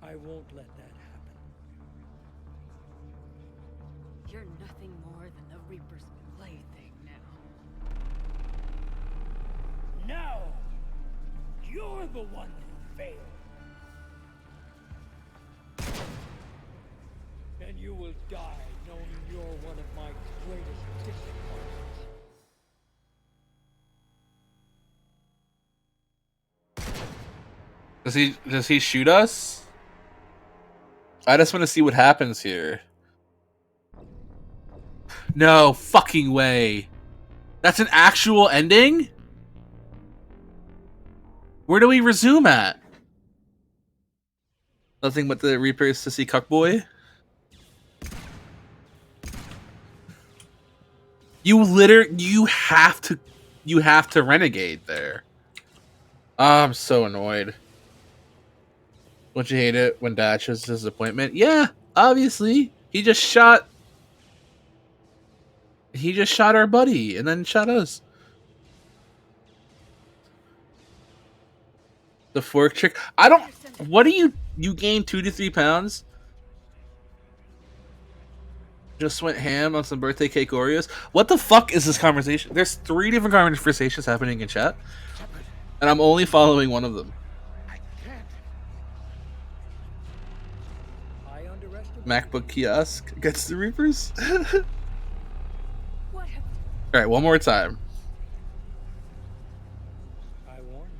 I won't let that happen. You're nothing more than the Reaper's plaything now. No! You're the one that failed. And you will die knowing you're one of my greatest disappointments. Does he shoot us? I just want to see what happens here. No fucking way. That's an actual ending? Where do we resume at? Nothing but the Reaper's sissy cuckboy? You have to renegade there. Oh, I'm so annoyed. Don't you hate it when Dad shows disappointment? Yeah, obviously. He just shot our buddy and then shot us. The fork trick. What do you gain 2 to 3 pounds? Just went ham on some birthday cake Oreos. What the fuck is this conversation? There's 3 different conversations happening in chat, and I'm only following one of them. MacBook kiosk against the Reapers. All right, one more time. I warned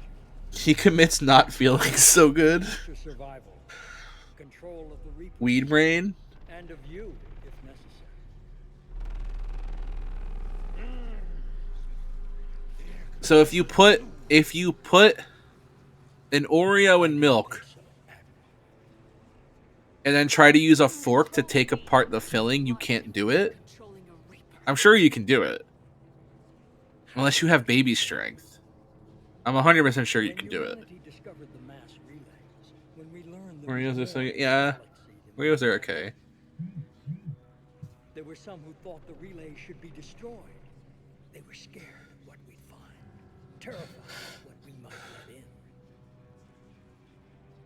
you. He commits not feeling so good. Survival, control of the Reaper, Weed brain. and of you, if necessary. So if you put an Oreo in milk and then try to use a fork to take apart the filling, you can't do it. I'm sure you can do it. Unless you have baby strength. I'm 100% sure you can do it. Oreos are so... Yeah. Oreos are okay. There were some who thought the relay should be destroyed. They were scared of what we'd find, terrified of what we might let in.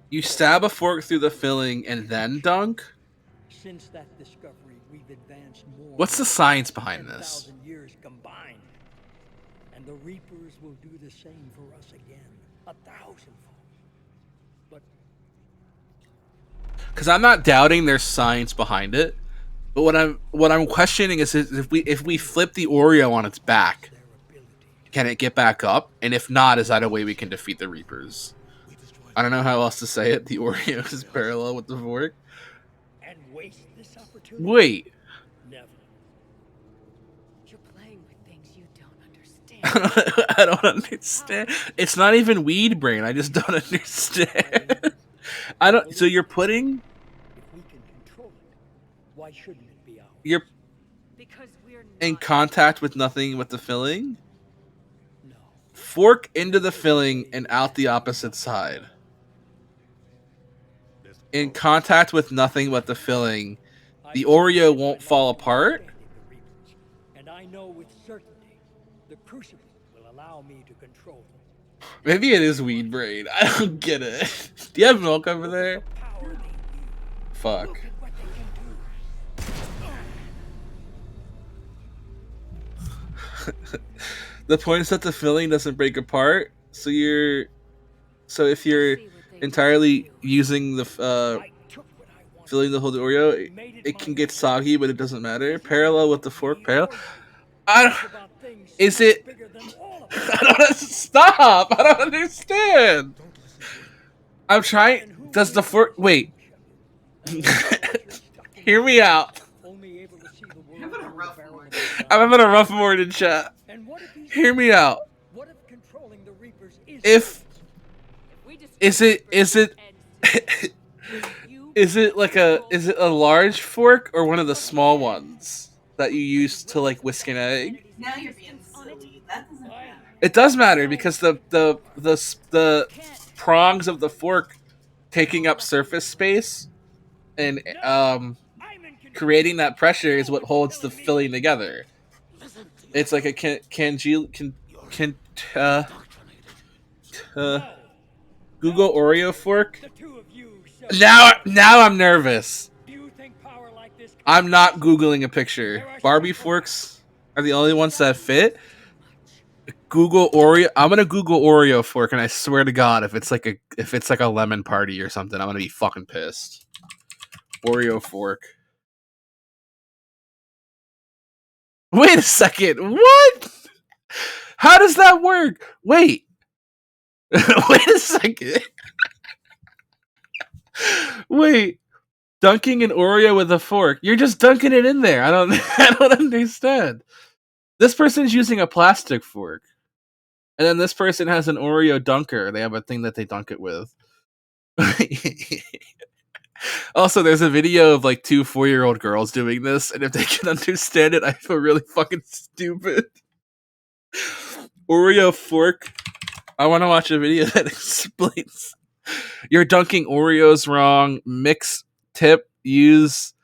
You stab a fork through the filling and then dunk? Since that discovery, we've advanced more. What's the science behind this? 10,000 years combined. And the Reapers will do the same for us again, 1,000-fold. But because I'm not doubting there's science behind it, but what I'm questioning is if we flip the Oreo on its back, can it get back up? And if not, is that a way we can defeat the Reapers? I don't know how else to say it. The Oreo is parallel with the fork. And waste this opportunity. Wait. Never. You're playing with things you don't understand. I don't understand. It's not even weed brain. I just don't understand. I don't. So you're putting. If we can control it, why shouldn't it be ours? You're because we're in contact with nothing with the filling. No. Fork into the filling and out the opposite side. In contact with nothing but the filling, the Oreo won't fall apart. And I know with certainty the crucible will allow me to control them. Maybe it is weed brain. I don't get it. Do you have milk over there? Fuck. The point is that the filling doesn't break apart, so if you're entirely using the filling the whole Oreo, it can get soggy, but it doesn't matter. Parallel with the fork, is it? I don't stop. I don't understand. I'm trying. Does the fork? Wait. Hear me out. Having a rough one. I'm having a rough morning, chat. Hear me out. What if controlling the Reapers is If is it is it a large fork or one of the small ones that you use to like whisk an egg? Now you're being silly. That doesn't matter. It does matter because the prongs of the fork taking up surface space and creating that pressure is what holds the filling together. It's like a Google Oreo fork. Now I'm nervous. I'm not Googling a picture. Barbie forks are the only ones that fit. Google Oreo. I'm gonna Google Oreo fork, and I swear to God, if it's like a lemon party or something, I'm gonna be fucking pissed. Oreo fork. Wait a second. What? How does that work? Wait. Wait a second. Wait. Dunking an Oreo with a fork. You're just dunking it in there. I don't understand. This person's using a plastic fork. And then this person has an Oreo dunker. They have a thing that they dunk it with. Also, there's a video of like 2 4-year-old girls doing this, and if they can understand it, I feel really fucking stupid. Oreo fork. I want to watch a video that explains you're dunking Oreos wrong. Mix tip. Use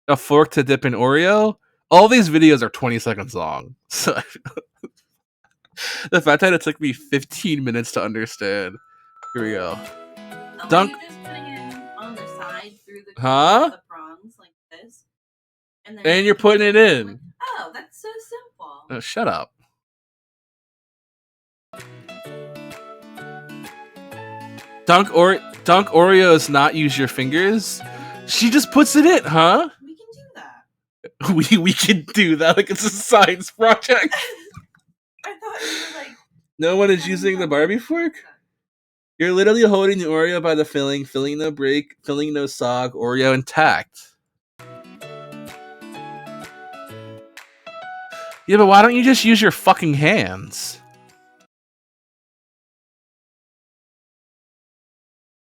a fork to dip in Oreo. All these videos are 20 seconds long. So the fact that it took me 15 minutes to understand. Here we go. Dunk. Are you just putting it on the side through the prongs like this? And you're putting it in. Oh, that's so simple. Oh, shut up. Dunk Oreos, not use your fingers. She just puts it in, huh? We can do that. We can do that like it's a science project. I thought you were like. No one is using the Barbie fork. You're literally holding the Oreo by the filling no break, filling no sog, Oreo intact. Yeah, but why don't you just use your fucking hands?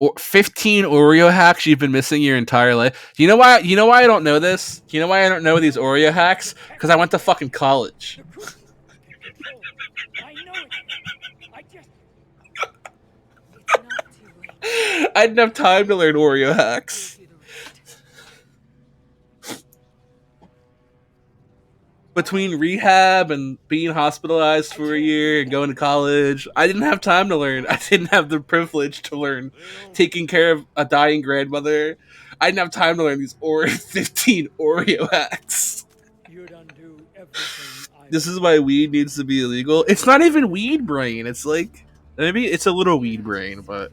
Or 15 Oreo hacks you've been missing your entire life. You know why I don't know this? You know why I don't know these Oreo hacks? Because I went to fucking college. I didn't have time to learn Oreo hacks. Between rehab and being hospitalized for a year and going to college, I didn't have time to learn. I didn't have the privilege to learn taking care of a dying grandmother. I didn't have time to learn these 15 Oreo hacks. This is why weed needs to be illegal. It's not even weed brain. It's like, maybe it's a little weed brain, but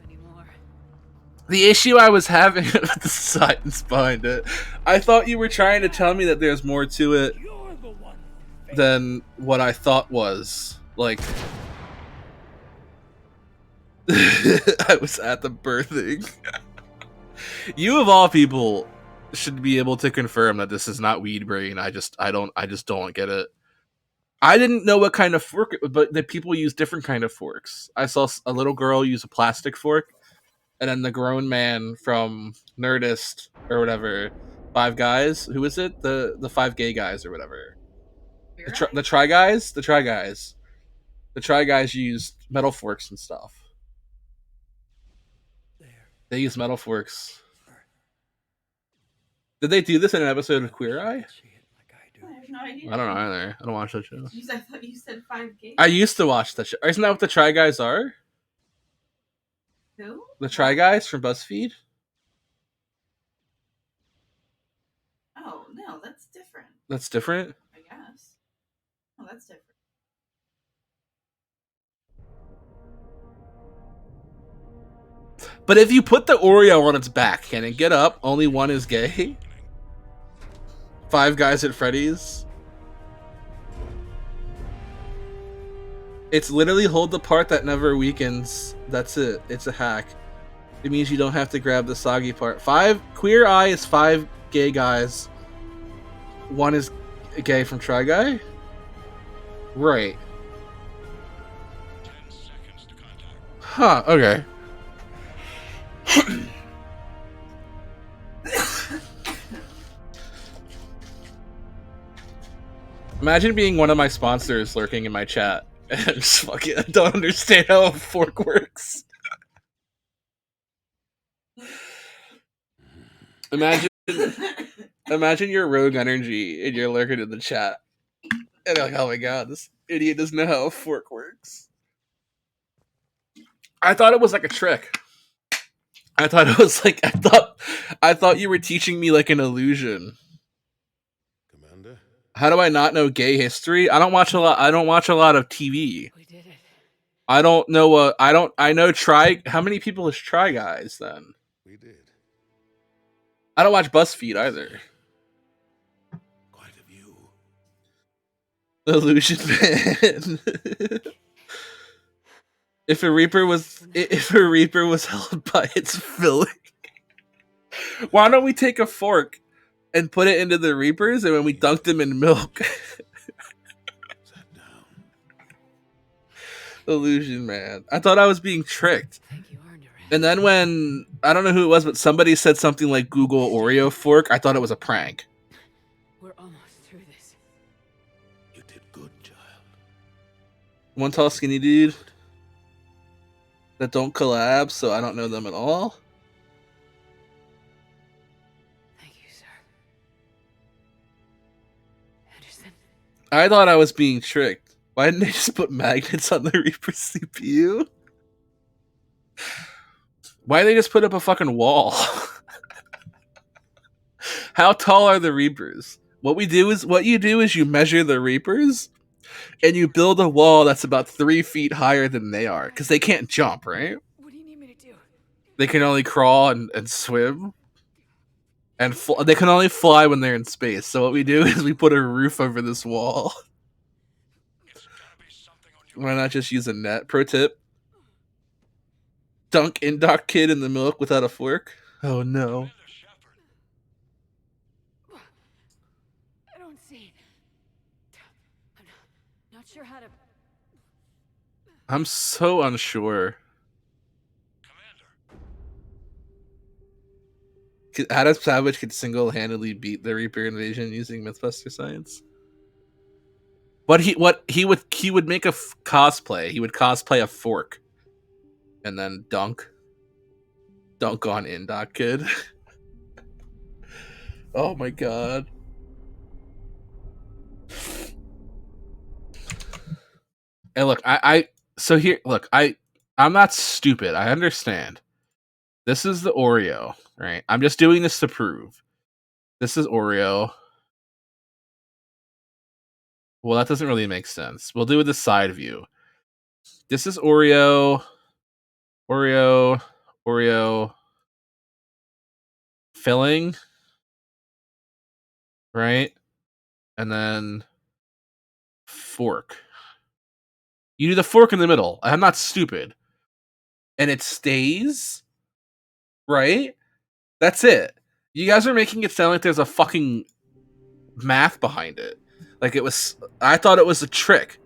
the issue I was having with the science behind it, I thought you were trying to tell me that there's more to it than what I thought was. Like, I was at the birthing. You of all people should be able to confirm that this is not weed brain. I just don't get it. I didn't know what kind of fork it was, but the people use different kind of forks. I saw a little girl use a plastic fork, and then the grown man from Nerdist or whatever, Five Guys. Who is it? The 5 gay guys or whatever. The Try Guys use metal forks and stuff. They use metal forks. Did they do this in an episode of Queer Eye? I have no idea. I don't know either. I don't watch that show. I thought you said 5 gays. I used to watch that show. Isn't that what the Try Guys are? Who? The Try Guys from BuzzFeed? Oh, no, that's different. That's different? I guess. Oh, that's different. But if you put the Oreo on its back, can it get up? Only one is gay? 5 Guys at Freddy's? It's literally hold the part that never weakens. That's it. It's a hack. It means you don't have to grab the soggy part. Queer Eye is 5 gay guys. One is Gay from Try Guy? Right. Huh, okay. Imagine being one of my sponsors lurking in my chat. And just fucking, I don't understand how a fork works. Imagine you're Rogue Energy and you're lurking in the chat. And you're like, oh my god, this idiot doesn't know how a fork works. I thought it was like a trick. I thought it was like I thought you were teaching me like an illusion. Commander? How do I not know gay history? I don't watch a lot of TV. We did it. I don't know I know Try how many people is Try Guys then? We did. I don't watch BuzzFeed either. Quite a view. Illusion Man. If a Reaper was held by its filling, why don't we take a fork and put it into the Reapers, and when we dunked them in milk? Illusion Man. I thought I was being tricked. And then when I don't know who it was, but somebody said something like Google Oreo fork, I thought it was a prank. We're almost through this. You did good, child. One tall skinny dude that don't collab, so I don't know them at all. Thank you, sir. Anderson. I thought I was being tricked. Why didn't they just put magnets on the Reaper CPU? Why did they just put up a fucking wall? How tall are the Reapers? What you do is you measure the Reapers and you build a wall that's about 3 feet higher than they are. Because they can't jump, right? What do you need me to do? They can only crawl and swim. And they can only fly when they're in space. So what we do is we put a roof over this wall. Why not just use a net? Pro tip. Dunk Indoc Kid in the milk without a fork. Oh no. I don't see. I'm not sure how to. I'm so unsure. Adam Savage could single-handedly beat the Reaper invasion using Mythbuster science. But he would make a cosplay. He would cosplay a fork, and then dunk on Indoc Kid. Oh my god. And look, I'm not stupid. I understand. This is the Oreo, right? I'm just doing this to prove. This is Oreo. Well, that doesn't really make sense. We'll do the side view. This is Oreo, filling, right? And then fork. You do the fork in the middle. I'm not stupid. And it stays, right? That's it. You guys are making it sound like there's a fucking math behind it. I thought it was a trick.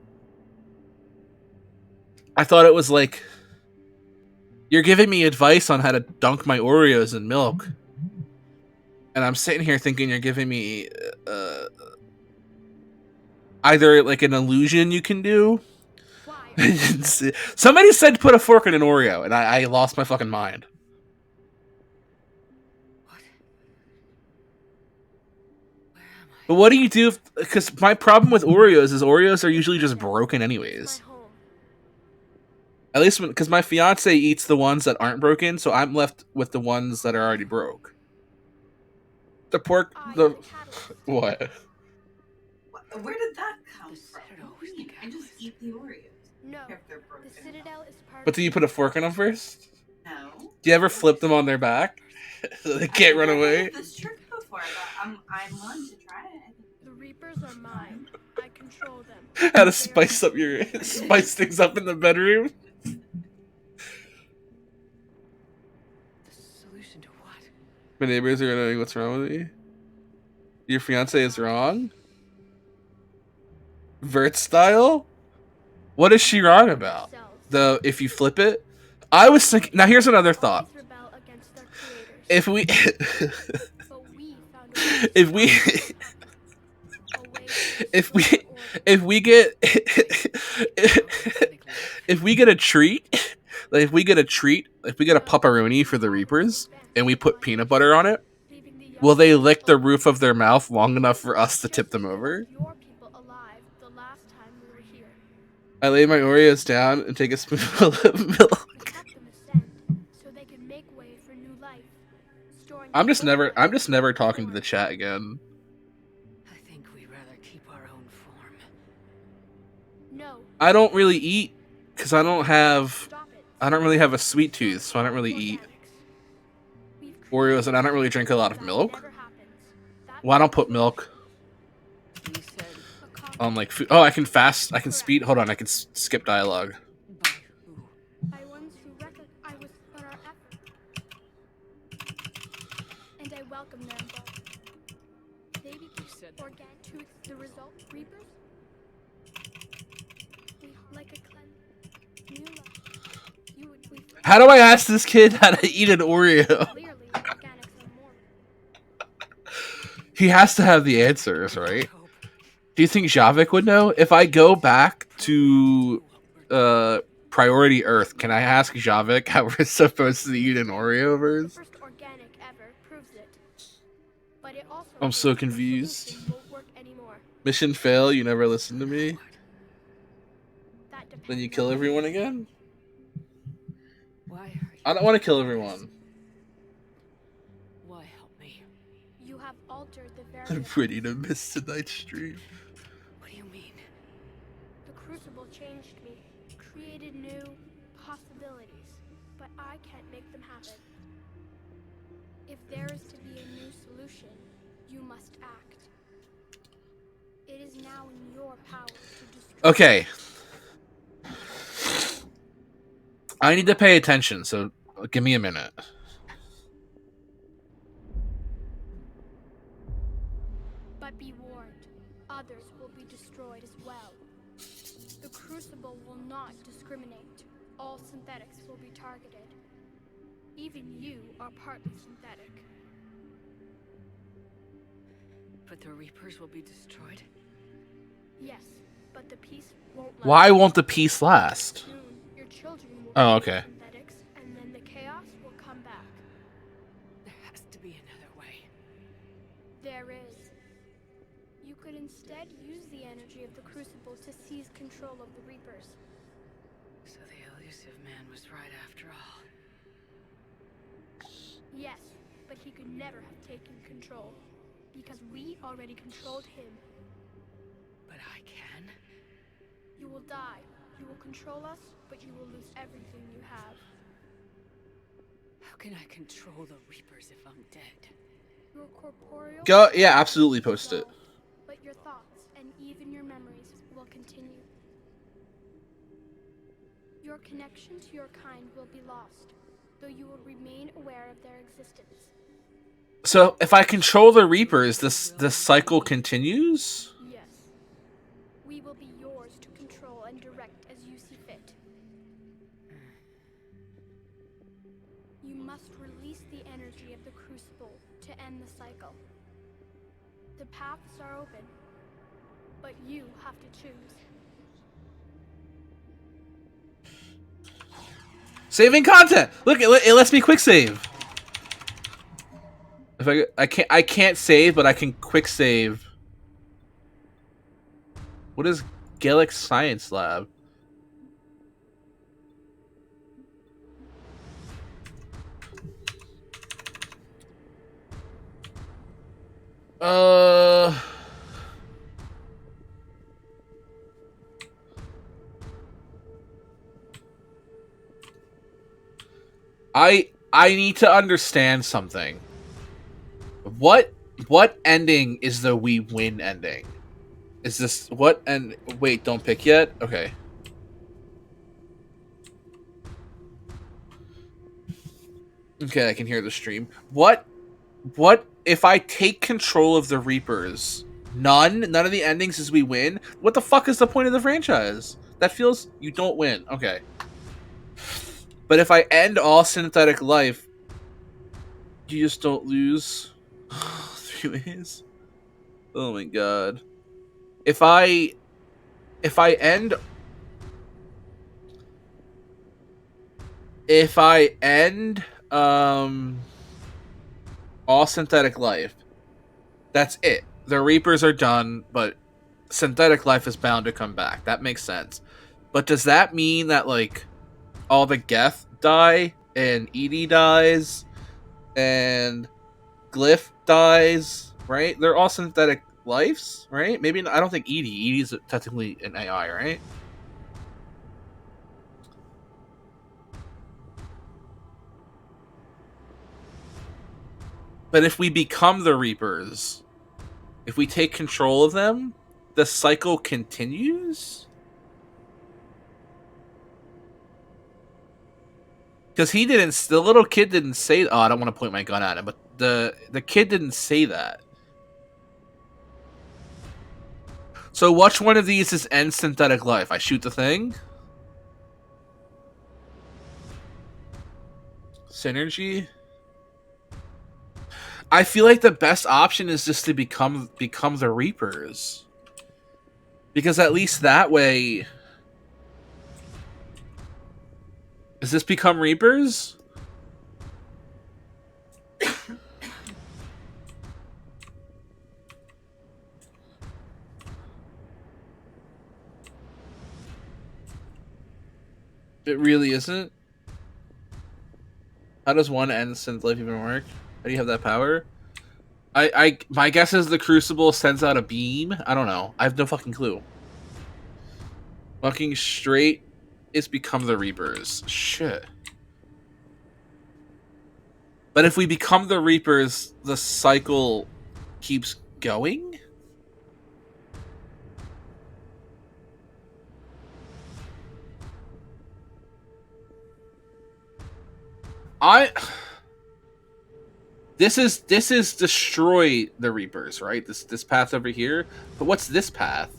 I thought it was like, you're giving me advice on how to dunk my Oreos in milk. And I'm sitting here thinking you're giving me either like an illusion you can do. Somebody said put a fork in an Oreo, and I lost my fucking mind. But what do you do? Because my problem with Oreos is Oreos are usually just broken anyways. At least because my fiance eats the ones that aren't broken, so I'm left with the ones that are already broke. The pork, what? Where did that come from? I just eat the Oreos. No, If they're broken. the Citadel is part But do you put a fork in them first? No. Do you ever flip them on their back so they can't run away? This trick before, but I'm willing to try it. The Reapers are mine. I control them. How to spice things up in the bedroom? The solution to what? My neighbors are knowing what's wrong with me. Your fiance is wrong? Vert style? What is she wrong about? If you flip it? I was thinking. Now here's another thought. If we, if we, if we, if we get, if we get a treat, like if we get a pepperoni for the Reapers, and we put peanut butter on it, will they lick the roof of their mouth long enough for us to tip them over? I lay my Oreos down and take a spoonful of milk. I'm just never talking to the chat again. I think we'd rather keep our own form. No. I don't really eat because I don't really have a sweet tooth, so I don't really eat Oreos, and I don't really drink a lot of milk. Well, I don't put milk on like food. Oh, I can fast. I can speed. Hold on, I can skip dialogue. By ones who recognize our effort, and I welcome their involvement. They became organic to the result. Reapers, we like a cleanse. New life. How do I ask this kid how to eat an Oreo? He has to have the answers, right? Do you think Javik would know? If I go back to Priority Earth, can I ask Javik how we're supposed to eat an Oreo verse? I'm so confused. Mission fail, you never listen to me? Then you kill everyone again? I don't want to kill everyone. Why help me? You have altered the very. I'm ready to miss tonight's stream. What do you mean? The Crucible changed me, created new possibilities, but I can't make them happen. If there is to be a new solution, you must act. It is now in your power to destroy. Okay. I need to pay attention, so give me a minute. But be warned, others will be destroyed as well. The Crucible will not discriminate. All synthetics will be targeted. Even you are partly synthetic. But the Reapers will be destroyed? Yes, but the peace won't last. Why won't the peace last? Soon, your children will Oh, okay. synthetics, and then the chaos will come back. There has to be another way. There is. You could instead use the energy of the Crucible to seize control of the Reapers. So the elusive man was right after all. Yes, but he could never have taken control, because we already controlled him. But I can? You will die. You will control us, but you will lose everything you have. How can I control the Reapers if I'm dead? Your corporeal... Go, yeah, absolutely post it. But your thoughts and even your memories will continue. Your connection to your kind will be lost, though you will remain aware of their existence. So, if I control the Reapers, this cycle continues? Yes. We will be yours to control and direct as you see fit. You must release the energy of the Crucible to end the cycle. The paths are open, but you have to choose. Saving content! Look, it lets me quick save. If I can't save, but I can quick save. What is Gallic Science Lab? I need to understand something. What ending is the we win ending? Is this what and wait, don't pick yet? Okay. Okay, I can hear the stream. What if I take control of the Reapers? None of the endings is we win. What the fuck is the point of the franchise? That feels you don't win. Okay. But if I end all synthetic life, you just don't lose. 3 ways. Oh my god. If I end all synthetic life, that's it. The Reapers are done, but synthetic life is bound to come back. That makes sense. But does that mean that like all the Geth die and Edie dies and Glyph dies, right? They're all synthetic lives, right? Maybe I don't think Edie's technically an AI, right? But if we become the Reapers, if we take control of them, the cycle continues? Because the little kid didn't say, oh, I don't want to point my gun at him, but the kid didn't say that. So which one of these is end synthetic life? I shoot the thing? Synergy? I feel like the best option is just to become the Reapers. Because at least that way... Does this become Reapers? It really isn't. How does one end synth life even work? How do you have that power? My guess is the Crucible sends out a beam. I don't know. I have no fucking clue. Fucking straight is become the Reapers. Shit. But if we become the Reapers, the cycle keeps going? This is destroy the Reapers, right? This path over here. But what's this path?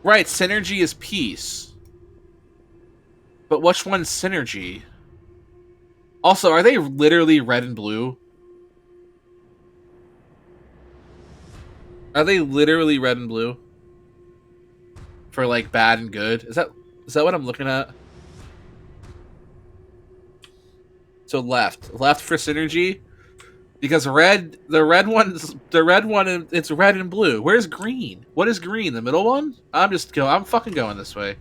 Right, synergy is peace. But which one's synergy? Also, are they literally red and blue? Are they literally red and blue? For like bad and good? Is that what I'm looking at? So left for synergy, because the red one, it's red and blue. Where's green? What is green? The middle one? I'm fucking going this way.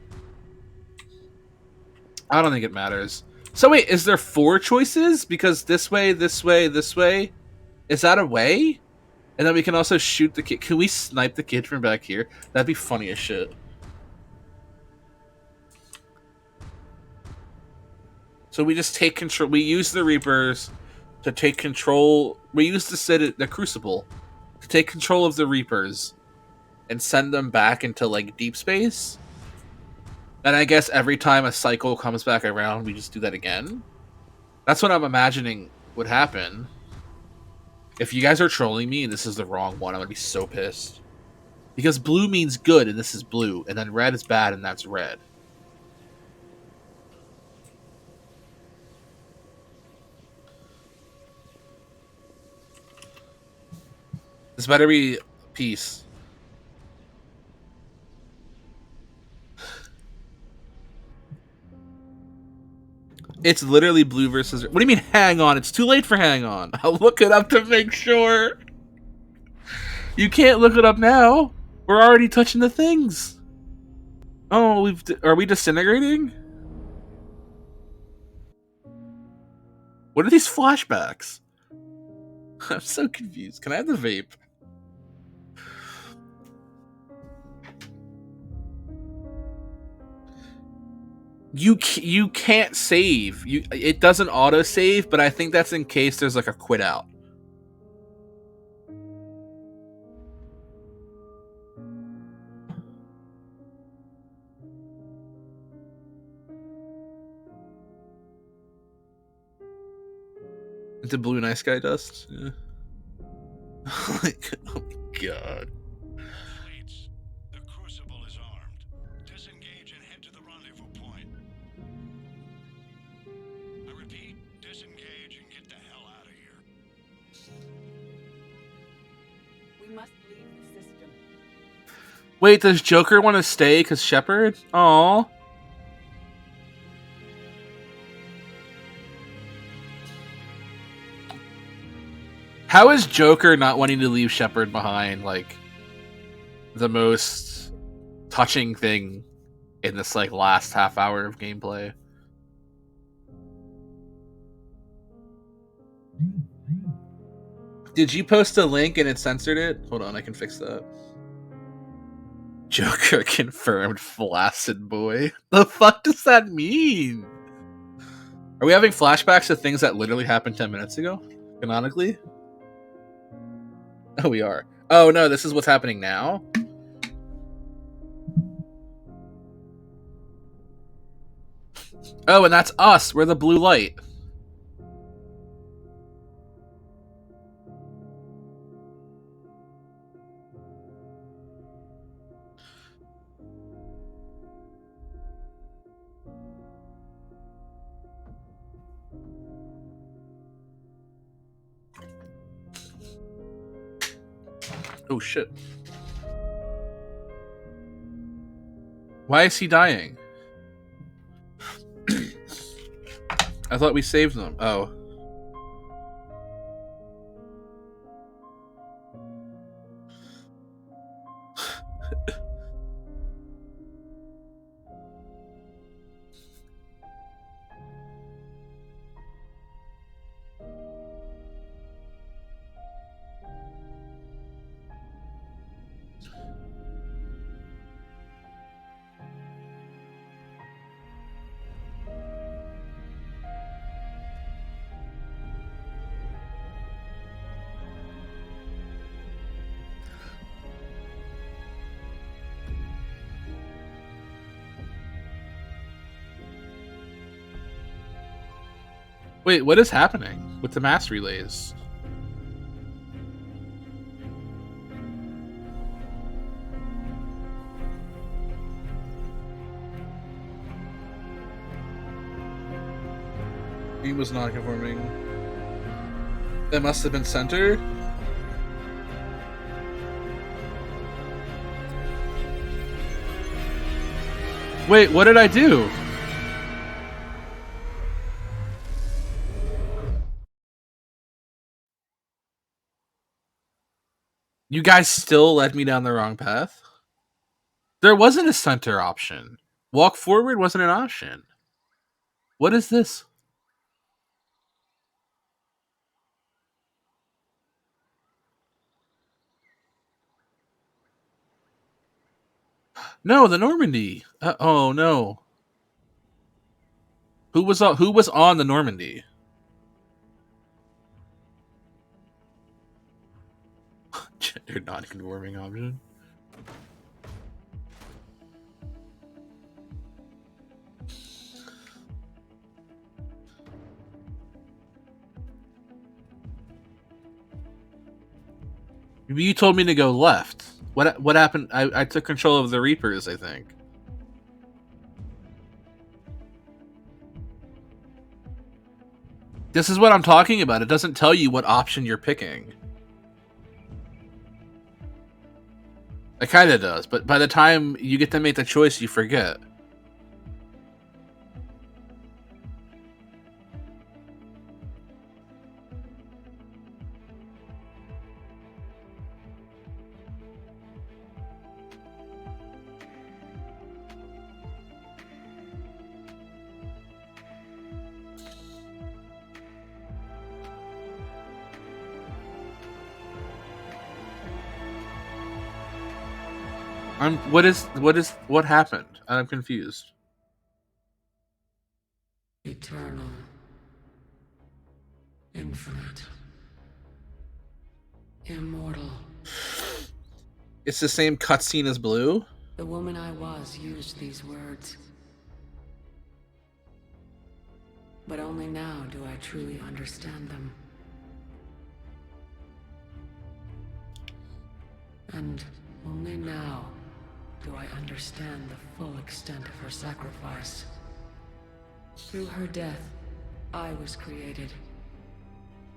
I don't think it matters. So wait, is there 4 choices? Because this way, this way, this way. Is that a way? And then we can also shoot the kid. Can we snipe the kid from back here? That'd be funny as shit. So we just take control. We use the Reapers to take control. We use the Crucible to take control of the Reapers and send them back into like deep space. And I guess every time a cycle comes back around, we just do that again. That's what I'm imagining would happen. If you guys are trolling me and this is the wrong one, I'm gonna be so pissed. Because blue means good and this is blue, and then red is bad and that's red. This better be peace. It's literally blue versus... What do you mean, hang on? It's too late for hang on. I'll look it up to make sure. You can't look it up now. We're already touching the things. Oh, are we disintegrating? What are these flashbacks? I'm so confused. Can I have the vape? You can't save. It doesn't auto save, but I think that's in case there's like a quit out. The blue nice guy dust. Yeah. Like, oh my god. Fleets, the Crucible is armed. Disengage and head to the rendezvous point. I repeat, disengage and get the hell out of here. We must leave the system. Wait, does Joker want to stay because Shepard? Aww. How is Joker not wanting to leave Shepard behind, like, the most touching thing in this, like, last half hour of gameplay? Did you post a link and it censored it? Hold on, I can fix that. Joker confirmed flaccid boy. The fuck does that mean? Are we having flashbacks to things that literally happened 10 minutes ago? Canonically? Oh, we are. Oh, no, this is what's happening now? Oh, and that's us. We're the blue light. Oh, shit. Why is he dying? I thought we saved them. Oh. Wait, what is happening with the mass relays? He was not conforming. It must have been centered. Wait, what did I do? You guys still led me down the wrong path? There wasn't a center option. Walk forward wasn't an option. What is this? No, the Normandy. Oh no. Who was on the Normandy? Gender non-conforming option. You told me to go left. What happened? I took control of the Reapers, I think. This is what I'm talking about. It doesn't tell you what option you're picking. It kind of does, but by the time you get to make the choice, you forget. What happened? I'm confused. Eternal. Infinite. Immortal. It's the same cutscene as Blue? The woman I was used these words. But only now do I truly understand them. And only now do I understand the full extent of her sacrifice. Through her death, I was created.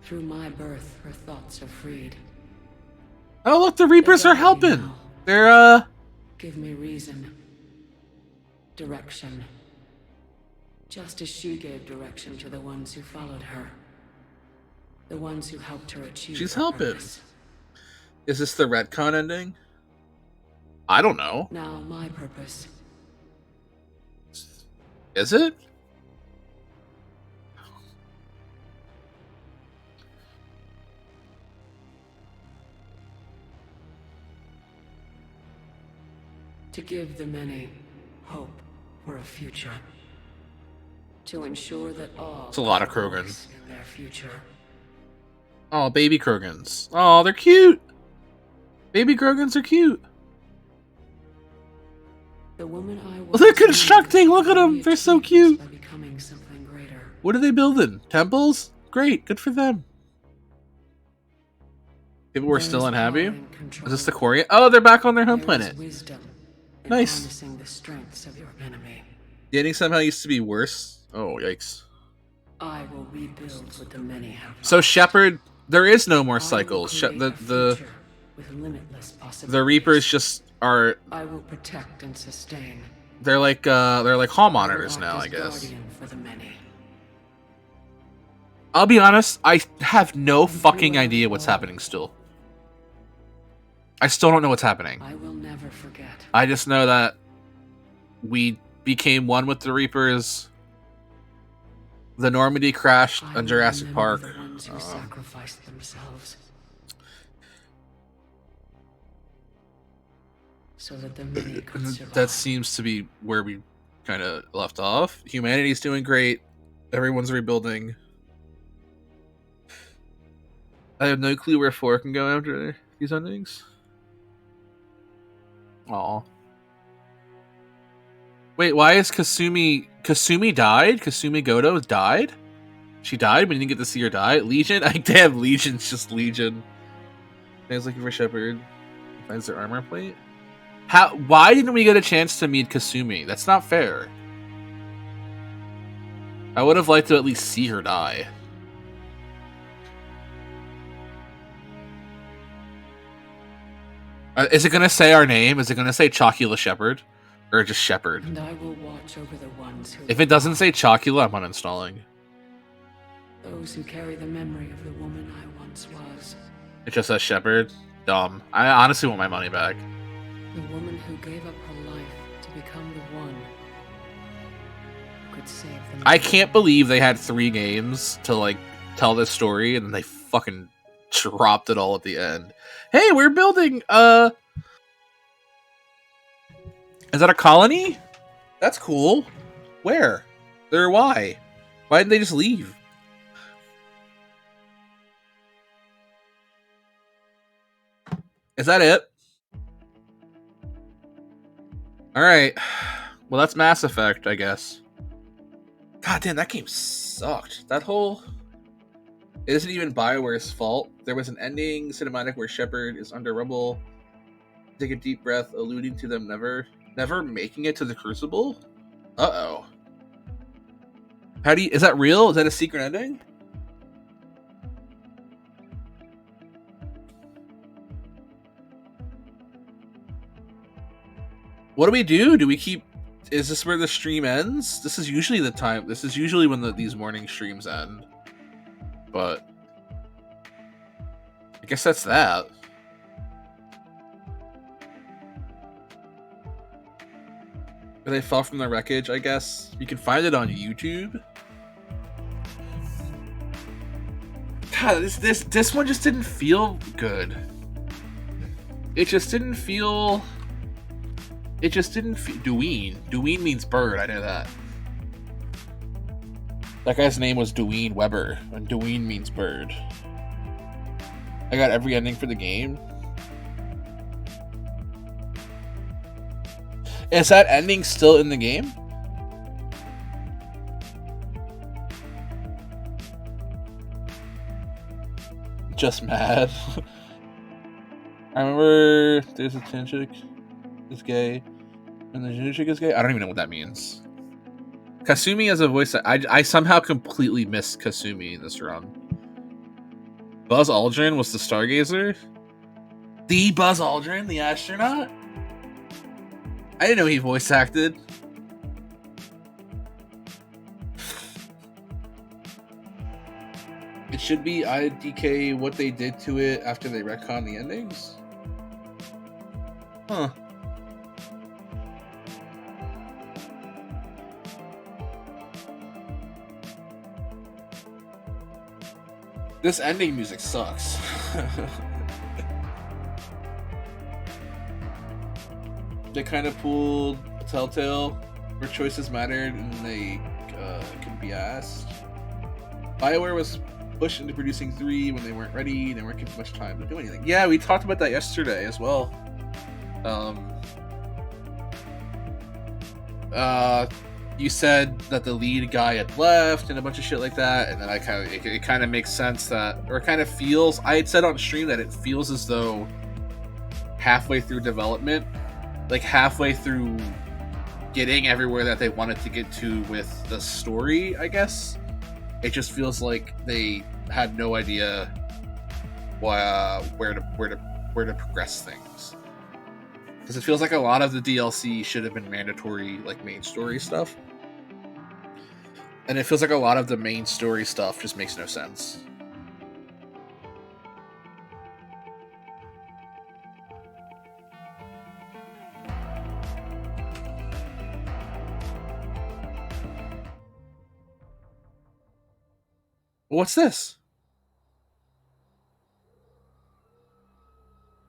Through my birth, her thoughts are freed. Oh, look, the Reapers are helping. They're, Give me reason. Direction. Just as she gave direction to the ones who followed her. The ones who helped her achieve she's her helping. purpose. Is this the retcon ending? I don't know. Now my purpose. Is it? To give the many hope for a future. To ensure that all It's a lot of have a Krogan. voice in their future. Oh, baby Krogans. Oh, they're cute. Baby Krogans are cute. The woman I was They're constructing. Look at them. They're so cute. by becoming something greater. What are they building? Temples? Great. Good for them. People were still unhappy. Is this the Quarian? Oh, they're back on their home planet. Wisdom in Nice. harnessing the strengths of your enemy. The ending somehow used to be worse. Oh, yikes. I will rebuild what the many have. So Shepard, there is no more cycles. With limitless The possibilities. Reapers just are. I will protect and sustain. They're like hall monitors now, I Act as guess. guardian for the many. I'll be honest, I have no fucking idea what's happening still. I still don't know what's happening. I will never forget. I just know that we became one with the Reapers. The Normandy crashed on Jurassic Park. The ones who sacrificed themselves. So that the many could survive. That seems to be where we kind of left off. Humanity's doing great. Everyone's rebuilding. I have no clue where 4 can go after these endings. Aw. Wait, why is Kasumi died? Kasumi Goto died? She died? We didn't get to see her die? Legion? Damn, Legion's just Legion. Man's looking for Shepard. Finds their armor plate? Why didn't we get a chance to meet Kasumi? That's not fair. I would have liked to at least see her die. Is it gonna say our name? Is it gonna say Chocula Shepard? Or just Shepard? And I will watch over the ones who If it doesn't say Chocula, I'm uninstalling. those who carry the memory of the woman I once was. It just says Shepard? Dumb. I honestly want my money back. The woman who gave up her life to become the one who could save them. I can't believe they had 3 games to like tell this story and then they fucking dropped it all at the end. Hey, we're building is that a colony? That's cool. Where? Or why? Why didn't they just leave? Is that it? Alright. Well, that's Mass Effect, I guess. God damn, that game sucked. That whole... It isn't even BioWare's fault. There was an ending cinematic where Shepard is under rubble. Take a deep breath, alluding to them never making it to the Crucible? Uh-oh. Is that real? Is that a secret ending? What do we do? Do we keep... Is this where the stream ends? This is usually the time... This is usually when these morning streams end. But... I guess that's that. They fell from the wreckage, I guess. You can find it on YouTube. God, this one just didn't feel good. It just didn't feel... Dwayne. Dwayne means bird, I know that. That guy's name was Dwayne Weber, and Dwayne means bird. I got every ending for the game. Is that ending still in the game? Just mad. I remember there's a Tan chick is gay, and the Junu chick is gay. I don't even know what that means. Kasumi as a voice, I somehow completely missed Kasumi in this run. Buzz Aldrin was the Stargazer? The Buzz Aldrin, the astronaut? I didn't know he voice acted. It should be IDK what they did to it after they retcon the endings? Huh. This ending music sucks. They kind of pulled Telltale where choices mattered and they could be asked. BioWare was pushed into producing 3 when they weren't ready. They weren't given much time to do anything. Yeah, we talked about that yesterday as well. You said that the lead guy had left and a bunch of shit like that, and then it kind of makes sense that, or it kind of feels. I had said on stream that it feels as though halfway through development, like halfway through getting everywhere that they wanted to get to with the story, I guess, it just feels like they had no idea where to progress things. Because it feels like a lot of the DLC should have been mandatory, like main story stuff. And it feels like a lot of the main story stuff just makes no sense. What's this?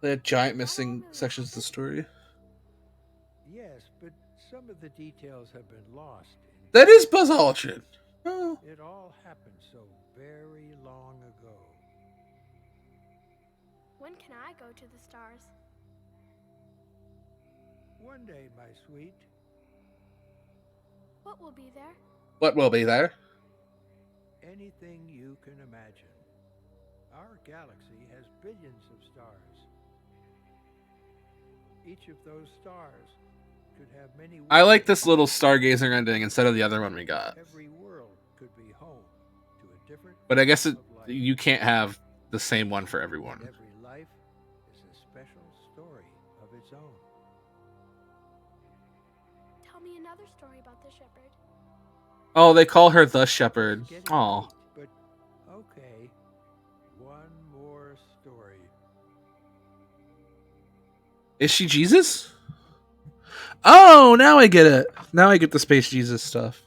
They had giant missing sections of the story. Yes, but some of the details have been lost. That is Buzz Aldrin. Oh. It all happened so very long ago. When can I go to the stars? One day, my sweet. What will be there? What will be there? Anything you can imagine. Our galaxy has billions of stars. Each of those stars could have many. I like this little Stargazer ending instead of the other one we got. Every world could be home to a different. But I guess you can't have the same one for everyone. Every life is a special story of its own. Tell me another story about the shepherd. Oh, they call her the shepherd. Oh. But okay, one more story. Is she Jesus? Oh, now I get it. Now I get the Space Jesus stuff.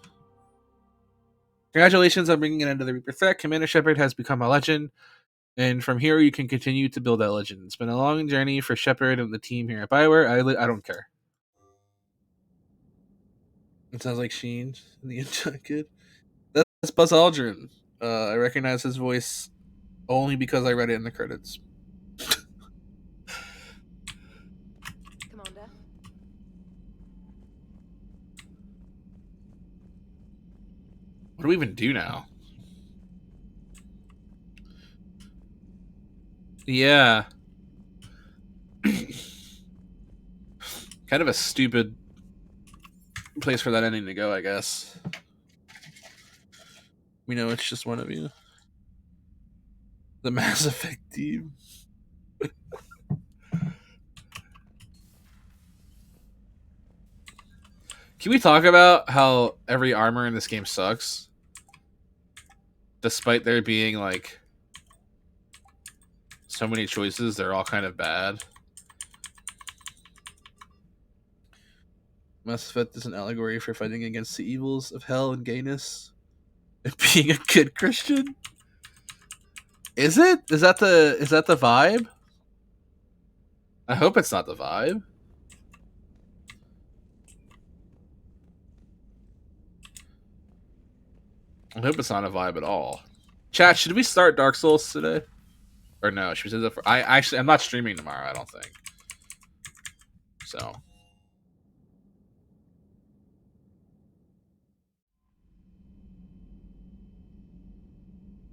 Congratulations on bringing an end to the Reaper threat. Commander Shepard has become a legend, and from here you can continue to build that legend. It's been a long journey for Shepard and the team here at BioWare. I don't care. It sounds like Sheen in the Inside Kid. That's Buzz Aldrin. I recognize his voice only because I read it in the credits. Commander. What do we even do now? Yeah. Kind of a stupid place for that ending to go, I guess. We know it's just one of you. The Mass Effect team. Can we talk about how every armor in this game sucks? Despite there being, like, so many choices, they're all kind of bad. Mass Effect is an allegory for fighting against the evils of hell and gayness. And being a good Christian? Is it? Is that the vibe? I hope it's not the vibe. I hope it's not a vibe at all. Chat, should we start Dark Souls today? Or no, should we say that for... I'm not streaming tomorrow, I don't think. So.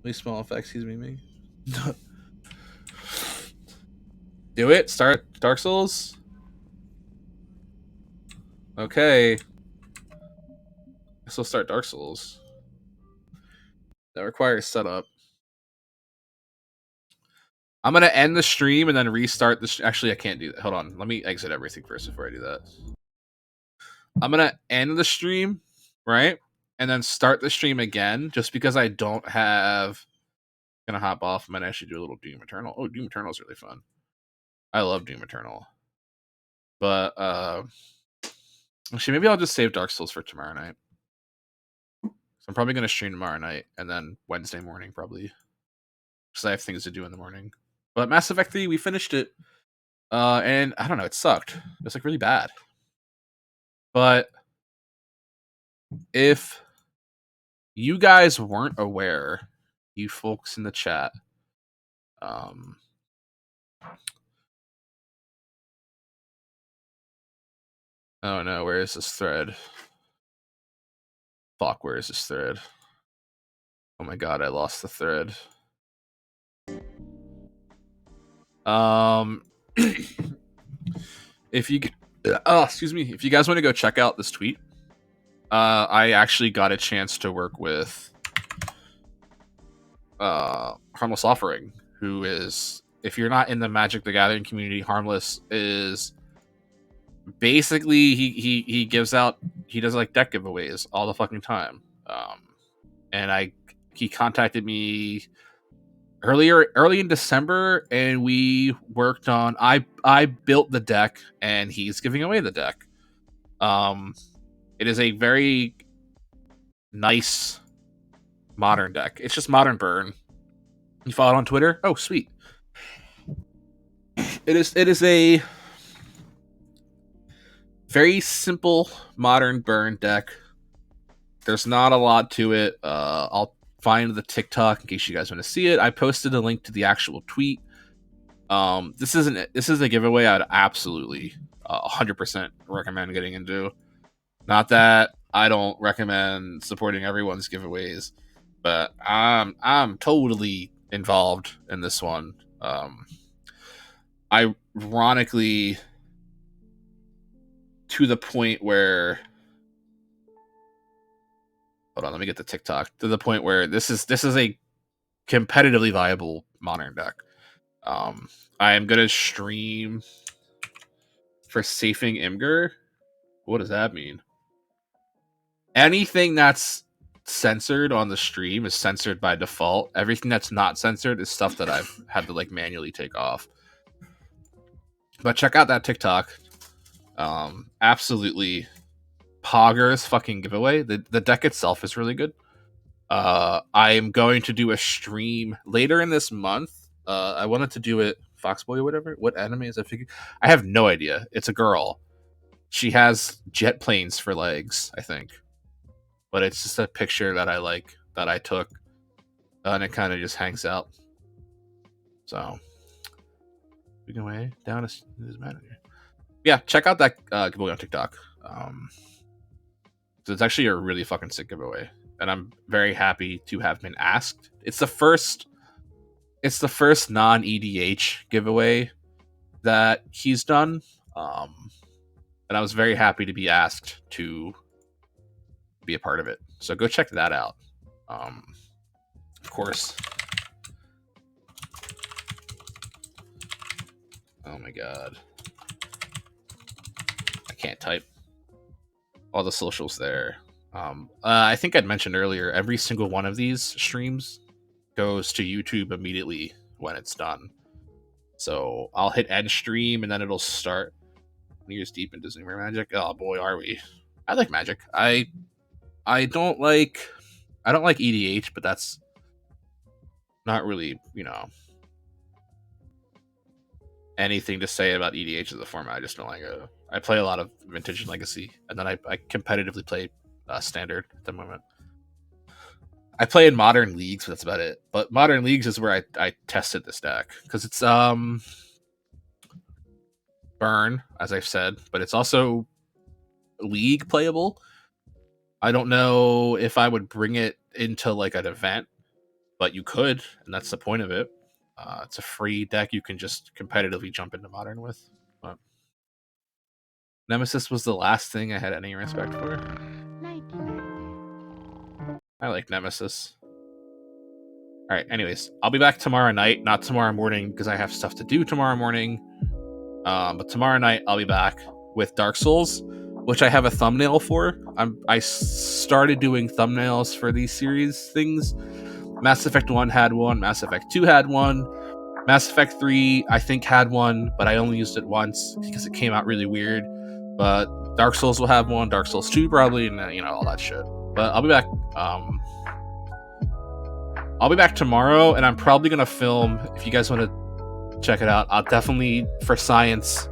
Really small effects, he's memeing. Do it. Start Dark Souls. Okay. So start Dark Souls. That requires setup. I'm gonna end the stream and then restart the. Actually, I can't do that. Hold on. Let me exit everything first before I do that. I'm gonna end the stream, right, and then start the stream again, just because I don't have. Gonna hop off. I'm gonna actually do a little Doom Eternal. Oh, Doom Eternal is really fun. I love Doom Eternal. But actually, maybe I'll just save Dark Souls for tomorrow night. So I'm probably gonna stream tomorrow night and then Wednesday morning probably, because I have things to do in the morning. But Mass Effect 3, we finished it, and I don't know, it sucked. It was like really bad. But if you guys weren't aware, you folks in the chat, oh no, where is this thread? Fuck, where is this thread? Oh my god, I lost the thread. If you excuse me, if you guys want to go check out this tweet, I actually got a chance to work with Harmless Offering, who is, if you're not in the Magic the Gathering community, Harmless is basically he gives out, he does like deck giveaways all the fucking time. And he contacted me early in December, and we worked on, I built the deck and he's giving away the deck. It is a very nice modern deck. It's just modern burn. You follow it on Twitter? Oh, sweet. It is a very simple modern burn deck. There's not a lot to it. I'll find the TikTok in case you guys want to see it. I posted a link to the actual tweet. This is a giveaway I'd absolutely 100% recommend getting into. Not that I don't recommend supporting everyone's giveaways, but I'm totally involved in this one. Ironically, to the point where, hold on, let me get the TikTok, to the point where this is a competitively viable modern deck. I am gonna stream for safing Imgur. What does that mean? Anything that's censored on the stream is censored by default. Everything that's not censored is stuff that I've had to like manually take off. But check out that TikTok. Absolutely poggers fucking giveaway. The deck itself is really good. I am going to do a stream later in this month. I wanted to do it Foxboy or whatever. What anime is I figure? I have no idea. It's a girl. She has jet planes for legs, I think. But it's just a picture that I like, that I took, and it kind of just hangs out. So we go way down his manager. Yeah, check out that giveaway on TikTok. So it's actually a really fucking sick giveaway, and I'm very happy to have been asked. It's the first non EDH giveaway that he's done, and I was very happy to be asked to be a part of it. So go check that out. Of course. Oh my god, I can't type. All the socials there. I think I'd mentioned earlier, every single one of these streams goes to YouTube immediately when it's done. So I'll hit end stream and then it'll start. Years deep into Zoomer Magic. Oh boy, are we? I like Magic. I don't like EDH, but that's not really, anything to say about EDH as a format. I just don't like it. I play a lot of Vintage and Legacy, and then I competitively play Standard at the moment. I play in Modern Leagues, but that's about it. But Modern Leagues is where I tested this deck, because it's burn, as I've said, but it's also League playable. I don't know if I would bring it into like an event, but you could, and that's the point of it. It's a free deck you can just competitively jump into Modern with. But Nemesis was the last thing I had any respect for. I like Nemesis. Alright, anyways, I'll be back tomorrow night, not tomorrow morning, because I have stuff to do tomorrow morning. But tomorrow night, I'll be back with Dark Souls, which I have a thumbnail for. I started doing thumbnails for these series things. Mass Effect 1 had one, Mass Effect 2 had one, Mass Effect 3 I think had one, but I only used it once because it came out really weird. But Dark Souls will have one, Dark Souls 2 probably, and all that shit. But I'll be back tomorrow, and I'm probably gonna film, if you guys want to check it out, I'll definitely, for science,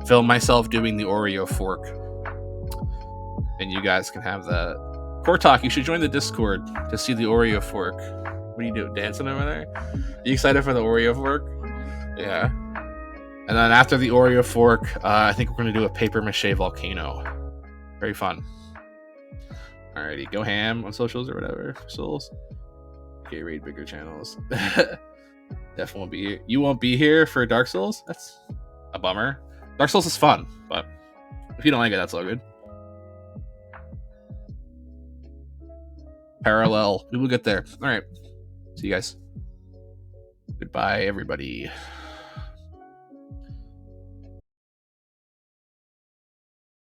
film myself doing the Oreo fork. And you guys can have that. Kortok, you should join the Discord to see the Oreo fork. What are you doing? Dancing over there? Are you excited for the Oreo fork? Yeah. And then after the Oreo fork, I think we're going to do a paper mache volcano. Very fun. Alrighty, go ham on socials or whatever. Souls. Okay, raid bigger channels. Definitely won't be here. You won't be here for Dark Souls? That's a bummer. Dark Souls is fun, but if you don't like it, that's all good. Parallel. We will get there. Alright. See you guys. Goodbye, everybody.